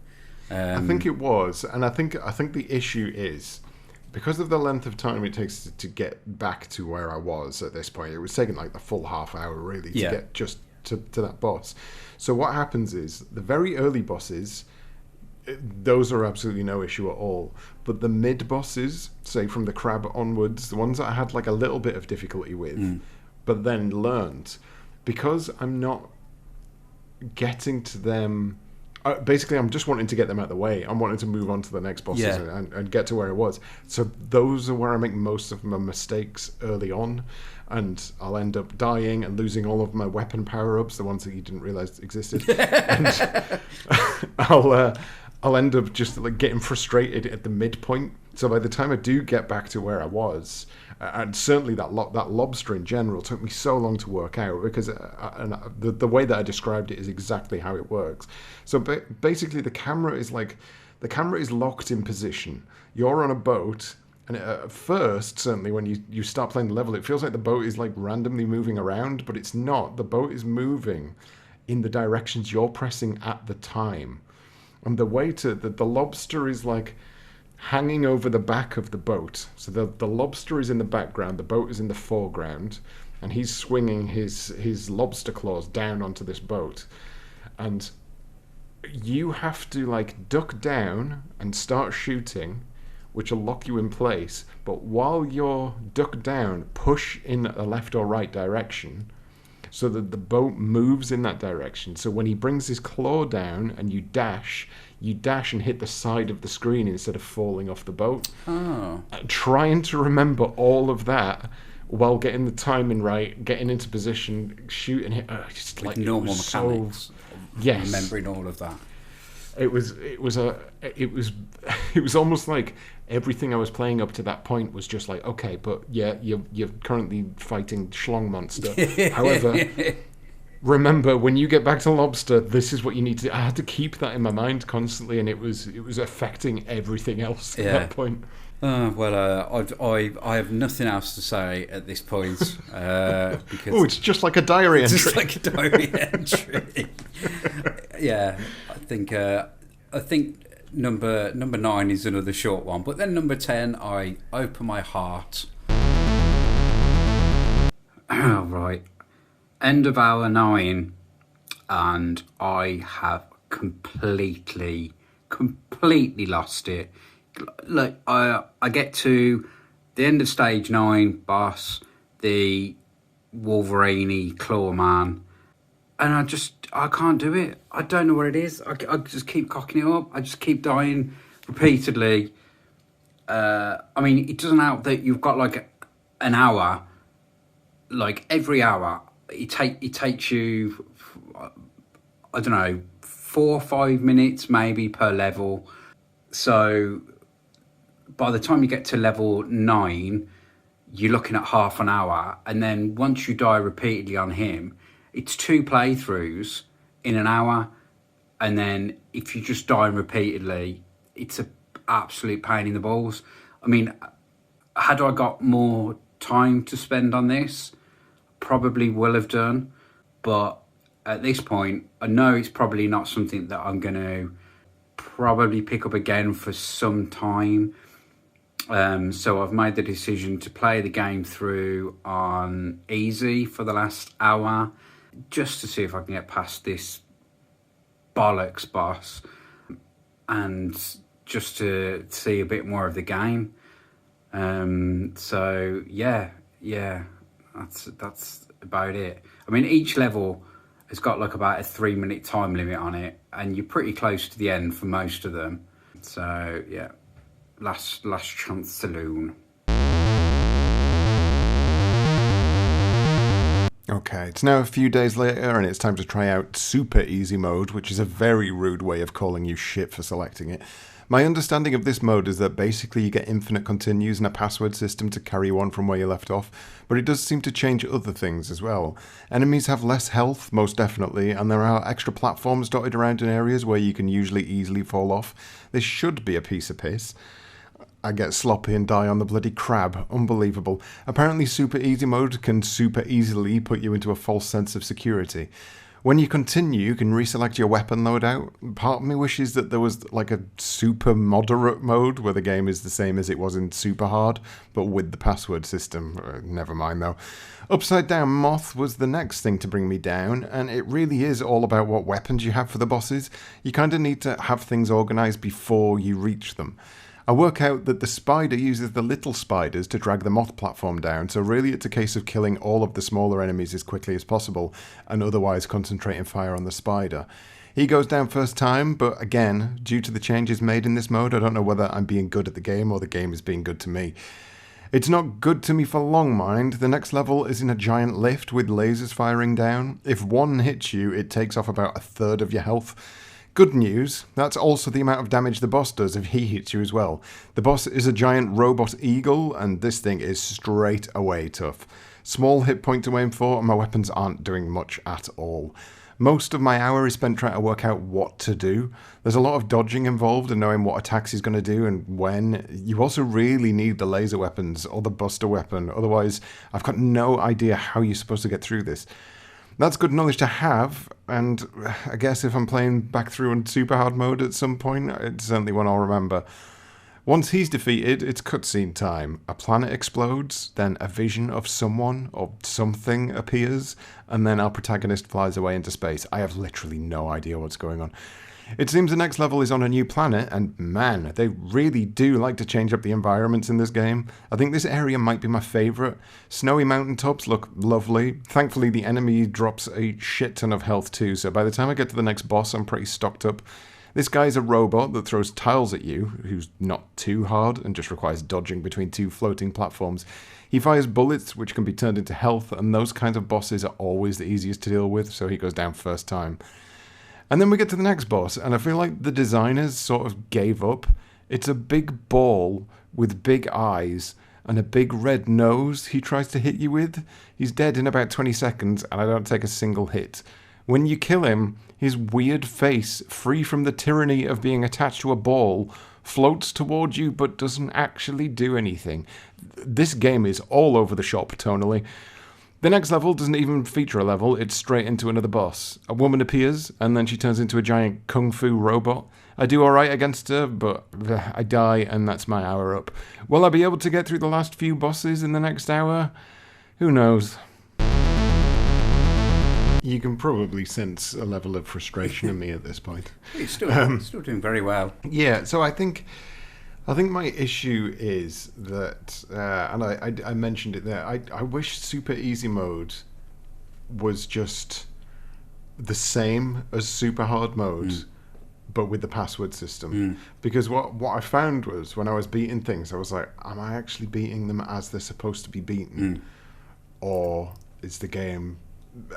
S1: I think it was, and I think the issue is, because of the length of time it takes to get back to where I was at this point, it was taking like the full half hour really to get just to that boss. So what happens is, the very early bosses, those are absolutely no issue at all. But the mid bosses, say from the crab onwards, the ones that I had like a little bit of difficulty with, but then learned, because I'm not getting to them. Basically, I'm just wanting to get them out of the way. I'm wanting to move on to the next bosses and get to where I was. So those are where I make most of my mistakes early on, and I'll end up dying and losing all of my weapon power-ups, the ones that you didn't realize existed. And I'll end up just like getting frustrated at the midpoint. So by the time I do get back to where I was, and certainly that lobster in general took me so long to work out, because the way that I described it is exactly how it works. So basically the camera is locked in position. You're on a boat, and at first, certainly when you start playing the level, it feels like the boat is like randomly moving around, but it's not. The boat is moving in the directions you're pressing at the time. And the way to the lobster is like hanging over the back of the boat. So the lobster is in the background, the boat is in the foreground, and he's swinging his lobster claws down onto this boat. And you have to like duck down and start shooting, which will lock you in place. But while you're ducked down, push in a left or right direction so that the boat moves in that direction. So when he brings his claw down and you dash and hit the side of the screen instead of falling off the boat.
S2: Oh.
S1: Trying to remember all of that while getting the timing right, getting into position, shooting it. Just
S2: like
S1: like
S2: normal mechanics.
S1: Yes.
S2: Remembering all of that.
S1: It was almost like everything I was playing up to that point was just like, okay, but yeah, you're currently fighting Schlong Monster. However, remember, when you get back to Lobster, this is what you need to do. I had to keep that in my mind constantly, and it was affecting everything else at that point.
S2: I have nothing else to say at this point because
S1: it's just like a diary entry.
S2: Just like a diary entry. Yeah, I think number 9 is another short one, but then number 10, I open my heart. Right, end of hour 9, and I have completely lost it. Look, I get to the end of stage 9 boss, the Wolverine claw man, and I can't do it. I don't know what it is. I just keep cocking it up. I just keep dying repeatedly. I mean, it doesn't help that you've got like an hour. Like every hour, it takes you, I don't know, 4 or 5 minutes maybe per level. So by the time you get to level 9, you're looking at half an hour, and then once you die repeatedly on him, it's 2 playthroughs in an hour, and then if you just die repeatedly, it's an absolute pain in the balls. I mean, had I got more time to spend on this, probably will have done, but at this point, I know it's probably not something that I'm going to probably pick up again for some time. So I've made the decision to play the game through on easy for the last hour, just to see if I can get past this bollocks boss, and just to see a bit more of the game. So yeah, that's about it. I mean, each level has got like about a 3-minute time limit on it, and you're pretty close to the end for most of them. So yeah, last chance saloon.
S1: Okay, it's now a few days later, and it's time to try out super easy mode, which is a very rude way of calling you shit for selecting it. My understanding of this mode is that basically you get infinite continues and a password system to carry you on from where you left off, but it does seem to change other things as well. Enemies have less health, most definitely, and there are extra platforms dotted around in areas where you can usually easily fall off. This should be a piece of piss. I get sloppy and die on the bloody crab. Unbelievable. Apparently super easy mode can super easily put you into a false sense of security. When you continue, you can reselect your weapon loadout. Part of me wishes that there was like a super moderate mode where the game is the same as it was in super hard, but with the password system. Never mind though. Upside down moth was the next thing to bring me down, and it really is all about what weapons you have for the bosses. You kind of need to have things organized before you reach them. I work out that the spider uses the little spiders to drag the moth platform down, so really it's a case of killing all of the smaller enemies as quickly as possible, and otherwise concentrating fire on the spider. He goes down first time, but again, due to the changes made in this mode, I don't know whether I'm being good at the game or the game is being good to me. It's not good to me for long, mind. The next level is in a giant lift with lasers firing down. If one hits you, it takes off about a third of your health. Good news, that's also the amount of damage the boss does if he hits you as well. The boss is a giant robot eagle, and this thing is straight away tough. Small hit point to aim for, and my weapons aren't doing much at all. Most of my hour is spent trying to work out what to do. There's a lot of dodging involved and knowing what attacks he's going to do and when. You also really need the laser weapons or the buster weapon, otherwise I've got no idea how you're supposed to get through this. That's good knowledge to have, and I guess if I'm playing back through in super hard mode at some point, it's certainly one I'll remember. Once he's defeated, it's cutscene time. A planet explodes, then a vision of someone or something appears, and then our protagonist flies away into space. I have literally no idea what's going on. It seems the next level is on a new planet, and man, they really do like to change up the environments in this game. I think this area might be my favourite. Snowy mountaintops look lovely. Thankfully, the enemy drops a shit ton of health too, so by the time I get to the next boss, I'm pretty stocked up. This guy's a robot that throws tiles at you, who's not too hard and just requires dodging between 2 floating platforms. He fires bullets, which can be turned into health, and those kinds of bosses are always the easiest to deal with, so he goes down first time. And then we get to the next boss, and I feel like the designers sort of gave up. It's a big ball with big eyes and a big red nose he tries to hit you with. He's dead in about 20 seconds, and I don't take a single hit. When you kill him, his weird face, free from the tyranny of being attached to a ball, floats towards you but doesn't actually do anything. This game is all over the shop tonally. The next level doesn't even feature a level, it's straight into another boss. A woman appears, and then she turns into a giant kung fu robot. I do alright against her, but I die, and that's my hour up. Will I be able to get through the last few bosses in the next hour? Who knows? You can probably sense a level of frustration in me at this point.
S2: You're still doing very well.
S1: Yeah, so I think my issue is that, and I mentioned it there, I wish Super Easy Mode was just the same as Super Hard Mode, but with the password system. Because what I found was, when I was beating things, I was like, am I actually beating them as they're supposed to be beaten? Or is the game...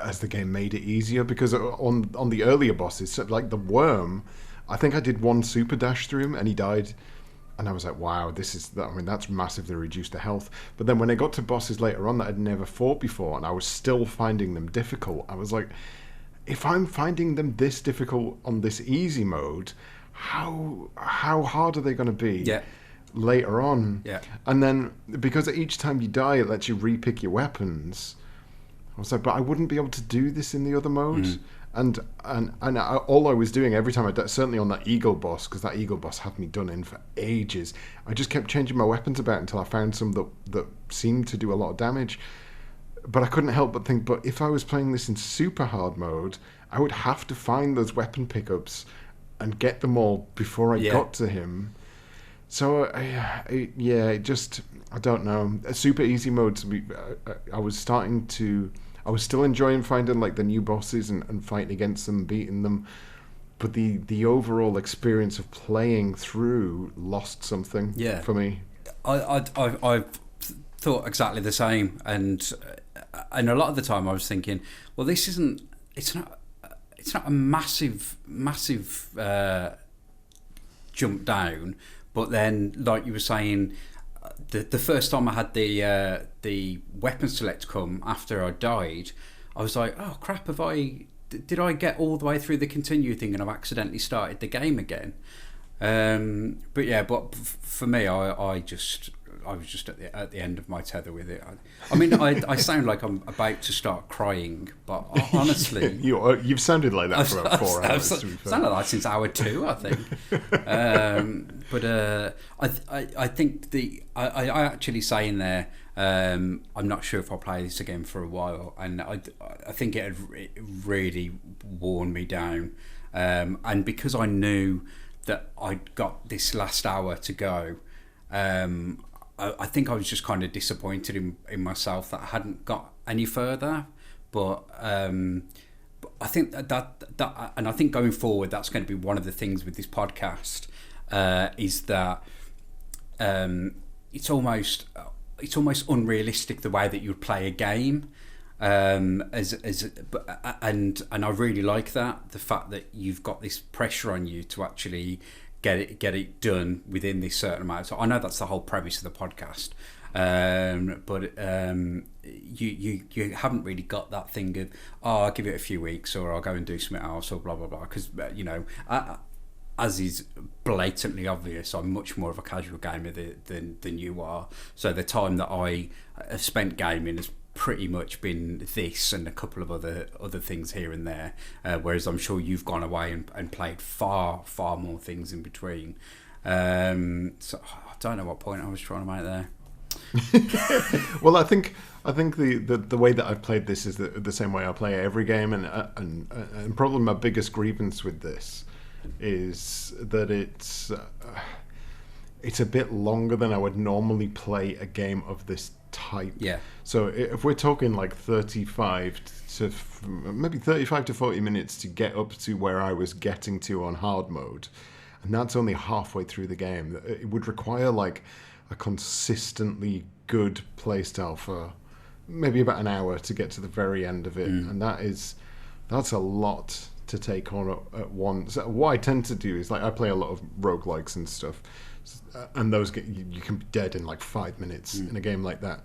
S1: as the game made it easier? Because on the earlier bosses, like the worm, I think I did one super dash through him and he died, and I was like, wow, that's massively reduced the health. But then when I got to bosses later on that I'd never fought before and I was still finding them difficult, I was like, if I'm finding them this difficult on this easy mode, how hard are they going to be later on? And then because each time you die it lets you re-pick your weapons, I was like, but I wouldn't be able to do this in the other mode. And all I was doing every time I died, certainly on that eagle boss, because that eagle boss had me done in for ages, I just kept changing my weapons about until I found some that seemed to do a lot of damage. But I couldn't help but think, but if I was playing this in super hard mode, I would have to find those weapon pickups and get them all before I got to him. So, it just, I don't know. A super easy mode, I was still enjoying finding like the new bosses and fighting against them, beating them. But the overall experience of playing through lost something for me.
S2: I thought exactly the same. And a lot of the time I was thinking, well, it's not a massive jump down. But then, like you were saying, the first time I had the weapon select come after I died, I was like, oh crap, did I get all the way through the continue thing and I've accidentally started the game again? But for me, I was just at the end of my tether with it. I mean, I sound like I'm about to start crying, but honestly,
S1: you've sounded like that for about 4 hours.
S2: I've sounded like that since hour 2, I think. I think I actually say in there, I'm not sure if I'll play this again for a while, and I think it really worn me down, and because I knew that I'd got this last hour to go. I think I was just kind of disappointed in myself that I hadn't got any further, but I think that and I think going forward that's going to be one of the things with this podcast, is that it's almost unrealistic the way that you'd play a game, and I really like that, the fact that you've got this pressure on you to actually get it done within this certain amount. So I know that's the whole premise of the podcast, but you haven't really got that thing of, I'll give it a few weeks or I'll go and do something else or blah blah blah, because as is blatantly obvious, I'm much more of a casual gamer than you are. So the time that I have spent gaming has pretty much been this and a couple of other things here and there, whereas I'm sure you've gone away and played far more things in between. So I don't know what point I was trying to make there.
S1: Well, I think the way that I've played this is the same way I play every game, and probably my biggest grievance with this is that it's a bit longer than I would normally play a game of this type. So if we're talking like 35 to 40 minutes to get up to where I was getting to on hard mode, and that's only halfway through the game, it would require like a consistently good playstyle for maybe about an hour to get to the very end of it, and that's a lot to take on at once. What I tend to do is, like, I play a lot of roguelikes and stuff, and those you can be dead in like 5 minutes in a game like that.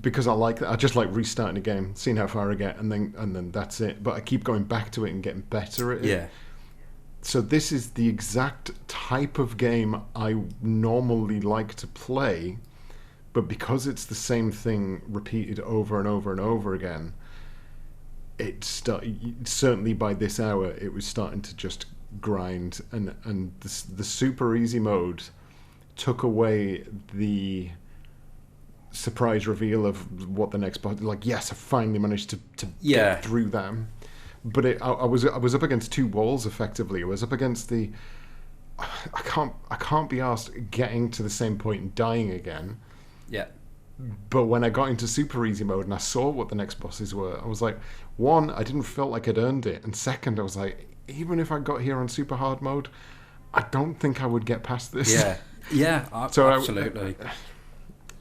S1: Because I like that, I just like restarting a game, seeing how far I get, and then that's it. But I keep going back to it and getting better at it.
S2: Yeah.
S1: So this is the exact type of game I normally like to play, but because it's the same thing repeated over and over and over again, certainly by this hour it was starting to just grind, and the super easy mode took away the surprise reveal of what the next boss. Like, yes, I finally managed to get through them, but I was up against two walls effectively. I was up against the I can't be asked getting to the same point and dying again.
S2: Yeah.
S1: But when I got into super easy mode and I saw what the next bosses were, I was like, one, I didn't feel like I'd earned it, and second, I was like, even if I got here on super hard mode, I don't think I would get past this.
S2: Yeah, absolutely.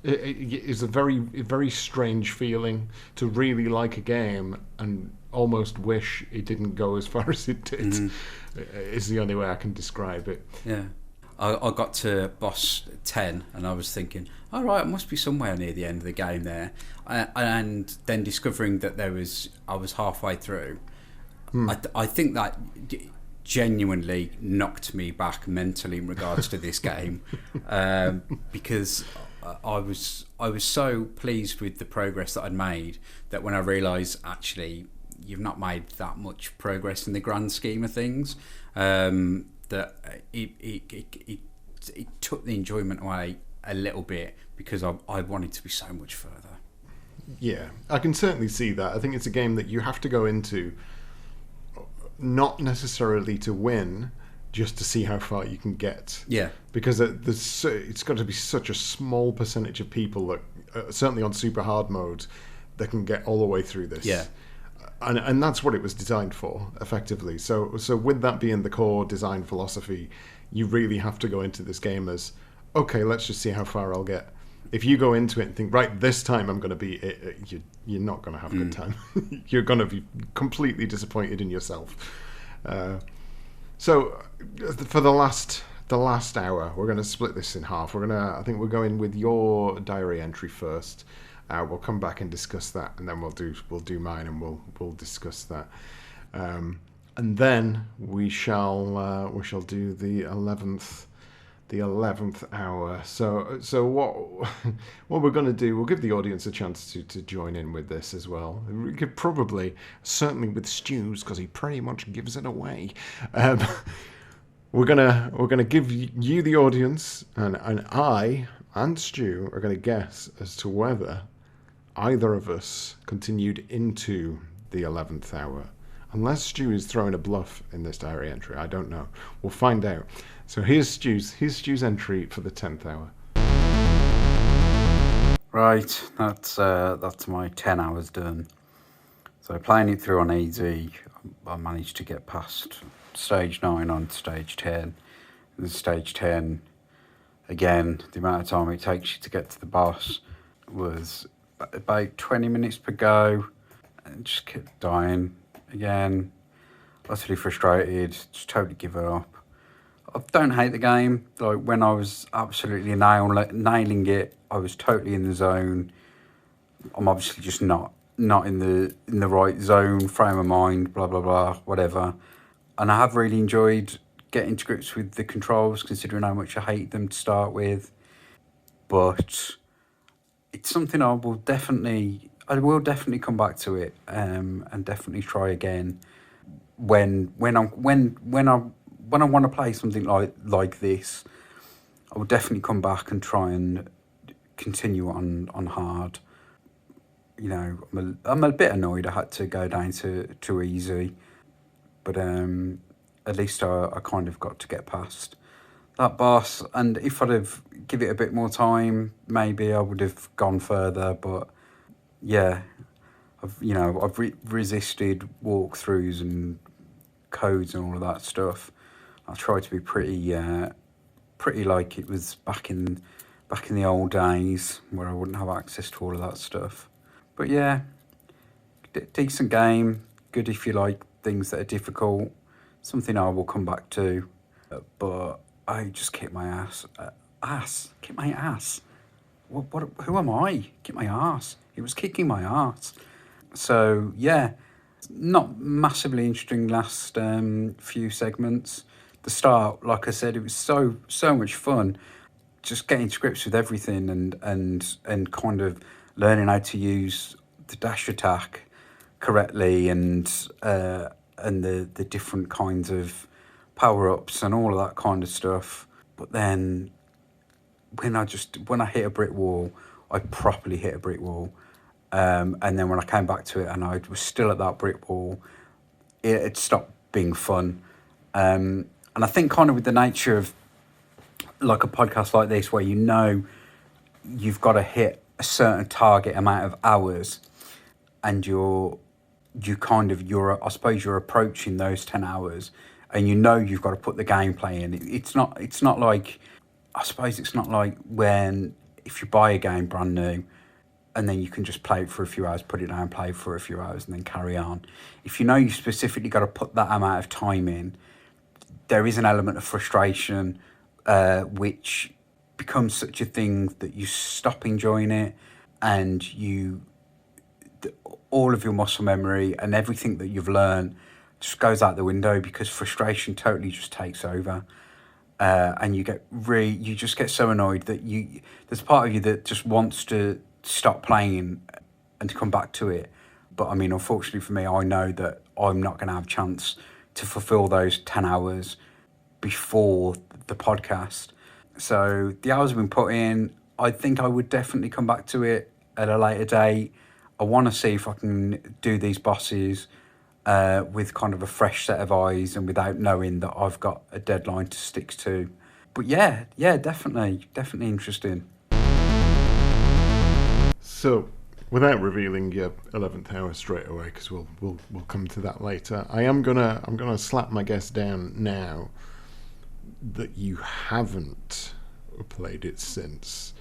S1: It's a very strange feeling to really like a game and almost wish it didn't go as far as it did. Is the only way I can describe it.
S2: Yeah. I got to boss 10 and I was thinking, all right, I must be somewhere near the end of the game there. And then discovering that I was halfway through, I think that genuinely knocked me back mentally in regards to this game, because I was so pleased with the progress that I'd made that when I realised actually you've not made that much progress in the grand scheme of things, that it took the enjoyment away a little bit, because I wanted to be so much further.
S1: Yeah, I can certainly see that. I think it's a game that you have to go into not necessarily to win, just to see how far you can get.
S2: Yeah.
S1: Because it's got to be such a small percentage of people that, certainly on super hard mode, that can get all the way through this.
S2: Yeah.
S1: And that's what it was designed for, effectively. So with that being the core design philosophy, you really have to go into this game as, okay, let's just see how far I'll get. If you go into it and think, right, this time I'm going to beat it, you're not going to have a good time. You're going to be completely disappointed in yourself. So for the last hour, we're going to split this in half. I think we're going with your diary entry first. We'll come back and discuss that, and then we'll do mine, and we'll discuss that, and then we shall do the 11th hour. So what we're going to do, we'll give the audience a chance to join in with this as well. We could probably, certainly with Stu's, because he pretty much gives it away. We're gonna give you, the audience, and I and Stu are going to guess as to whether either of us continued into the 11th hour. Unless Stu is throwing a bluff in this diary entry, I don't know. We'll find out. So here's Stu's entry for the 10th hour.
S2: Right, that's my 10 hours done. So playing it through on easy, I managed to get past stage 9 on stage 10. And stage 10, again, the amount of time it takes you to get to the boss was about 20 minutes per go, and just kept dying again. Utterly frustrated, just totally give it up. I don't hate the game. Like, when I was absolutely nailing it, I was totally in the zone. I'm obviously just not in the right zone, frame of mind, blah blah blah, whatever. And I have really enjoyed getting to grips with the controls, considering how much I hate them to start with. But it's something I will definitely come back to it, and definitely try again when I want to play something like this. I will definitely come back and try and continue on hard. You know, I'm a bit annoyed I had to go down to easy, but at least I kind of got to get past that boss. And if I'd have give it a bit more time, maybe I would have gone further. But yeah, I've resisted walkthroughs and codes and all of that stuff. I try to be pretty like it was back in the old days, where I wouldn't have access to all of that stuff. But yeah, decent game. Good if you like
S3: things that are difficult. Something I will come back to, but I just kick my ass. Kick my ass. What? Who am I? Kick my ass. It was kicking my ass. So yeah, not massively interesting last few segments. The start, like I said, it was so much fun. Just getting to grips with everything and kind of learning how to use the dash attack correctly and the different kinds of power-ups and all of that kind of stuff. But then when I hit a brick wall, I properly hit a brick wall. And then when I came back to it and I was still at that brick wall, it stopped being fun. And I think kind of with the nature of like a podcast like this, where you've got to hit a certain target amount of hours, and you're approaching those 10 hours, and you've got to put the gameplay in. It's not like, I suppose it's not like when if you buy a game brand new and then you can just play it for a few hours, put it down, play it for a few hours, and then carry on. If you specifically got to put that amount of time in, there is an element of frustration, which becomes such a thing that you stop enjoying it, and all of your muscle memory and everything that you've learned just goes out the window because frustration totally just takes over. And you just get so annoyed that there's part of you that just wants to stop playing and to come back to it. But I mean, unfortunately for me, I know that I'm not going to have a chance to fulfill those 10 hours before the podcast. So the hours have been put in. I think I would definitely come back to it at a later date. I want to see if I can do these bosses with kind of a fresh set of eyes and without knowing that I've got a deadline to stick to. But yeah, definitely interesting.
S1: So, without revealing your 11th hour straight away, because we'll come to that later, I'm gonna slap my guest down now that you haven't played it since.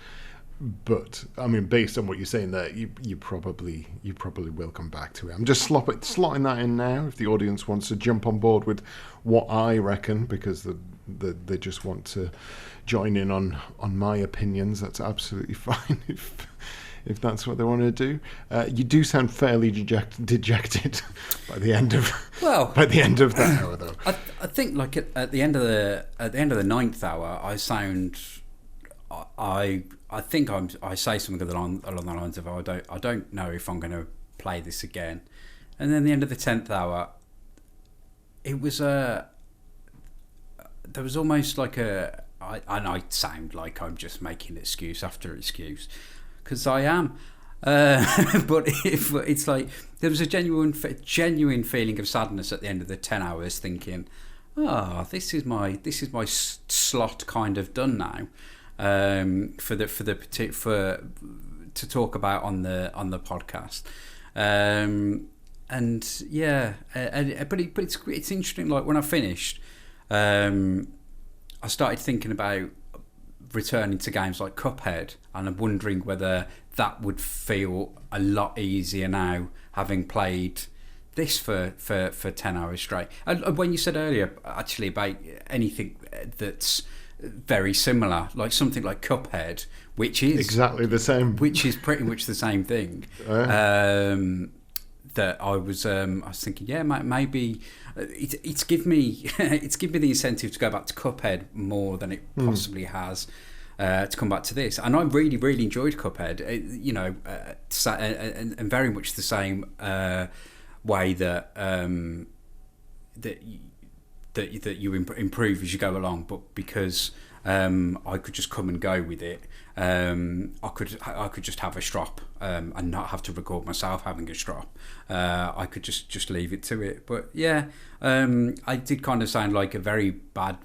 S1: But I mean, based on what you're saying there, you probably will come back to it. I'm just slotting that in now. If the audience wants to jump on board with what I reckon, because they just want to join in on my opinions, that's absolutely fine. If that's what they want to do, you do sound fairly dejected by the end of that hour, though.
S2: I think like at the end of the ninth hour, I sound. I think I say something along the lines of I don't know if I'm going to play this again, and then the end of the 10th hour, it was there was almost like and I sound like I'm just making excuse after excuse, because I am, but it's like there was a genuine feeling of sadness at the end of the 10 hours, thinking, this is my slot kind of done now. To talk about on the podcast, and yeah, but it's interesting. Like when I finished, I started thinking about returning to games like Cuphead, and I'm wondering whether that would feel a lot easier now, having played this for 10 hours straight. And when you said earlier, actually, about anything that's very similar, like something like Cuphead, which is
S1: exactly the same,
S2: which is pretty much the same thing. That I was thinking, yeah, maybe it's given me the incentive to go back to Cuphead more than it possibly has to come back to this. And I really enjoyed Cuphead, and very much the same way that that you improve as you go along, but because I could just come and go with it, I could just have a strop and not have to record myself having a strop. I could just leave it to it. But yeah, I did kind of sound like a very bad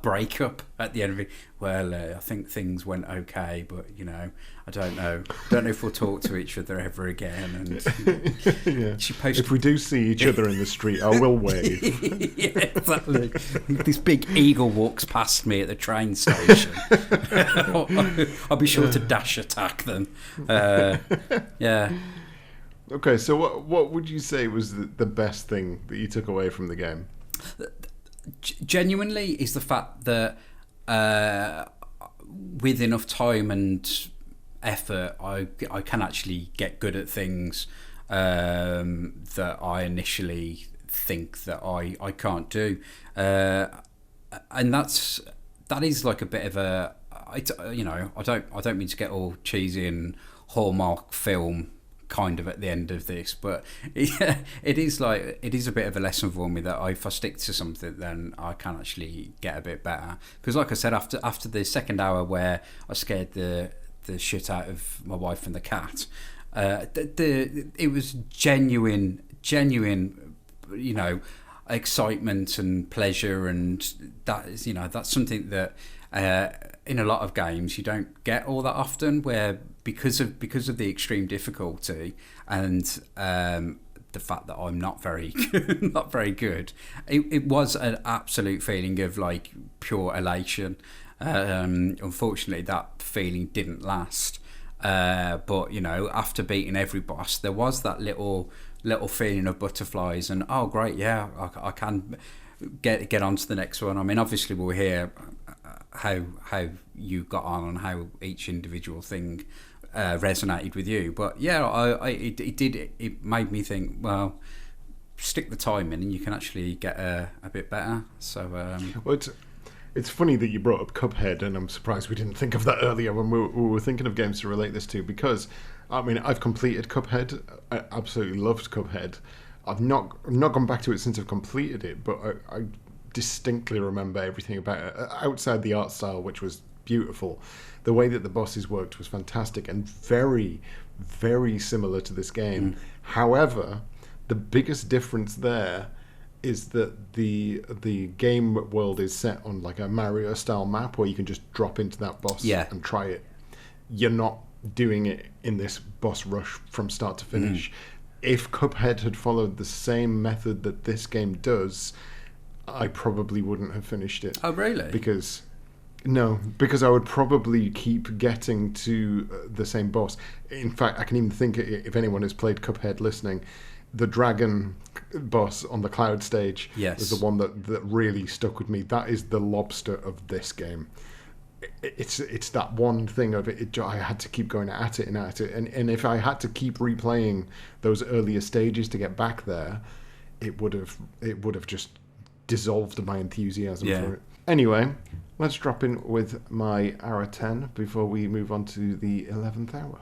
S2: breakup at the end of it. Well, I think things went okay, but I don't know if we'll talk to each other ever again. And
S1: yeah. If we do see each other in the street, I will wave.
S2: Yeah, exactly. This big eagle walks past me at the train station. I'll be sure to dash attack them. Yeah.
S1: Okay, so what would you say was the best thing that you took away from the game?
S2: Genuinely is the fact that with enough time and effort, I can actually get good at things that I initially think that I can't do, and that is like a bit of a I don't mean to get all cheesy and Hallmark film kind of at the end of this, but it is a bit of a lesson for me that if I stick to something, then I can actually get a bit better. Because like I said, after the second hour where I scared the shit out of my wife and the cat, it was genuine, excitement and pleasure, and that is, that's something that in a lot of games you don't get all that often, where because of the extreme difficulty and the fact that I'm not very good, it was an absolute feeling of like pure elation. Unfortunately, that feeling didn't last. But after beating every boss, there was that little feeling of butterflies and oh great, yeah, I can get on to the next one. I mean, obviously we'll hear how you got on and how each individual thing resonated with you, but yeah, it made me think, well, stick the time in and you can actually get a bit better. So
S1: well, it's funny that you brought up Cuphead, and I'm surprised we didn't think of that earlier when we were thinking of games to relate this to, because I mean, I've completed Cuphead. I absolutely loved Cuphead. I've not gone back to it since I've completed it, but I distinctly remember everything about it. Outside the art style, which was beautiful, the way that the bosses worked was fantastic and very, very similar to this game. However, the biggest difference there is that the game world is set on like a Mario style map where you can just drop into that boss and try it. You're not doing it in this boss rush from start to finish. If Cuphead had followed the same method that this game does, I probably wouldn't have finished it.
S2: Oh, really?
S1: Because I would probably keep getting to the same boss. In fact, I can even think, if anyone has played Cuphead listening, the dragon boss on the cloud stage is the one that really stuck with me. That is the lobster of this game. It's that one thing of it. I had to keep going at it, and if I had to keep replaying those earlier stages to get back there, it would have just dissolved my enthusiasm for it. Anyway, let's drop in with my hour 10 before we move on to the 11th hour.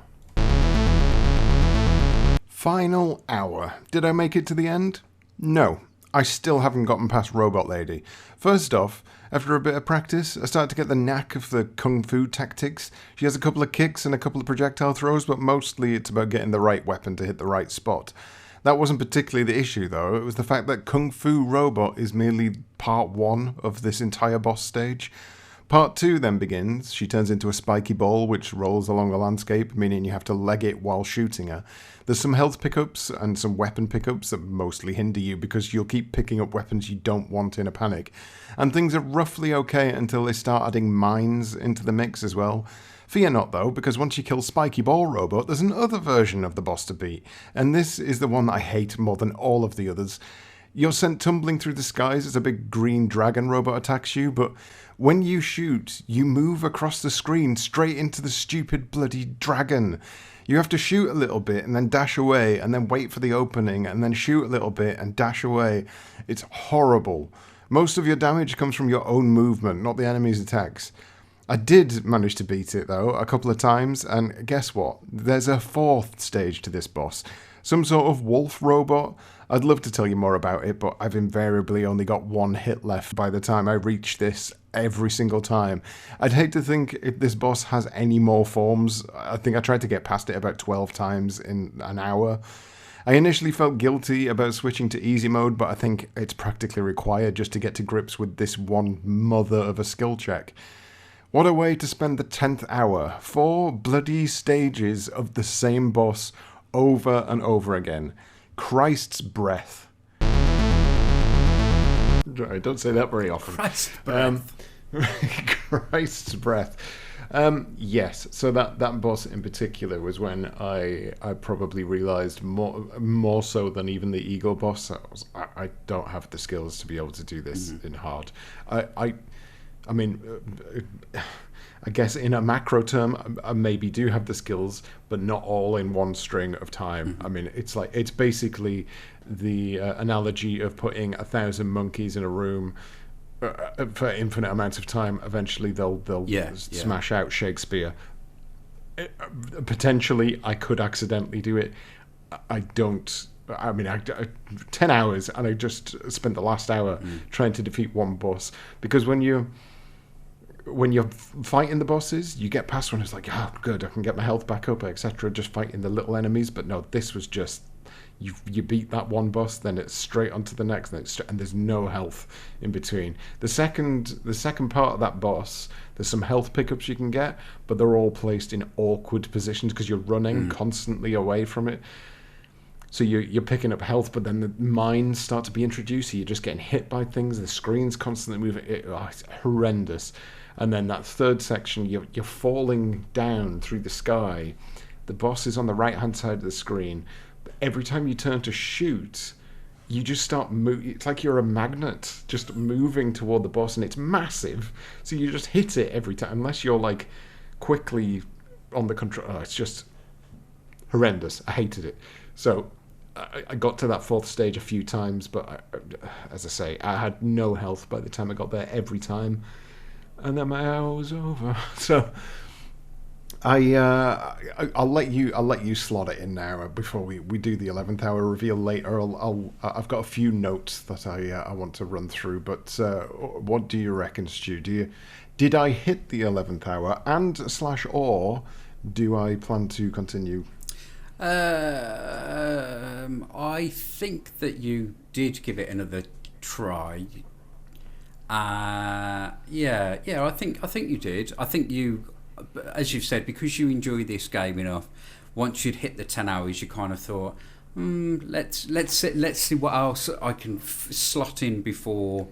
S1: Final hour. Did I make it to the end? No. I still haven't gotten past Robot Lady. First off, after a bit of practice, I started to get the knack of the kung fu tactics. She has a couple of kicks and a couple of projectile throws, but mostly it's about getting the right weapon to hit the right spot. That wasn't particularly the issue, though. It was the fact that Kung Fu Robot is merely part 1 of this entire boss stage. Part 2 then begins. She turns into a spiky ball which rolls along the landscape, meaning you have to leg it while shooting her. There's some health pickups and some weapon pickups that mostly hinder you because you'll keep picking up weapons you don't want in a panic. And things are roughly okay until they start adding mines into the mix as well. Fear not, though, because once you kill Spiky Ball Robot, there's another version of the boss to beat, and this is the one that I hate more than all of the others. You're sent tumbling through the skies as a big green dragon robot attacks you, but when you shoot, you move across the screen straight into the stupid bloody dragon. You have to shoot a little bit and then dash away, and then wait for the opening, and then shoot a little bit and dash away. It's horrible. Most of your damage comes from your own movement, not the enemy's attacks. I did manage to beat it, though, a couple of times, and guess what? There's a 4th stage to this boss. Some sort of wolf robot. I'd love to tell you more about it, but I've invariably only got 1 hit left by the time I reach this every single time. I'd hate to think if this boss has any more forms. I think I tried to get past it about 12 times in an hour. I initially felt guilty about switching to easy mode, but I think it's practically required just to get to grips with this one mother of a skill check. What a way to spend the 10th hour. 4 bloody stages of the same boss over and over again. Christ's breath. I don't say that very often.
S2: Christ's breath.
S1: Christ's breath. Yes, so that boss in particular was when I probably realised more so than even the Eagle boss. I don't have the skills to be able to do this in hard. I mean, I guess in a macro term, I maybe do have the skills, but not all in one string of time. I mean, it's basically the analogy of putting 1,000 monkeys in a room for infinite amounts of time. Eventually they'll smash out Shakespeare. Potentially I could accidentally do it. I don't. I mean, 10 hours, and I just spent the last hour trying to defeat one boss, because when you're fighting the bosses, you get past one, it's like, oh good, I can get my health back up, etc., just fighting the little enemies. But no, this was just you beat that one boss, then it's straight onto the next, and there's no health in between. The second part of that boss, there's some health pickups you can get, but they're all placed in awkward positions because you're running constantly away from it. So you're picking up health, but then the mines start to be introduced, so you're just getting hit by things. The screen's constantly moving. It's horrendous. And then that third section, you're falling down through the sky. The boss is on the right-hand side of the screen. Every time you turn to shoot, you just start moving. It's like you're a magnet just moving toward the boss, and it's massive. So you just hit it every time, unless you're like quickly on the control. Oh, it's just horrendous. I hated it. So I got to that fourth stage a few times, but as I say, I had no health by the time I got there every time, and then my hour was over. So I'll let you slot it in now before we do the 11th hour reveal later. I've got a few notes that I want to run through, but what do you reckon, Stu? Did I hit the 11th hour, and / or do I plan to continue?
S2: I think that you did give it another try. I think you did. I think you, as you've said, because you enjoy this game enough, once you'd hit the 10 hours, you kind of thought, let's see what else I can slot in before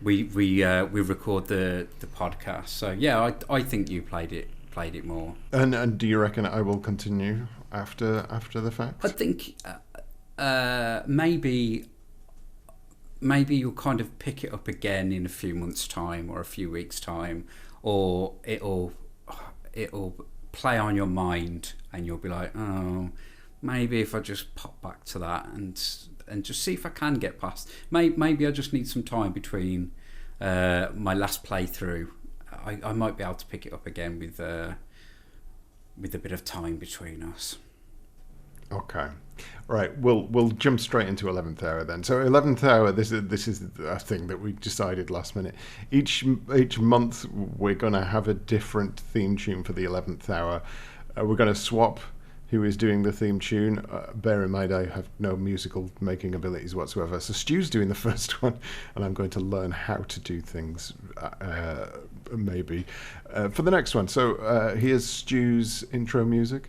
S2: we record the podcast. So yeah, I think you played it more.
S1: And do you reckon I will continue after the fact?
S2: I think maybe you'll kind of pick it up again in a few months' time or a few weeks' time, or it'll play on your mind and you'll be like, oh, maybe if I just pop back to that and just see if I can get past. Maybe I just need some time between my last playthrough. I might be able to pick it up again with a bit of time between us.
S1: Okay, right. We'll jump straight into 11th hour then. So 11th hour, this is a thing that we decided last minute. Each month we're going to have a different theme tune for the 11th hour. We're going to swap who is doing the theme tune. Bear in mind, I have no musical making abilities whatsoever. So Stu's doing the first one, and I'm going to learn how to do things, maybe, for the next one. So here's Stu's intro music.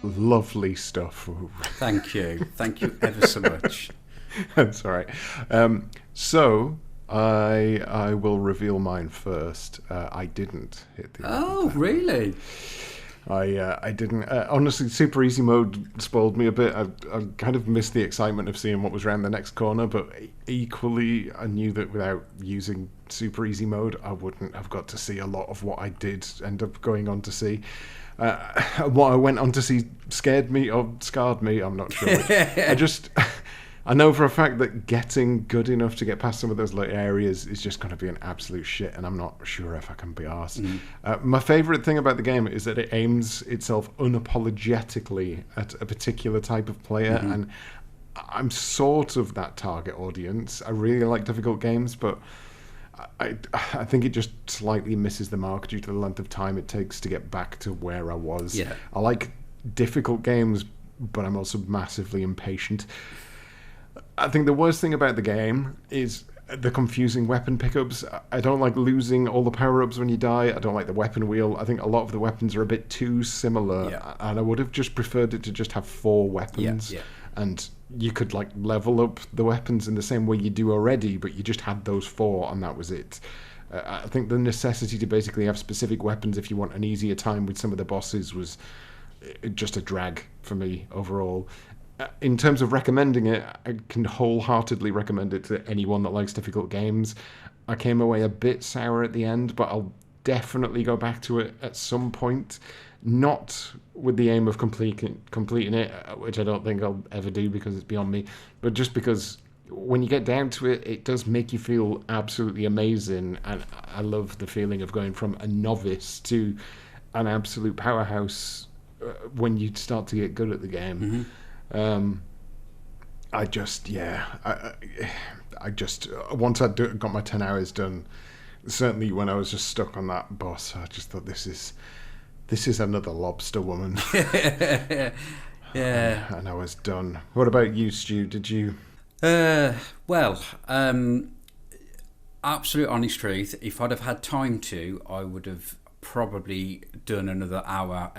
S1: Lovely stuff.
S2: Thank you ever so much.
S1: That's all right. So I will reveal mine first. I didn't hit the.
S2: Oh, really?
S1: I didn't. Honestly, super easy mode spoiled me a bit. I kind of missed the excitement of seeing what was around the next corner, but equally, I knew that without using super easy mode, I wouldn't have got to see a lot of what I did end up going on to see. What I went on to see scared me or scarred me, I'm not sure. I know for a fact that getting good enough to get past some of those little areas is just going to be an absolute shit, and I'm not sure if I can be arsed. My favourite thing about the game is that it aims itself unapologetically at a particular type of player, and I'm sort of that target audience. I really like difficult games, but I think it just slightly misses the mark due to the length of time it takes to get back to where I was.
S2: Yeah.
S1: I like difficult games, but I'm also massively impatient. I think the worst thing about the game is the confusing weapon pickups. I don't like losing all the power-ups when you die. I don't like the weapon wheel. I think a lot of the weapons are a bit too similar, and I would have just preferred it to just have 4 weapons. And you could like level up the weapons in the same way you do already, but you just had those 4 and that was it. I think the necessity to basically have specific weapons if you want an easier time with some of the bosses was just a drag for me overall. In terms of recommending it, I can wholeheartedly recommend it to anyone that likes difficult games. I came away a bit sour at the end, but I'll definitely go back to it at some point. Not with the aim of completing it, which I don't think I'll ever do because it's beyond me, but just because when you get down to it, it does make you feel absolutely amazing, and I love the feeling of going from a novice to an absolute powerhouse when you start to get good at the game. I just once I got my 10 hours done, certainly when I was just stuck on that boss, I just thought this is another lobster woman. And I was done. What about you, Stu? Did you?
S2: Well, absolute honest truth, if I'd have had time to, I would have probably done another hour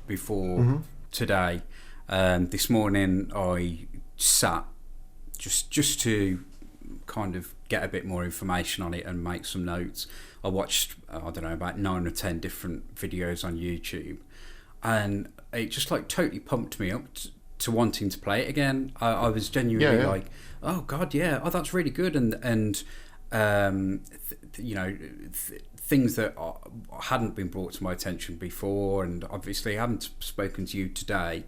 S2: before today. This morning I sat just to kind of get a bit more information on it and make some notes. I watched, I don't know, about 9 or 10 different videos on YouTube, and it just like totally pumped me up to wanting to play it again. I was genuinely like, oh god, that's really good, and things that hadn't been brought to my attention before, and obviously I haven't spoken to you today.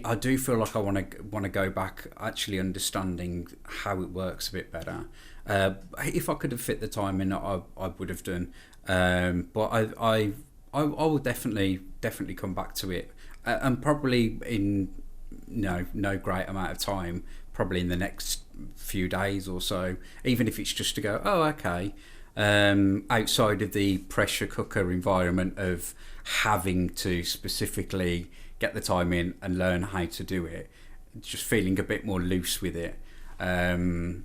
S2: I do feel like I want to go back, actually understanding how it works a bit better. If I could have fit the time in, I would have done. But I will definitely come back to it, and probably in no great amount of time. Probably in the next few days or so, even if it's just to go, oh, okay. Outside of the pressure cooker environment of having to specifically get the time in and learn how to do it, just feeling a bit more loose with it. I didn't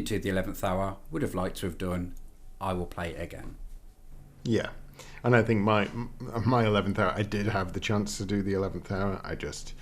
S2: do the 11th hour, would have liked to have done. I will play it again.
S1: Yeah, and I think my 11th hour, I did have the chance to do the 11th hour. I just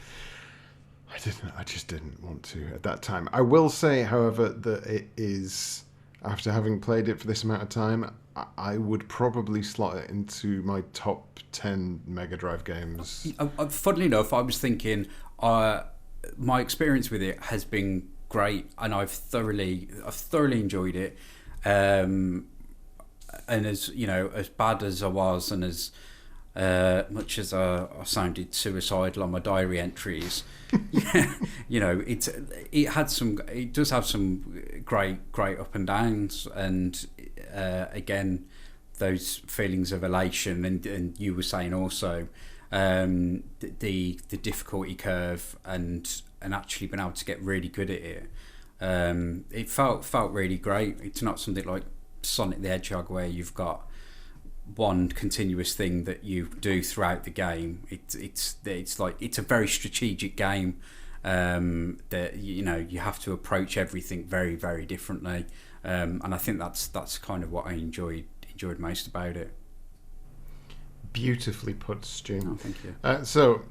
S1: didn't want to at that time. I will say, however, that it is, after having played it for this amount of time, I would probably slot it into my top 10 Mega Drive games.
S2: Funnily enough, I was thinking my experience with it has been great, and I've thoroughly enjoyed it. And as as bad as I was, and as much as I sounded suicidal on my diary entries, it does have some great up and downs, and again, those feelings of elation, and you were saying also the difficulty curve, and actually being able to get really good at it. It felt really great. It's not something like Sonic the Hedgehog where you've got one continuous thing that you do throughout the game. It's a very strategic game, that you have to approach everything very, very differently, and I think that's kind of what I enjoyed most about it.
S1: Beautifully put, Stu.
S2: Oh, thank you.
S1: So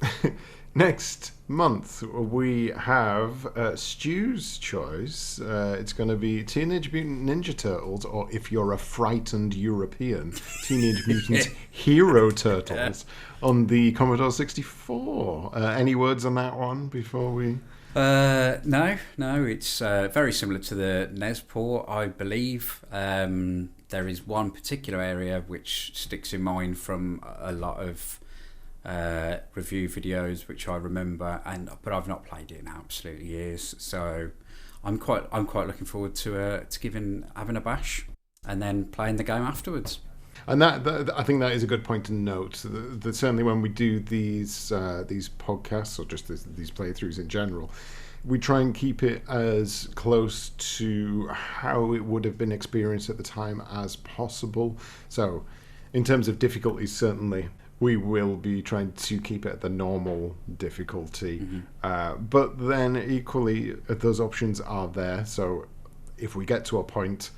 S1: next month we have Stu's choice. It's going to be Teenage Mutant Ninja Turtles, or if you're a frightened European, Teenage Mutant Hero Turtles on the Commodore 64. Any words on that one before we...
S2: No, it's very similar to the NES port, I believe. There is one particular area which sticks in mind from a lot of review videos which I remember, but I've not played it in absolutely years, so I'm quite looking forward to having a bash and then playing the game afterwards.
S1: And that I think that is a good point to note. That certainly when we do these podcasts, or just these playthroughs in general, we try and keep it as close to how it would have been experienced at the time as possible. So, in terms of difficulties, certainly we will be trying to keep it at the normal difficulty.
S2: Mm-hmm.
S1: But then equally, those options are there. So if we get to a point,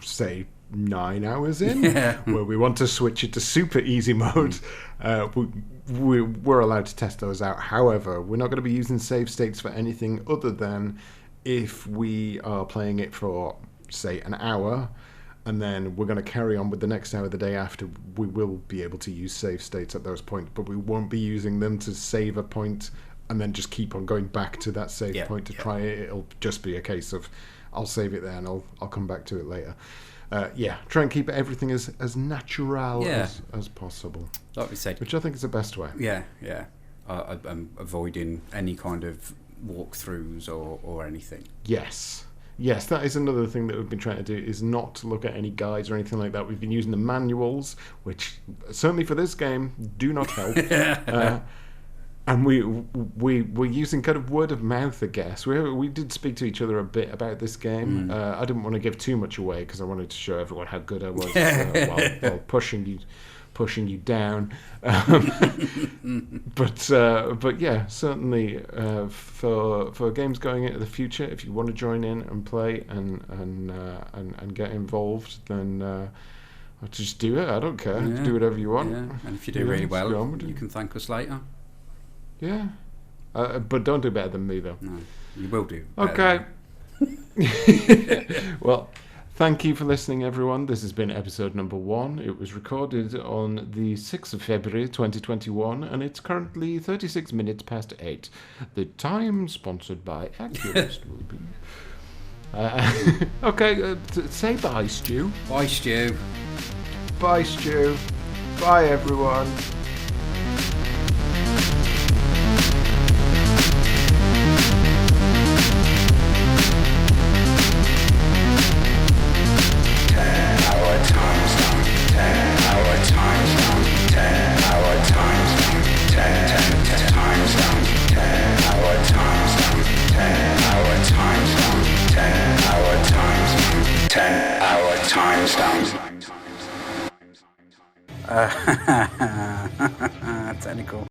S1: say 9 hours in, where we want to switch it to super easy mode, we're allowed to test those out. However, we're not going to be using save states for anything other than if we are playing it for, say, an hour, and then we're going to carry on with the next hour the day after. We will be able to use save states at those points, but we won't be using them to save a point and then just keep on going back to that save point to try it. It'll just be a case of I'll save it there and I'll come back to it later. Try and keep everything as natural as possible.
S2: Like we said,
S1: which I think is the best way.
S2: Yeah. I'm avoiding any kind of walkthroughs or anything.
S1: Yes, that is another thing that we've been trying to do, is not to look at any guides or anything like that. We've been using the manuals, which certainly for this game do not help. And we're using kind of word of mouth, I guess. We did speak to each other a bit about this game. I didn't want to give too much away because I wanted to show everyone how good I was while pushing you down. But yeah, certainly for games going into the future, if you want to join in and play and get involved, then just do it. I don't care. Do whatever you want.
S2: Yeah. And if you do really well, you can thank us later.
S1: Yeah. But don't do better than me, though.
S2: No, you will do.
S1: Okay. Well, thank you for listening, everyone. This has been episode number 1. It was recorded on the 6th of February 2021, and it's currently 36 minutes past 8. The time sponsored by Accurist will be... Okay, say bye, Stu.
S2: Bye, Stu.
S1: Bye, Stu. Bye, everyone.
S3: Technical.